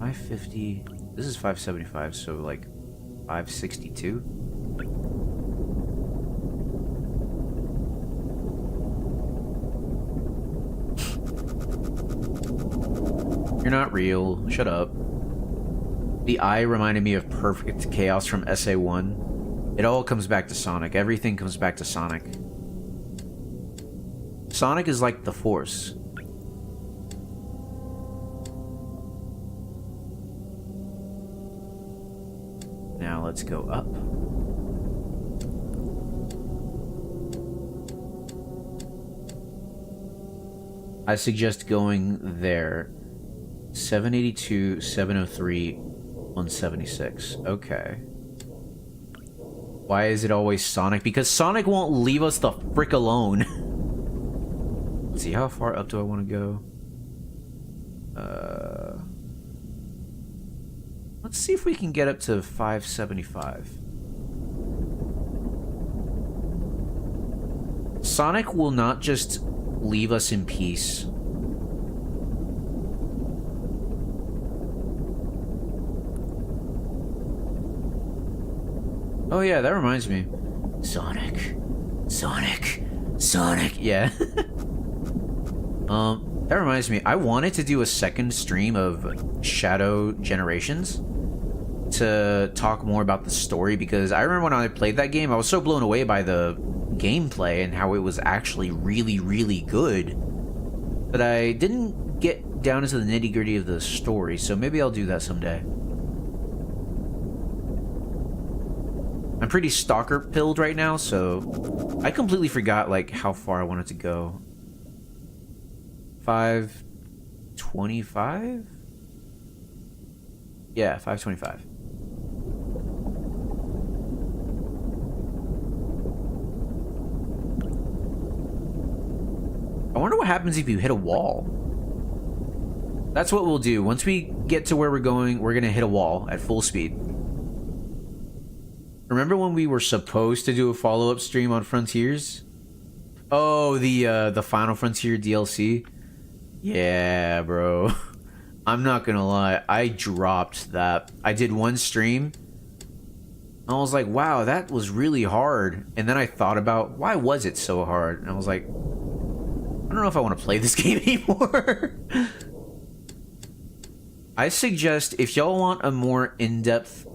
550. This is 575, so like 562. You're not real. Shut up. The eye reminded me of Perfect Chaos from SA1. It all comes back to Sonic. Everything comes back to Sonic. Sonic is like the Force. Now let's go up. I suggest going there. 782, 703, 176. Okay. Why is it always Sonic? Because Sonic won't leave us the frick alone. Let's see, how far up do I want to go? Let's see if we can get up to 575. Sonic will not just leave us in peace. Oh yeah, that reminds me. Sonic. Yeah. That reminds me. I wanted to do a second stream of Shadow Generations to talk more about the story, because I remember when I played that game, I was so blown away by the gameplay and how it was actually really, really good, but I didn't get down into the nitty-gritty of the story, so maybe I'll do that someday. I'm pretty stalker pilled right now, so I completely forgot like how far I wanted to go. 525? Yeah, 525. I wonder what happens if you hit a wall. That's what we'll do. Once we get to where we're going, we're gonna hit a wall at full speed. Remember when we were supposed to do a follow-up stream on Frontiers? Oh, the Final Frontier DLC? Yeah, bro. I'm not gonna lie, I dropped that. I did one stream. I was like, wow, that was really hard. And then I thought about, why was it so hard? And I was like, I don't know if I want to play this game anymore. I suggest, if y'all want a more in-depth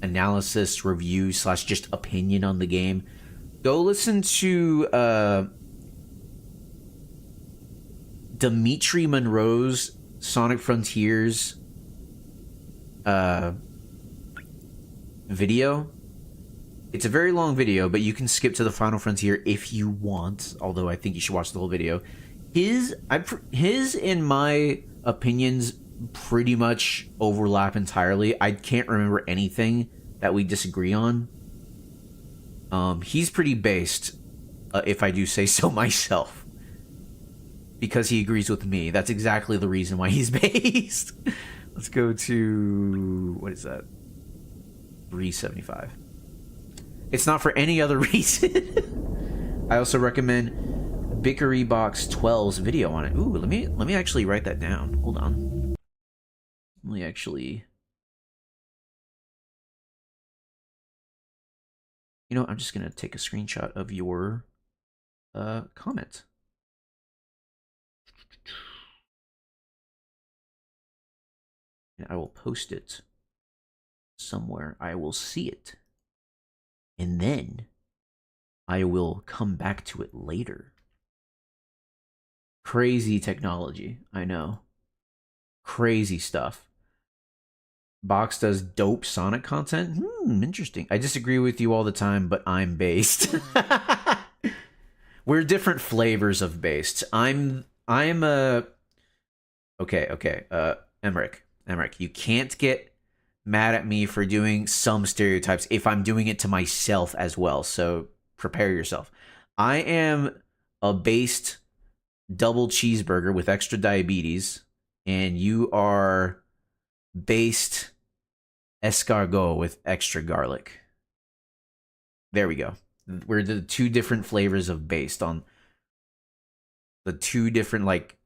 analysis, review, / just opinion on the game, Go listen to Dimitri Monroe's Sonic Frontiers video. It's a very long video, but you can skip to the final frontier if you want, although I think you should watch the whole video. His and my opinions pretty much overlap entirely. I can't remember anything that we disagree on. He's pretty based, if I do say so myself, because he agrees with me. That's exactly the reason why he's based. Let's go to, what is that? 375. It's not for any other reason. I also recommend Bickery Box 12's video on it. Ooh, let me actually write that down. Hold on. Let me actually. You know, I'm just gonna take a screenshot of your comment. And I will post it somewhere. I will see it. And then I will come back to it later. Crazy technology, I know. Crazy stuff. Box does dope Sonic content? Interesting. I disagree with you all the time, but I'm based. We're different flavors of based. I'm a... Okay. Emmerich, you can't get mad at me for doing some stereotypes if I'm doing it to myself as well, so prepare yourself. I am a based double cheeseburger with extra diabetes, and you are based escargot with extra garlic. There we go. We're the two different flavors of based on the two different, like,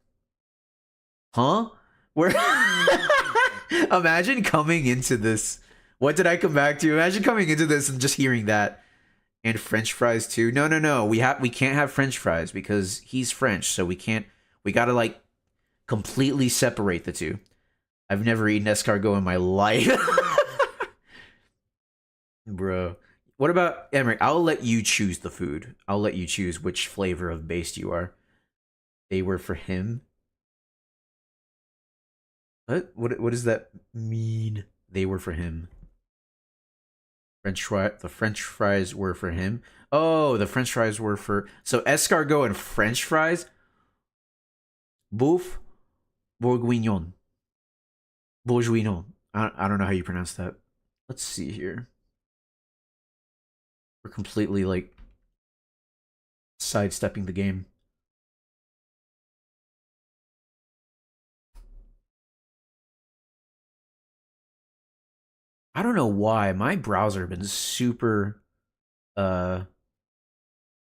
huh? We're imagine coming into this. What did I come back to? Imagine coming into this and just hearing that. And French fries too. No. We can't have French fries because he's French, so we gotta like completely separate the two. I've never eaten escargot in my life. Bro. What about Emmerich? I'll let you choose the food. I'll let you choose which flavor of based you are. They were for him. What does that mean? They were for him. The French fries were for him. Oh, the French fries were for... So escargot and French fries? Boeuf bourguignon. Bourguignon. I don't know how you pronounce that. Let's see here. We're completely, like, sidestepping the game. I don't know why my browser been super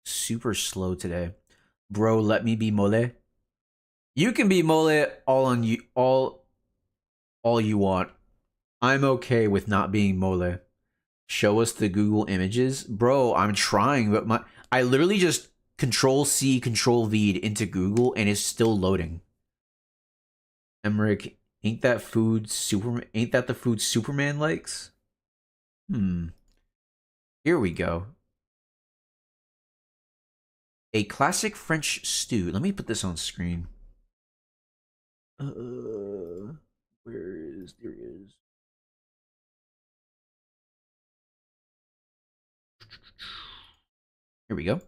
slow today. Bro, let me be mole. You can be mole all you want. I'm okay with not being mole. Show us the Google images. Bro, I'm trying, but I literally just Control-C, Control-V into Google and it's still loading. Emmerich, ain't that the food Superman likes? Here we go. A classic French stew. Let me put this on screen. There he is. Here we go.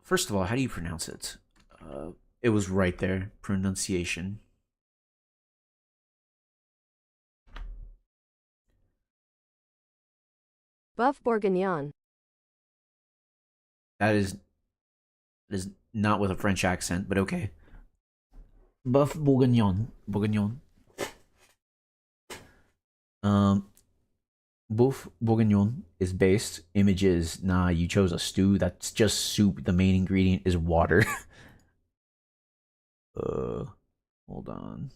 First of all, how do you pronounce it? It was right there. Pronunciation. Boeuf bourguignon. That is not with a French accent, but okay. Boeuf bourguignon. Boeuf bourguignon is based. Images. Nah, you chose a stew. That's just soup. The main ingredient is water. Hold on.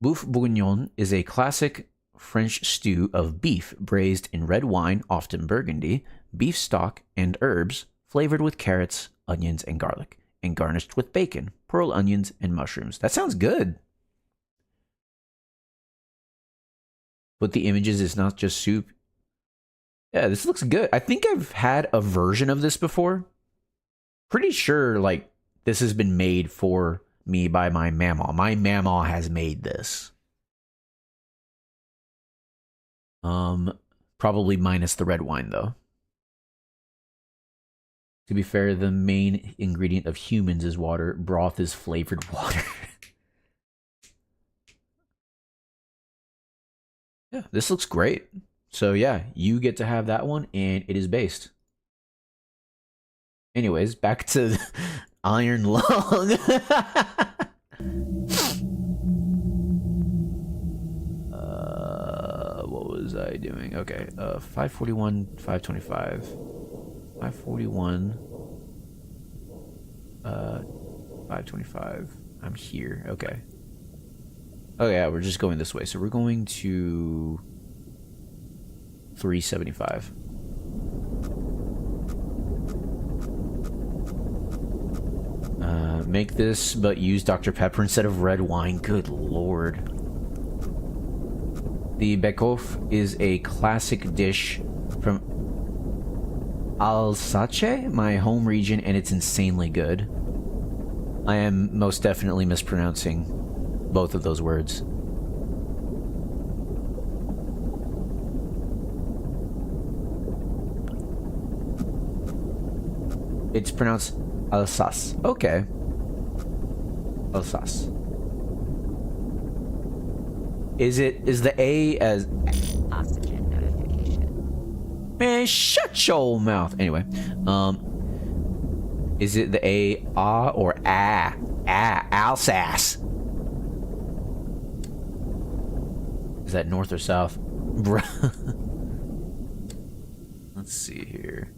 Boeuf bourguignon is a classic French stew of beef braised in red wine, often Burgundy, beef stock, and herbs, flavored with carrots, onions, and garlic, and garnished with bacon, pearl onions, and mushrooms. That sounds good. Put the images, it's not just soup. Yeah, this looks good. I think I've had a version of this before. Pretty sure, like, this has been made for me by my mama. My mama has made this. Probably minus the red wine, though. To be fair, the main ingredient of humans is water. Broth is flavored water. Yeah, this looks great. So yeah, you get to have that one, and it is based. Anyways, back to Iron Lung. What was I doing? Okay, 541, 525. 541. 525. I'm here. Okay. Oh yeah, we're just going this way. So we're going to 375. Make this, but use Dr. Pepper instead of red wine. Good lord. The Bekoff is a classic dish from Alsace, my home region, and it's insanely good. I am most definitely mispronouncing both of those words. It's pronounced Alsace. Okay. Alsace. Is the A as Oxygen notification. man, shut your mouth. Anyway, is it the A or Alsace? Is that north or south? Let's see here.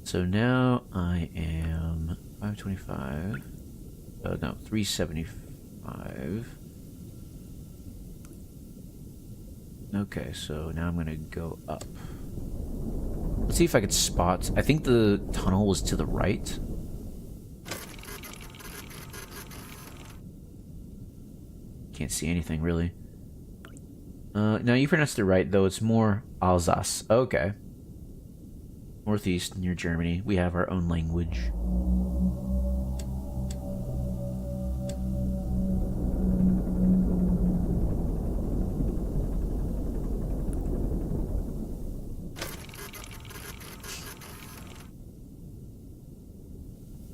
So now I am 525. No, 375. Okay, so now I'm gonna go up. Let's see if I could spot. I think the tunnel was to the right. Can't see anything really. Now you pronounced it right, though. It's more Alsace. Okay. Northeast near Germany. We have our own language.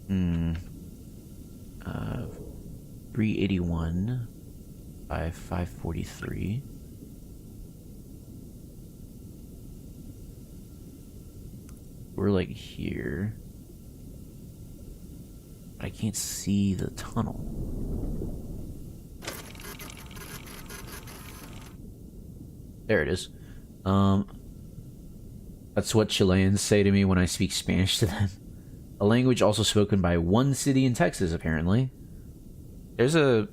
Hmm. 381 by 543. We're like here. I can't see the tunnel. There it is. That's what Chileans say to me when I speak Spanish to them. A language also spoken by one city in Texas, apparently. There's a...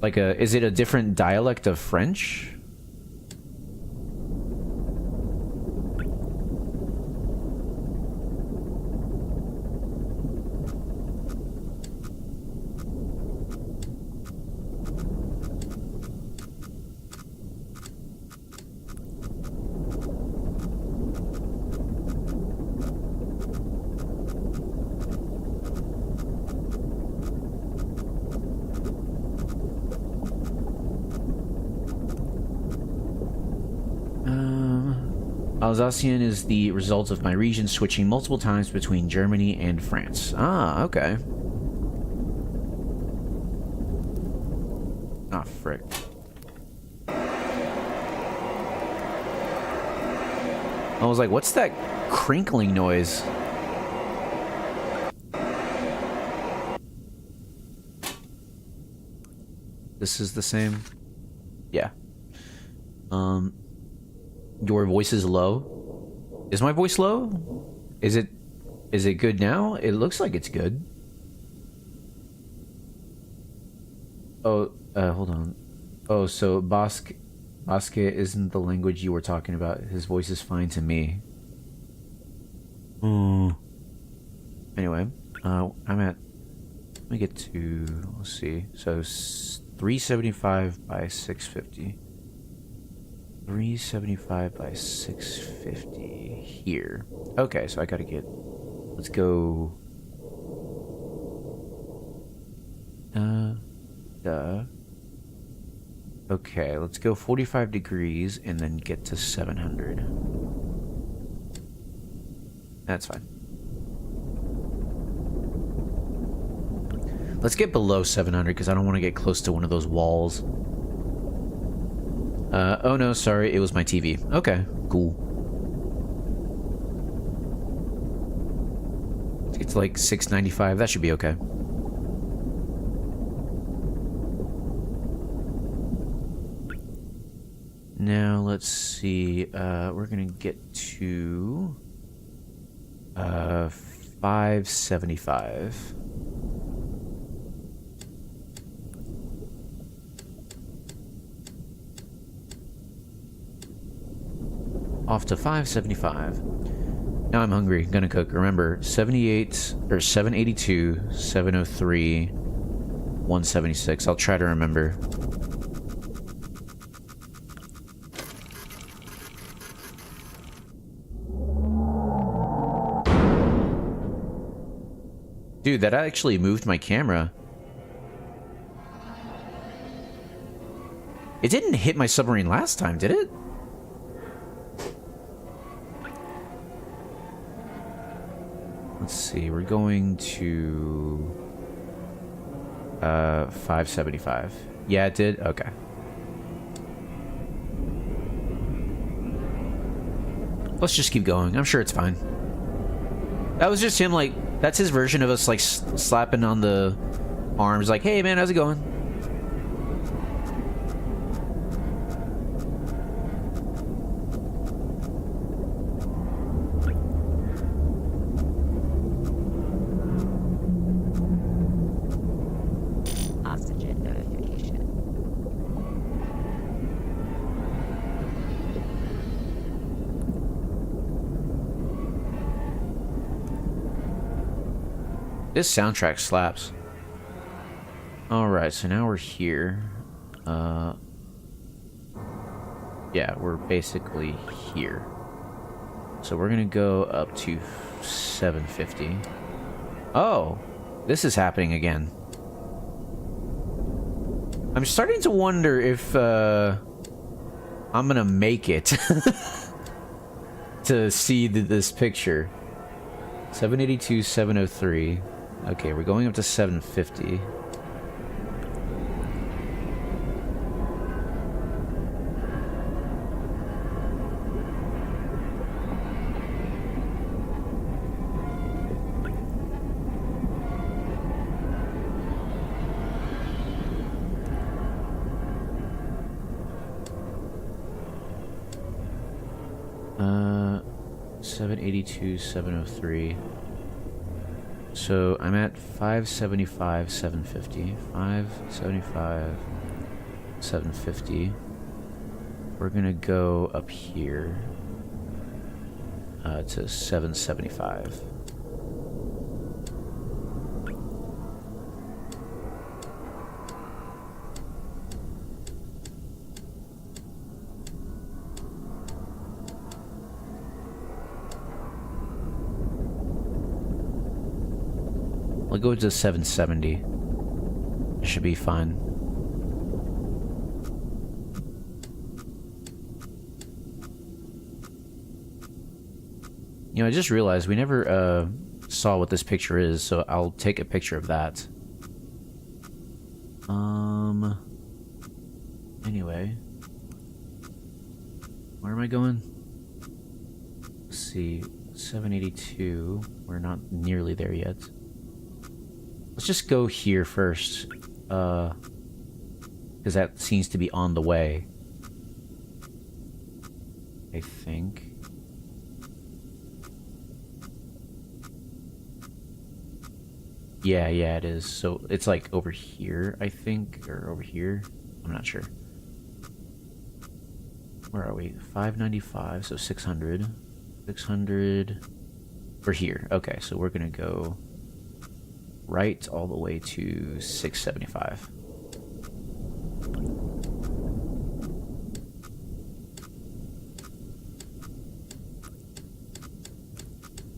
like a... is it a different dialect of French? Alsatian is the result of my region switching multiple times between Germany and France. Ah, okay. Ah, frick. I was like, what's that crinkling noise? This is the same? Yeah. Your voice is low. Is my voice low? Is it good now? It looks like it's good. Oh, hold on. Oh, so Basque isn't the language you were talking about. His voice is fine to me. Anyway, I'm at... let me get to... let's see. So, 375 by 650. 375 by 650 here. Okay, so I gotta get... Let's go... Okay, let's go 45 degrees and then get to 700. That's fine. Let's get below 700 because I don't want to get close to one of those walls. Oh no, sorry, it was my TV. Okay, cool. It's like 695, that should be okay. Now, let's see, we're gonna get to... 575. Off to 575. Now I'm hungry. Gonna cook. Remember, 78 or 782, 703, 176. I'll try to remember. Dude, that actually moved my camera. It didn't hit my submarine last time, did it? Let's see, we're going to 575. Yeah, it did? Okay. Let's just keep going. I'm sure it's fine. That was just him, like, that's his version of us, like, slapping on the arms, like, hey, man, how's it going? Oxygen notification. This soundtrack slaps. Alright, so now we're here. Yeah, we're basically here. So we're gonna go up to 750. Oh, this is happening again. I'm starting to wonder if I'm gonna make it to see this picture. 782, 703. Okay, we're going up to 750. Uh, 782, 703. So I'm at 575, 750. 575, 750. We're gonna go up here to 775. I'll go to 770. It should be fine. You know, I just realized we never saw what this picture is, so I'll take a picture of that. Anyway. Where am I going? Let's see. 782. We're not nearly there yet. Let's just go here first, because that seems to be on the way, I think. Yeah, it is. So it's like over here, I think, or over here. I'm not sure. Where are we? 595, so 600. 600. We're here. Okay, so we're gonna go right all the way to 675.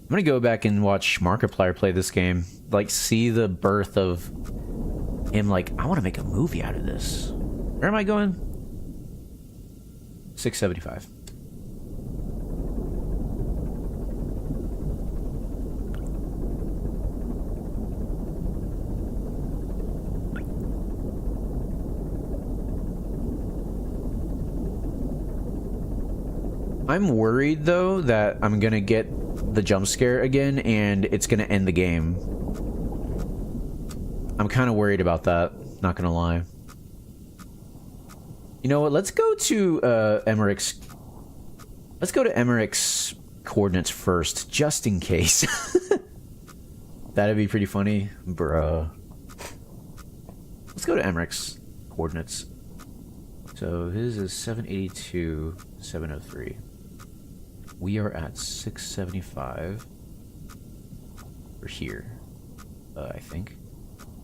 I'm gonna go back and watch Markiplier play this game. Like, see the birth of him. Like, I want to make a movie out of this. Where am I going? 675. I'm worried though that I'm gonna get the jump scare again and it's gonna end the game. I'm kind of worried about that, not gonna lie. You know what, let's go to Emmerich's coordinates first, just in case. That'd be pretty funny, bruh. Let's go to Emmerich's coordinates. So his is 782, 703. We are at 675. We're here, I think.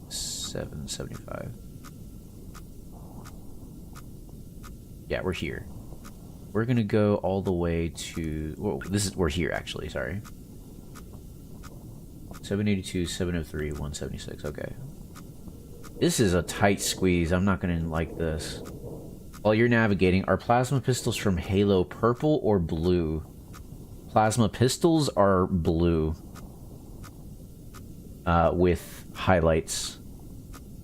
775. Yeah, we're here. We're gonna go all the way to. Whoa, we're here actually. Sorry. 782, 703, 176. Okay. This is a tight squeeze. I'm not gonna like this. While you're navigating, are plasma pistols from Halo purple or blue? Plasma pistols are blue. With highlights.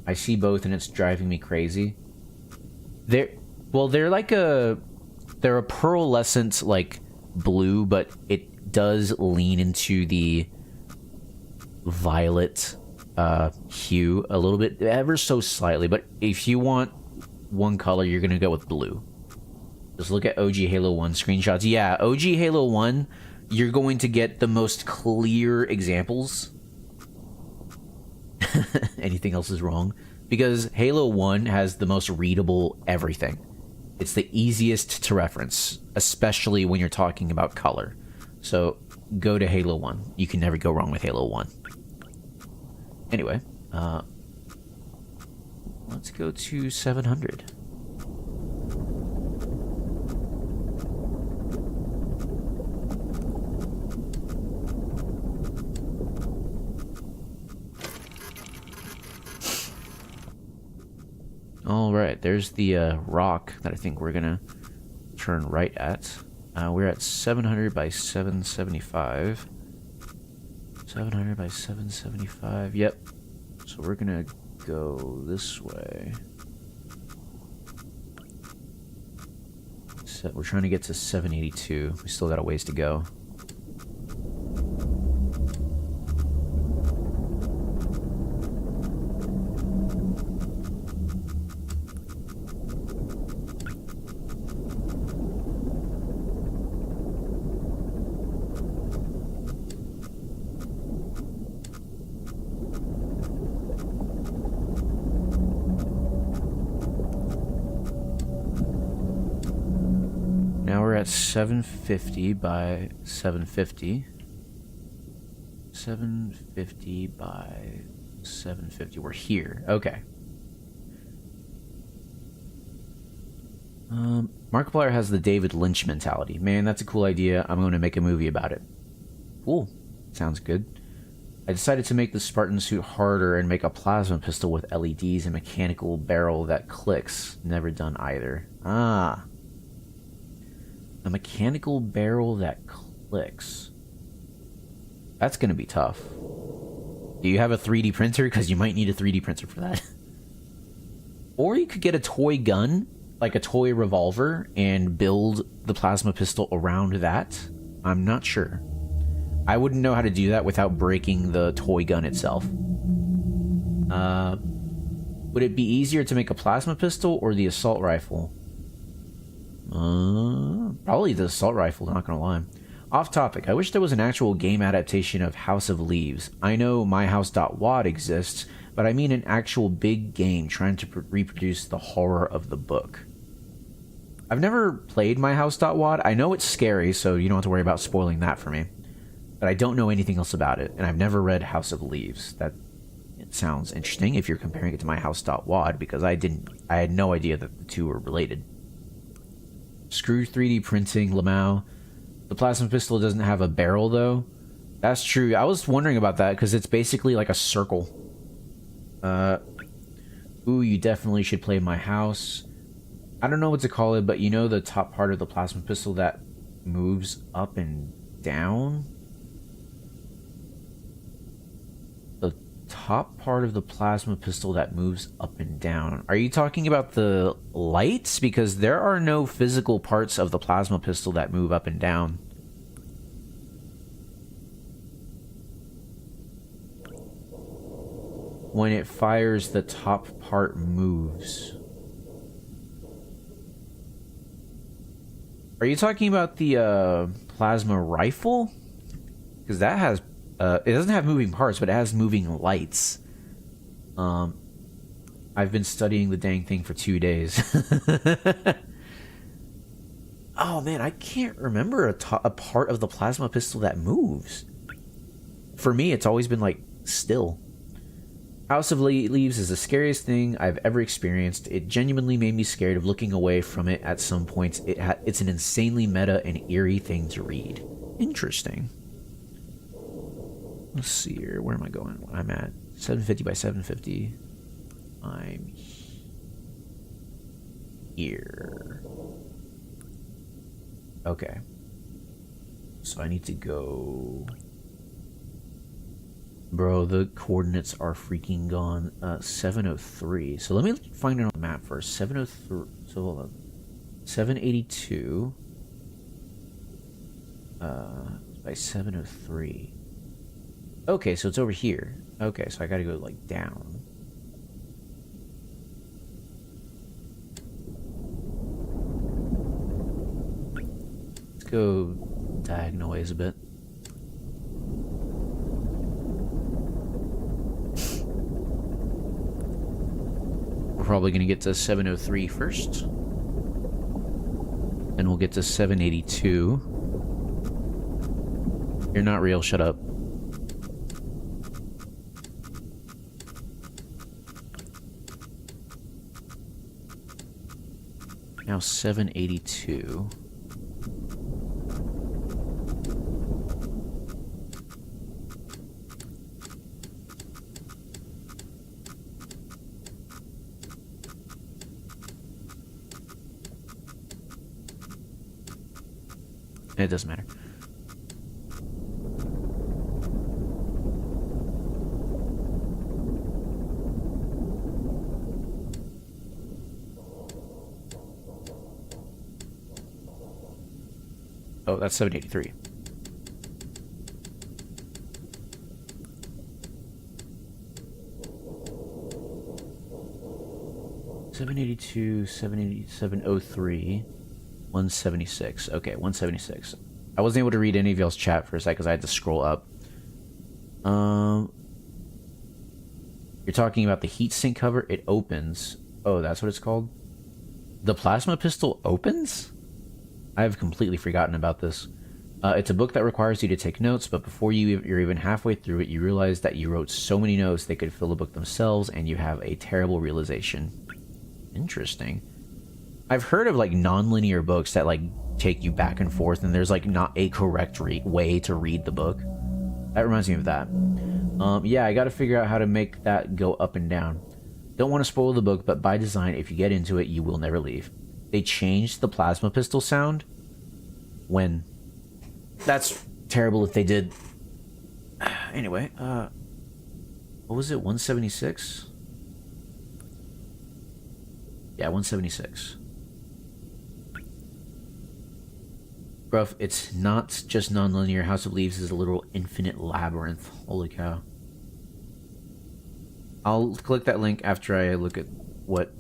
I see both and it's driving me crazy. They're like they're a pearlescent like blue, but it does lean into the violet hue a little bit, ever so slightly. But if you want one color, you're gonna go with blue. Just look at OG Halo 1 screenshots. Yeah, OG Halo 1, you're going to get the most clear examples. Anything else is wrong. Because Halo 1 has the most readable everything. It's the easiest to reference, especially when you're talking about color. So, go to Halo 1. You can never go wrong with Halo 1. Anyway, let's go to 700. Alright, there's the rock that I think we're gonna turn right at. We're at 700 by 775. 700 by 775, yep. So we're gonna go this way. So we're trying to get to 782. We still got a ways to go. Now we're at 750 by 750. 750 by 750. We're here. Okay. Markiplier has the David Lynch mentality. Man, that's a cool idea. I'm going to make a movie about it. Cool. Sounds good. I decided to make the Spartan suit harder and make a plasma pistol with LEDs and mechanical barrel that clicks. Never done either. Ah. A mechanical barrel that clicks. That's going to be tough. Do you have a 3D printer? Because you might need a 3D printer for that. Or you could get a toy gun, like a toy revolver, and build the plasma pistol around that. I'm not sure. I wouldn't know how to do that without breaking the toy gun itself. Would it be easier to make a plasma pistol or the assault rifle? Probably the assault rifle, not gonna lie. Off topic, I wish there was an actual game adaptation of House of Leaves. I know myhouse.wad exists, but I mean an actual big game trying to reproduce the horror of the book. I've never played myhouse.wad. I know it's scary, so you don't have to worry about spoiling that for me. But I don't know anything else about it, and I've never read House of Leaves. It sounds interesting if you're comparing it to myhouse.wad, because I had no idea that the two were related. Screw 3D printing, Lamau. The plasma pistol doesn't have a barrel, though. That's true. I was wondering about that because it's basically like a circle. Ooh, you definitely should play My House. I don't know what to call it, but you know the top part of the plasma pistol that moves up and down? The top part of the plasma pistol that moves up and down. Are you talking about the lights? Because there are no physical parts of the plasma pistol that move up and down. When it fires, the top part moves. Are you talking about the plasma rifle? Because that has it doesn't have moving parts, but it has moving lights. I've been studying the dang thing for 2 days. Oh man, I can't remember a part of the plasma pistol that moves. For me, it's always been like still. House of Leaves is the scariest thing I've ever experienced. It genuinely made me scared of looking away from it at some points. It's an insanely meta and eerie thing to read. Interesting. Let's see here. Where am I going? I'm at 750 by 750. I'm here. Okay. So I need to go... Bro, the coordinates are freaking gone. 703. So let me find it on the map first. 703. So hold on. 782. By 703. Okay, so it's over here. Okay, so I gotta go like down. Let's go diagonal ways a bit. Probably going to get to 703 first. Then we'll get to 782. You're not real, shut up. Now 782. It doesn't matter. Oh, that's 783. $782, 703. 176. Okay, 176. I wasn't able to read any of y'all's chat for a sec because I had to scroll up. You're talking about the heatsink cover? It opens. Oh, that's what it's called? The plasma pistol opens? I've completely forgotten about this. It's a book that requires you to take notes, but before you're even halfway through it, you realize that you wrote so many notes they could fill a book themselves, and you have a terrible realization. Interesting. I've heard of like non-linear books that like take you back and forth, and there's like not a correct way to read the book. That reminds me of that. Yeah, I gotta figure out how to make that go up and down. Don't want to spoil the book, but by design, if you get into it, you will never leave. They changed the plasma pistol sound. When? That's terrible if they did. Anyway, what was it? 176? Yeah, 176. Bruv, it's not just non-linear. House of Leaves is a literal infinite labyrinth. Holy cow. I'll click that link after I look at what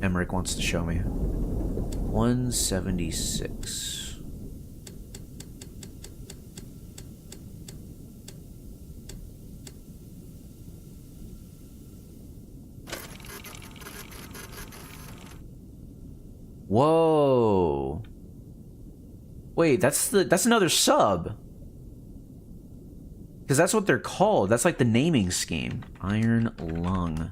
Emmerich wants to show me. 176. Whoa. Wait, that's another sub. Because that's what they're called. That's like the naming scheme. Iron Lung.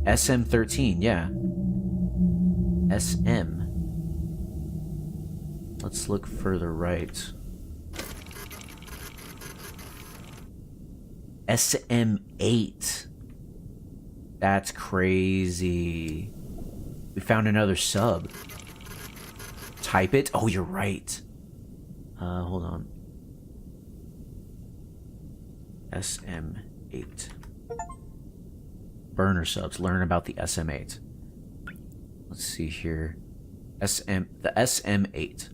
SM13, yeah. SM. Let's look further right. SM8. That's crazy. We found another sub. Type it. Oh, you're right. Hold on. SM8. Burner subs. Learn about the SM8. Let's see here. The SM8.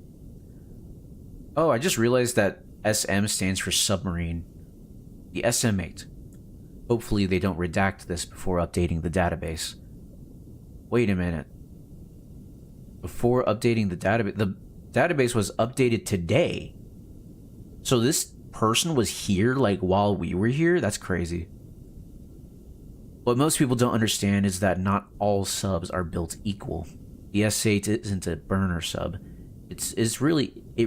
Oh, I just realized that SM stands for submarine. The SM8. Hopefully they don't redact this before updating the database. Wait a minute. Before updating the database was updated today. So this person was here like while we were here? That's crazy. What most people don't understand is that not all subs are built equal. The S8 isn't a burner sub. It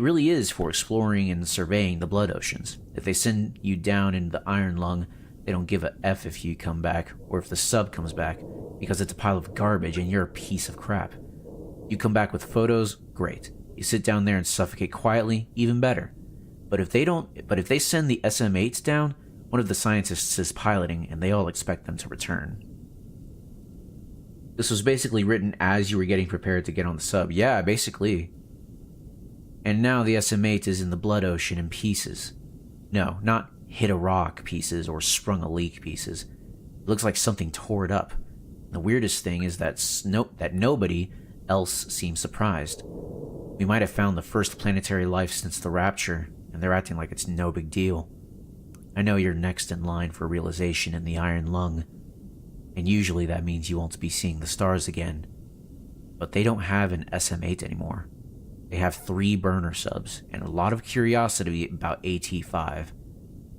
really is for exploring and surveying the blood oceans. If they send you down into the Iron Lung, they don't give a F if you come back, or if the sub comes back, because it's a pile of garbage and you're a piece of crap. You come back with photos, great. You sit down there and suffocate quietly, even better. But if they send the SM8s down, one of the scientists is piloting, and they all expect them to return. This was basically written as you were getting prepared to get on the sub. Yeah, basically. And now the SM8 is in the blood ocean in pieces. No, not hit a rock pieces or sprung a leak pieces. It looks like something tore it up. The weirdest thing is that nobody else seems surprised. We might have found the first planetary life since the Rapture, and they're acting like it's no big deal. I know you're next in line for realization in the Iron Lung, and usually that means you won't be seeing the stars again. But they don't have an SM8 anymore. They have 3 burner subs, and a lot of curiosity about AT5.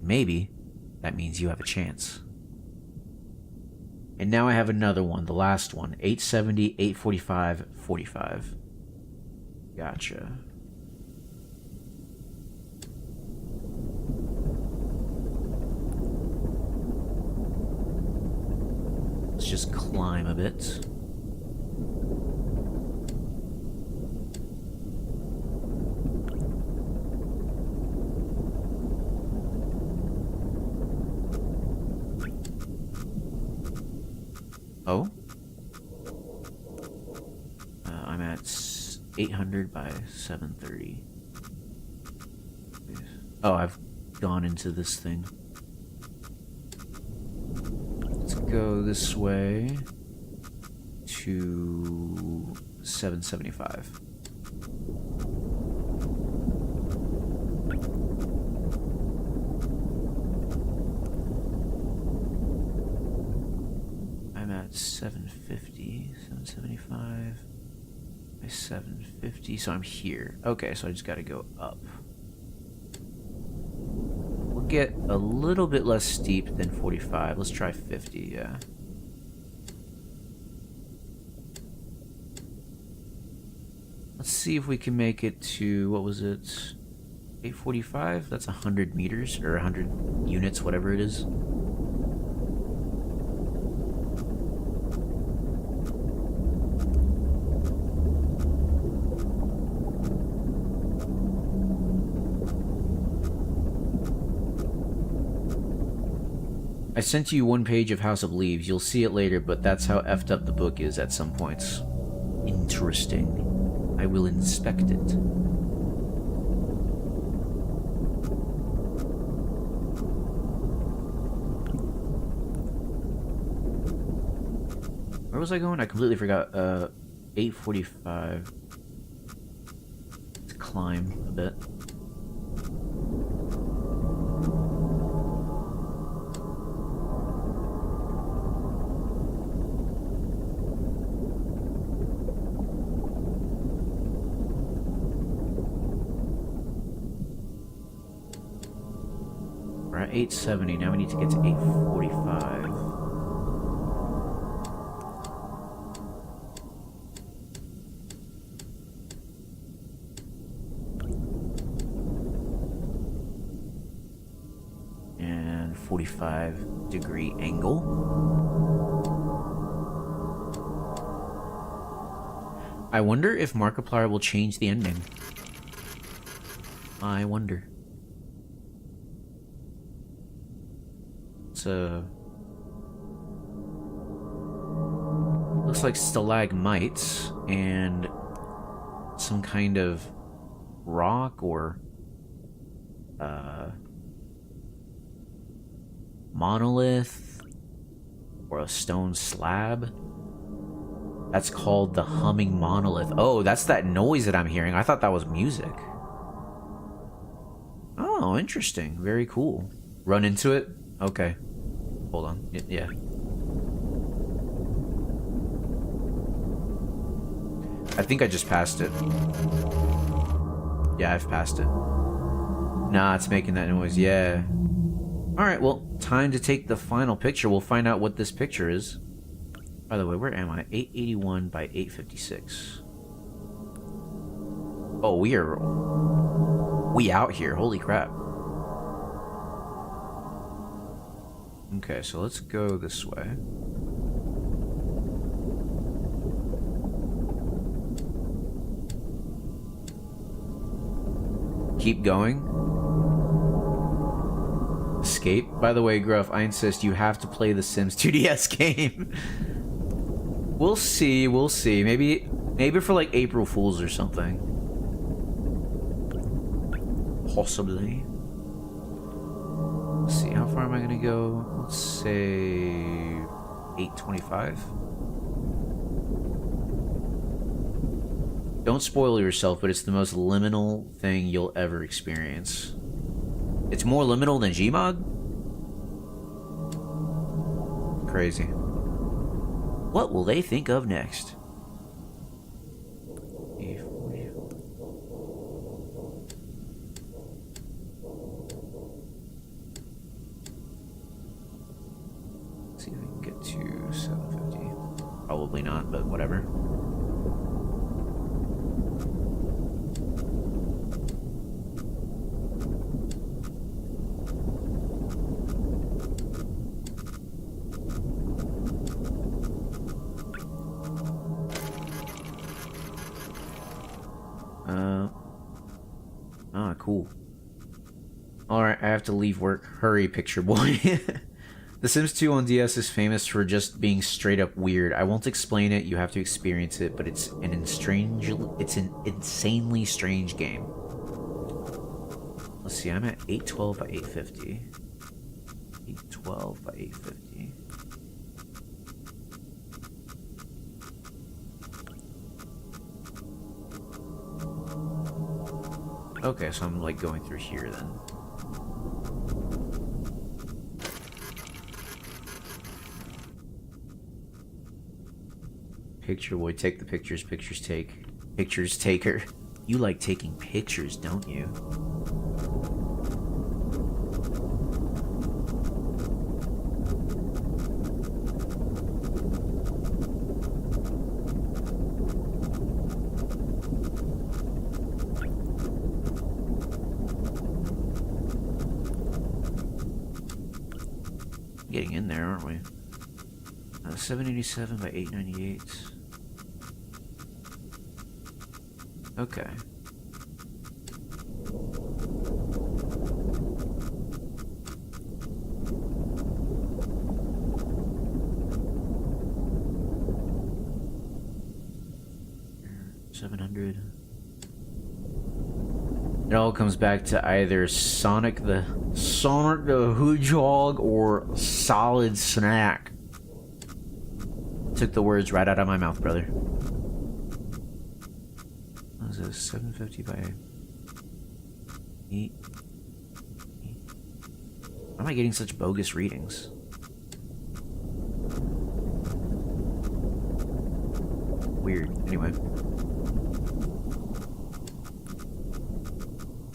Maybe that means you have a chance. And now I have another one, the last one, 870, 845, 45. Gotcha. Let's just climb a bit. Oh? I'm at 800 by 730. Oh, I've gone into this thing. Let's go this way to 775. I'm at 750, 775 by 750, so I'm here. Okay, so I just gotta go up. We'll get a little bit less steep than 45. Let's try 50, yeah. Let's see if we can make it to, what was it? 845? That's 100 meters, or 100 units, whatever it is. I sent you one page of House of Leaves. You'll see it later, but that's how effed up the book is at some points. Interesting. I will inspect it. Where was I going? I completely forgot. 845. Let's climb a bit. We're at 870, now we need to get to 845. And 45-degree angle. I wonder if Markiplier will change the ending. I wonder. It's looks like stalagmites and some kind of rock or monolith or a stone slab. That's called the humming monolith. Oh, that's that noise that I'm hearing. I thought that was music. Oh, interesting. Very cool. Run into it? Okay. Hold on. Yeah. I think I just passed it. Yeah, I've passed it. Nah, it's making that noise. Yeah. Alright, well, time to take the final picture. We'll find out what this picture is. By the way, where am I? 881 by 856. Oh, we out here. Holy crap. Okay, so let's go this way. Keep going. Escape. By the way, Gruff, I insist you have to play the Sims 2DS game. We'll see, we'll see. Maybe for like April Fools or something. Possibly. Let's see, how far am I gonna go? Let's say 825. Don't spoil yourself, but it's the most liminal thing you'll ever experience. It's more liminal than Gmod? Crazy. What will they think of next? Let's see if we can get to 750. Probably not, but whatever. Cool. Alright, I have to leave work. Hurry, picture boy. The Sims 2 on DS is famous for just being straight up weird. I won't explain it, you have to experience it, but it's an insanely strange game. Let's see, I'm at 812 by 850. 812 by 850. Okay, so I'm like going through here then. Picture boy, take the pictures, pictures take. Pictures taker. You like taking pictures, don't you? Getting in there, aren't we? 787 by 898. Okay. It all comes back to either Sonic the Hedgehog or Solid Snack. Took the words right out of my mouth, brother. What was this? 750 by 8. Why am I getting such bogus readings? Weird. Anyway.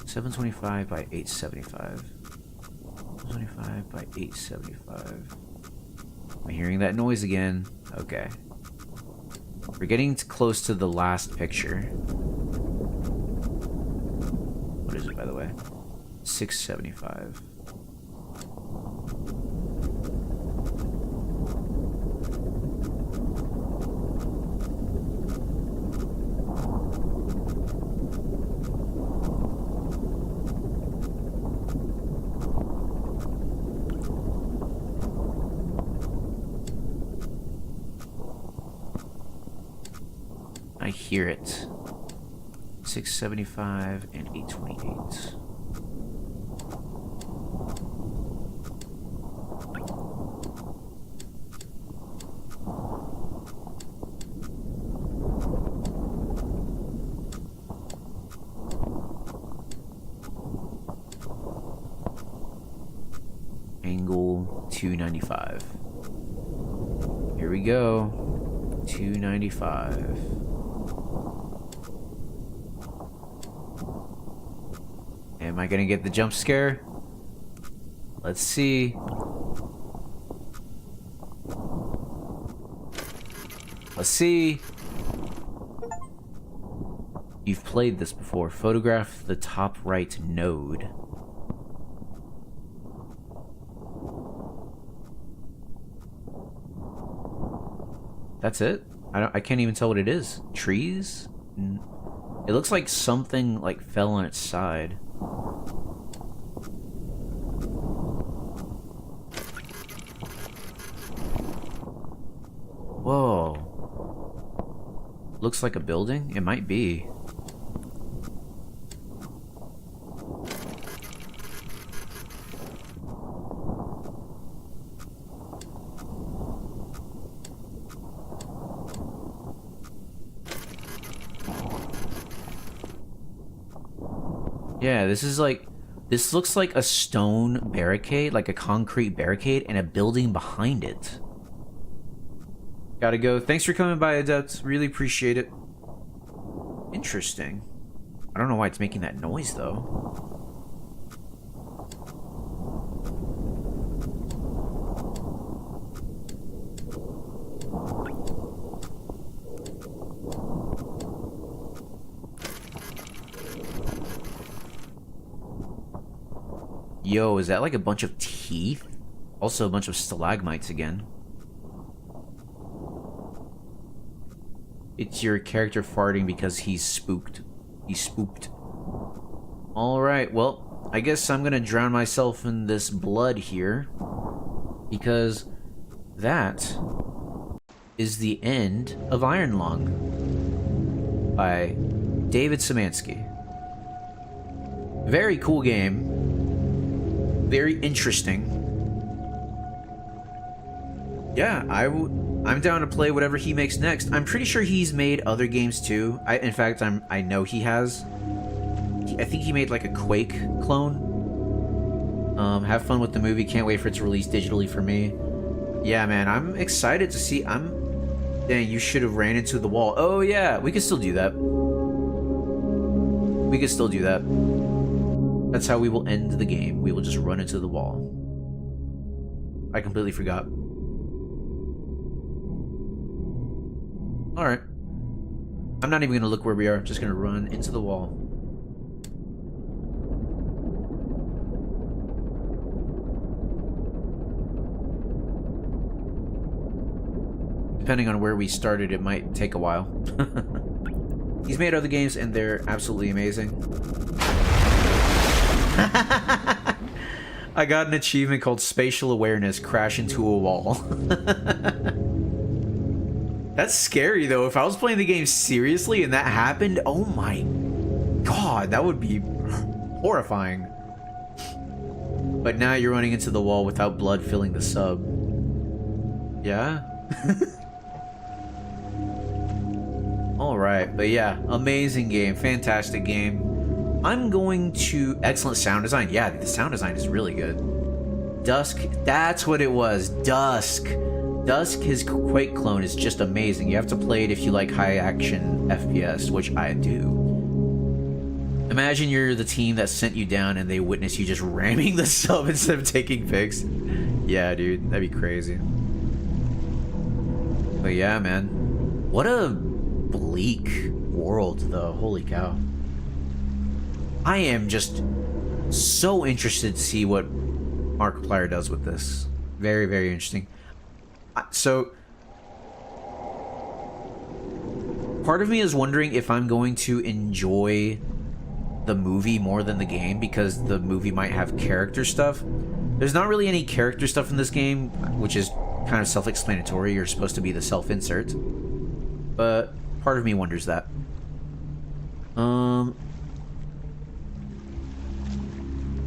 725 by 875. 725 by 875. Am I hearing that noise again? Okay. We're getting close to the last picture. What is it, by the way? 675. I hear it. 675 and 828. Angle 295. Here we go. 295. Am I gonna get the jump scare? Let's see. Let's see. You've played this before. Photograph the top right node. That's it? I can't even tell what it is. Trees? It looks like something like fell on its side. Whoa. Looks like a building? It might be. Yeah, this looks like a stone barricade, like a concrete barricade, and a building behind it. Gotta go. Thanks for coming by, Adept. Really appreciate it. Interesting. I don't know why it's making that noise, though. Yo, is that like a bunch of teeth? Also a bunch of stalagmites again. It's your character farting because he's spooked. He's spooked. Alright, well, I guess I'm gonna drown myself in this blood here. Because that is the end of Iron Lung by David Szymanski. Very cool game. Very interesting. Yeah, I'm down to play whatever he makes next. I'm pretty sure he's made other games too. In fact, I know he has. I think he made like a Quake clone. Have fun with the movie. Can't wait for it to release digitally for me. Yeah, man, I'm excited to see. Dang, you should have ran into the wall. Oh yeah, we could still do that. We could still do that. That's how we will end the game. We will just run into the wall. I completely forgot. Alright. I'm not even gonna look where we are. I'm just gonna run into the wall. Depending on where we started, it might take a while. He's made other games and they're absolutely amazing. I got an achievement called Spatial Awareness, Crash into a Wall. That's scary though. If I was playing the game seriously and that happened, oh my god, that would be horrifying. But now you're running into the wall without blood filling the sub. Yeah? Alright, but yeah, amazing game, fantastic game. I'm going to... Excellent sound design. Yeah, the sound design is really good. Dusk, that's what it was. Dusk. Dusk, his Quake clone, is just amazing. You have to play it if you like high-action FPS, which I do. Imagine you're the team that sent you down and they witness you just ramming the sub instead of taking pics. Yeah, dude, that'd be crazy. But yeah, man. What a bleak world, though. Holy cow. I am just so interested to see what Markiplier does with this. Very, very interesting. So, part of me is wondering if I'm going to enjoy the movie more than the game, because the movie might have character stuff. There's not really any character stuff in this game, which is kind of self-explanatory. You're supposed to be the self-insert. But Part of me wonders that.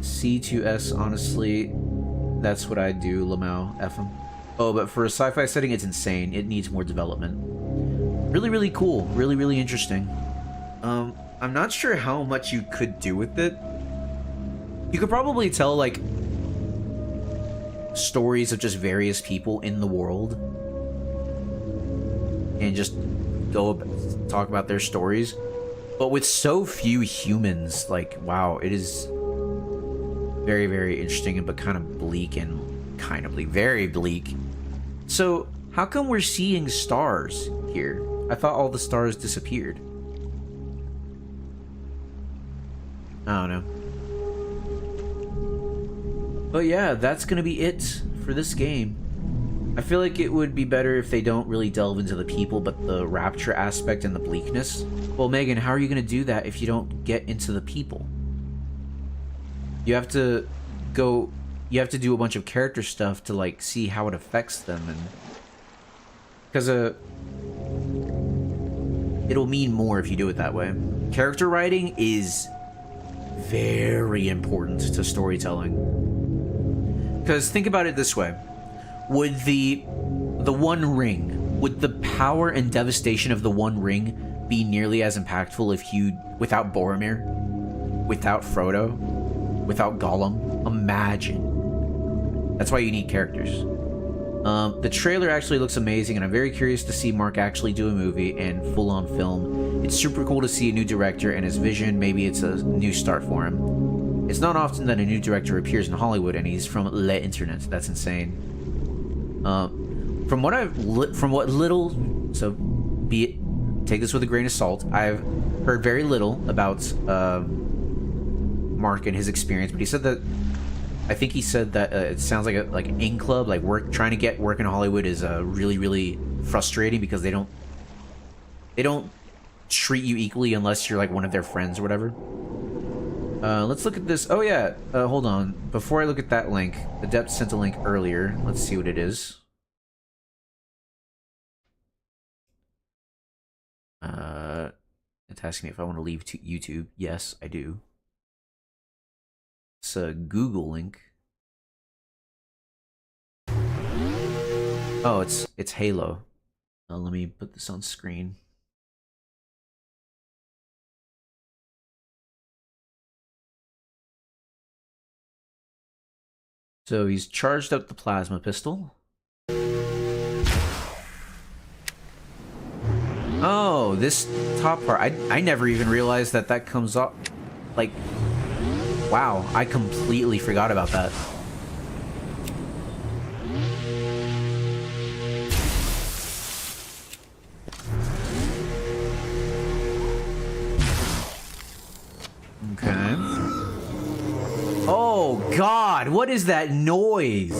C2S, honestly, that's what I do, Lamau, F him. Oh, but for a sci-fi setting, it's insane. It needs more development. Really, really cool. Really, really interesting. I'm not sure how much you could do with it. You could probably tell, like, stories of just various people in the world. And just talk about their stories. But with so few humans, like, wow, it is very, very interesting, but kind of bleak and very bleak. So, how come we're seeing stars here? I thought all the stars disappeared. I don't know. But yeah, that's gonna be it for this game. I feel like it would be better if they don't really delve into the people, but the rapture aspect and the bleakness. Well, Megan, how are you gonna do that if you don't get into the people? You have to do a bunch of character stuff to, like, see how it affects them, and because it'll mean more if you do it that way. Character writing is very important to storytelling. Because think about it this way. Would the One Ring, would the power and devastation of the One Ring be nearly as impactful if without Boromir, without Frodo, without Gollum? Imagine. That's why you need characters. The trailer actually looks amazing, and I'm very curious to see Mark actually do a movie and full-on film. It's super cool to see a new director and his vision. Maybe it's a new start for him. It's not often that a new director appears in Hollywood, and he's from Le Internet. That's insane. From what little, so take this with a grain of salt. I've heard very little about Mark and his experience, but he said that it sounds like an ink club, like trying to get work in Hollywood is really, really frustrating because they don't treat you equally unless you're like one of their friends or whatever. Let's look at this. Oh yeah, hold on. Before I look at that link, Adept sent a link earlier. Let's see what it is. It's asking me if I want to leave YouTube. Yes, I do. It's a Google link. Oh, it's Halo. Let me put this on screen. So he's charged up the plasma pistol. Oh, this top part. I never even realized that comes up. Like, wow, I completely forgot about that. Okay. Oh, God, what is that noise?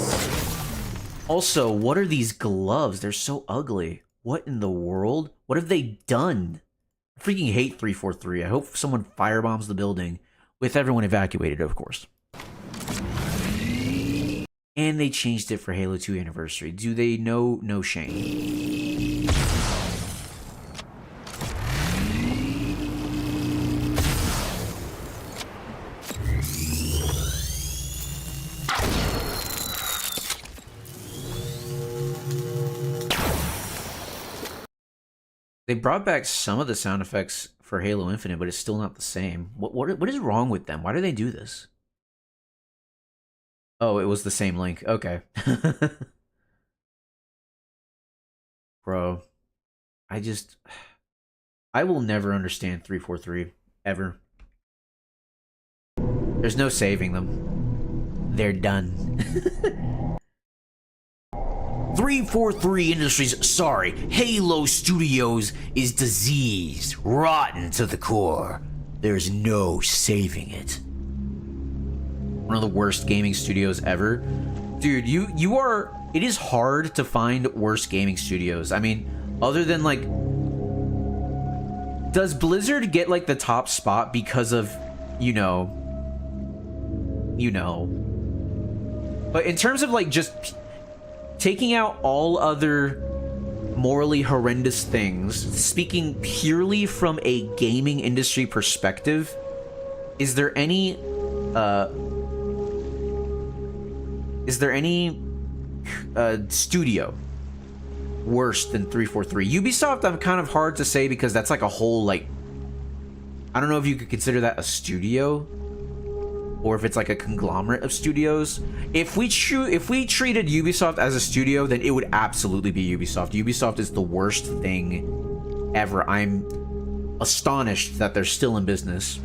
Also, what are these gloves? They're so ugly. What in the world? What have they done? I freaking hate 343. I hope someone firebombs the building with everyone evacuated, of course. And they changed it for Halo 2 Anniversary. Do they know? No shame. They brought back some of the sound effects for Halo Infinite, but it's still not the same. What is wrong with them? Why do they do this? Oh, it was the same link. Okay. Bro, I will never understand 343 ever. There's no saving them. They're done. 343 Industries, sorry, Halo Studios is diseased, rotten to the core. There's no saving it. One of the worst gaming studios ever. Dude, you are... It is hard to find worse gaming studios. I mean, other than, like... Does Blizzard get, like, the top spot because of, you know... But in terms of, like, just... taking out all other morally horrendous things, speaking purely from a gaming industry perspective, is there any studio worse than 343? Ubisoft, I'm kind of hard to say because that's like a whole, like, I don't know if you could consider that a studio or if it's like a conglomerate of studios. If we treated Ubisoft as a studio, then it would absolutely be Ubisoft. Ubisoft is the worst thing ever. I'm astonished that they're still in business.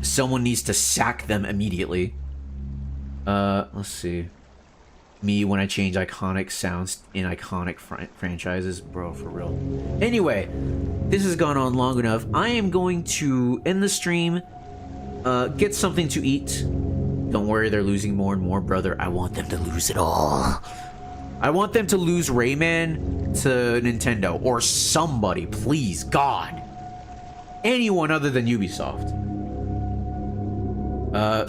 Someone needs to sack them immediately. Let's see. Me when I change iconic sounds in iconic franchises. Bro, for real. Anyway, this has gone on long enough. I am going to end the stream, get something to eat. Don't worry, they're losing more and more, brother. I want them to lose it all. I want them to lose Rayman to Nintendo or somebody, please, God. Anyone other than Ubisoft.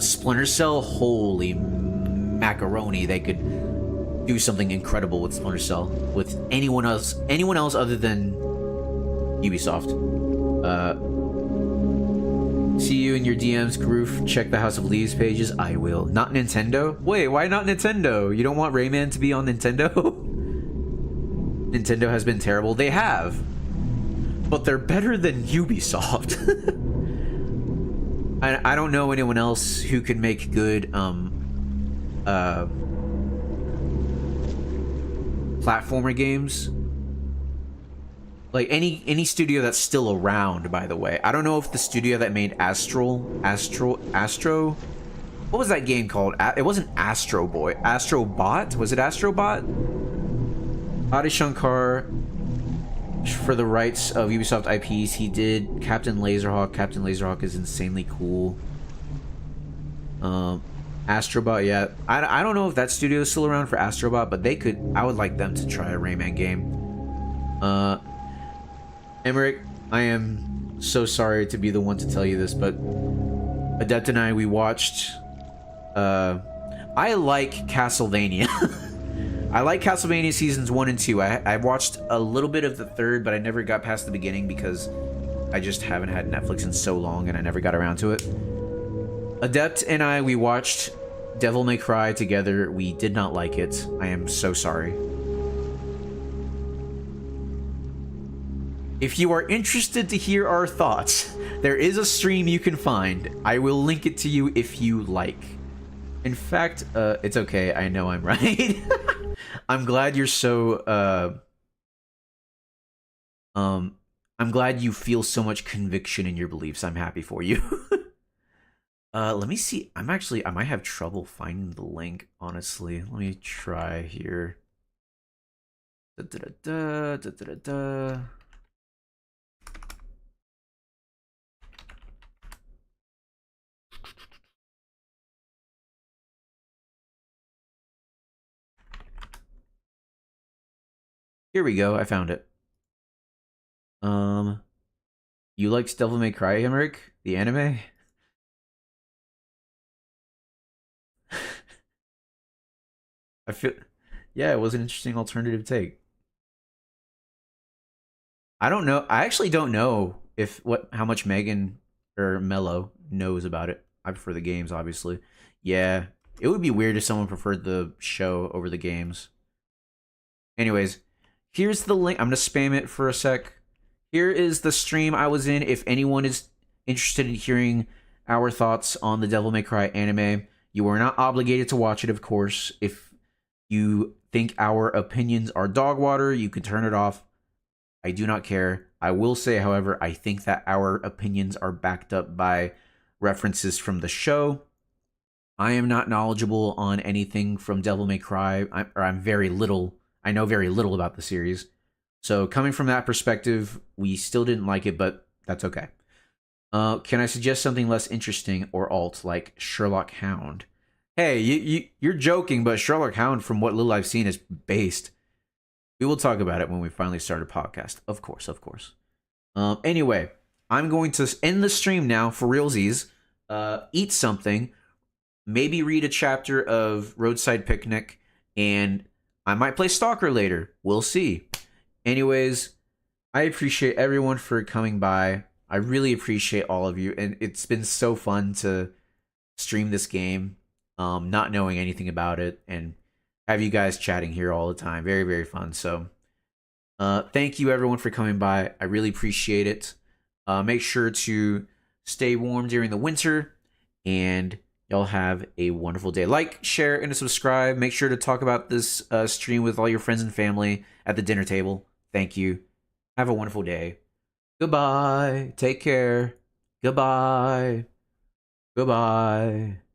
Splinter Cell, holy macaroni, they could do something incredible with Splinter Cell with anyone else other than Ubisoft. See you in your DMs, Groof. Check the House of Leaves pages. I will. Not Nintendo? Wait, why not Nintendo? You don't want Rayman to be on Nintendo? Nintendo has been terrible. They have. But they're better than Ubisoft. I don't know anyone else who can make good platformer games. Like any studio that's still around, by the way. I don't know if the studio that made Astro. What was that game called? It wasn't Astro Boy. Astrobot? Was it Astrobot? Adi Shankar, for the rights of Ubisoft IPs, he did Captain Laserhawk. Captain Laserhawk is insanely cool. Astrobot, yeah. I don't know if that studio is still around for Astrobot, but they could. I would like them to try a Rayman game. Emmerich, I am so sorry to be the one to tell you this, but Adept and I, we watched. I like Castlevania. I like Castlevania seasons 1 and 2. I watched a little bit of the third, but I never got past the beginning because I just haven't had Netflix in so long and I never got around to it. Adept and I, we watched Devil May Cry together. We did not like it. I am so sorry. If you are interested to hear our thoughts, there is a stream you can find. I will link it to you if you like. In fact, it's okay. I know I'm right. I'm glad you're so, I'm glad you feel so much conviction in your beliefs. I'm happy for you. Let me see. I might have trouble finding the link, honestly. Let me try here. Here we go. I found it. You liked Devil May Cry, Emmerich? The anime? I feel, yeah, it was an interesting alternative take. I don't know. I actually don't know how much Megan or Mello knows about it. I prefer the games, obviously. Yeah, it would be weird if someone preferred the show over the games. Anyways, here's the link. I'm gonna spam it for a sec. Here is the stream I was in. If anyone is interested in hearing our thoughts on the Devil May Cry anime, you are not obligated to watch it, of course. If you think our opinions are dog water, you can turn it off. I do not care. I will say, however, I think that our opinions are backed up by references from the show. I am not knowledgeable on anything from Devil May Cry. I know very little about the series. So coming from that perspective, we still didn't like it, but that's okay. Can I suggest something less interesting or alt, like Sherlock Hound? Hey, you're joking, but Sherlock Hound, from what little I've seen, is based. We will talk about it when we finally start a podcast. Of course, of course. Anyway, I'm going to end the stream now for realsies. Eat something. Maybe read a chapter of Roadside Picnic. And I might play Stalker later. We'll see. Anyways, I appreciate everyone for coming by. I really appreciate all of you, and it's been so fun to stream this game, not knowing anything about it, and have you guys chatting here all the time. Very, very fun. So, thank you everyone for coming by. I really appreciate it. Make sure to stay warm during the winter, and y'all have a wonderful day. Like, share, and subscribe. Make sure to talk about this stream with all your friends and family at the dinner table. Thank you. Have a wonderful day. Goodbye. Take care. Goodbye. Goodbye.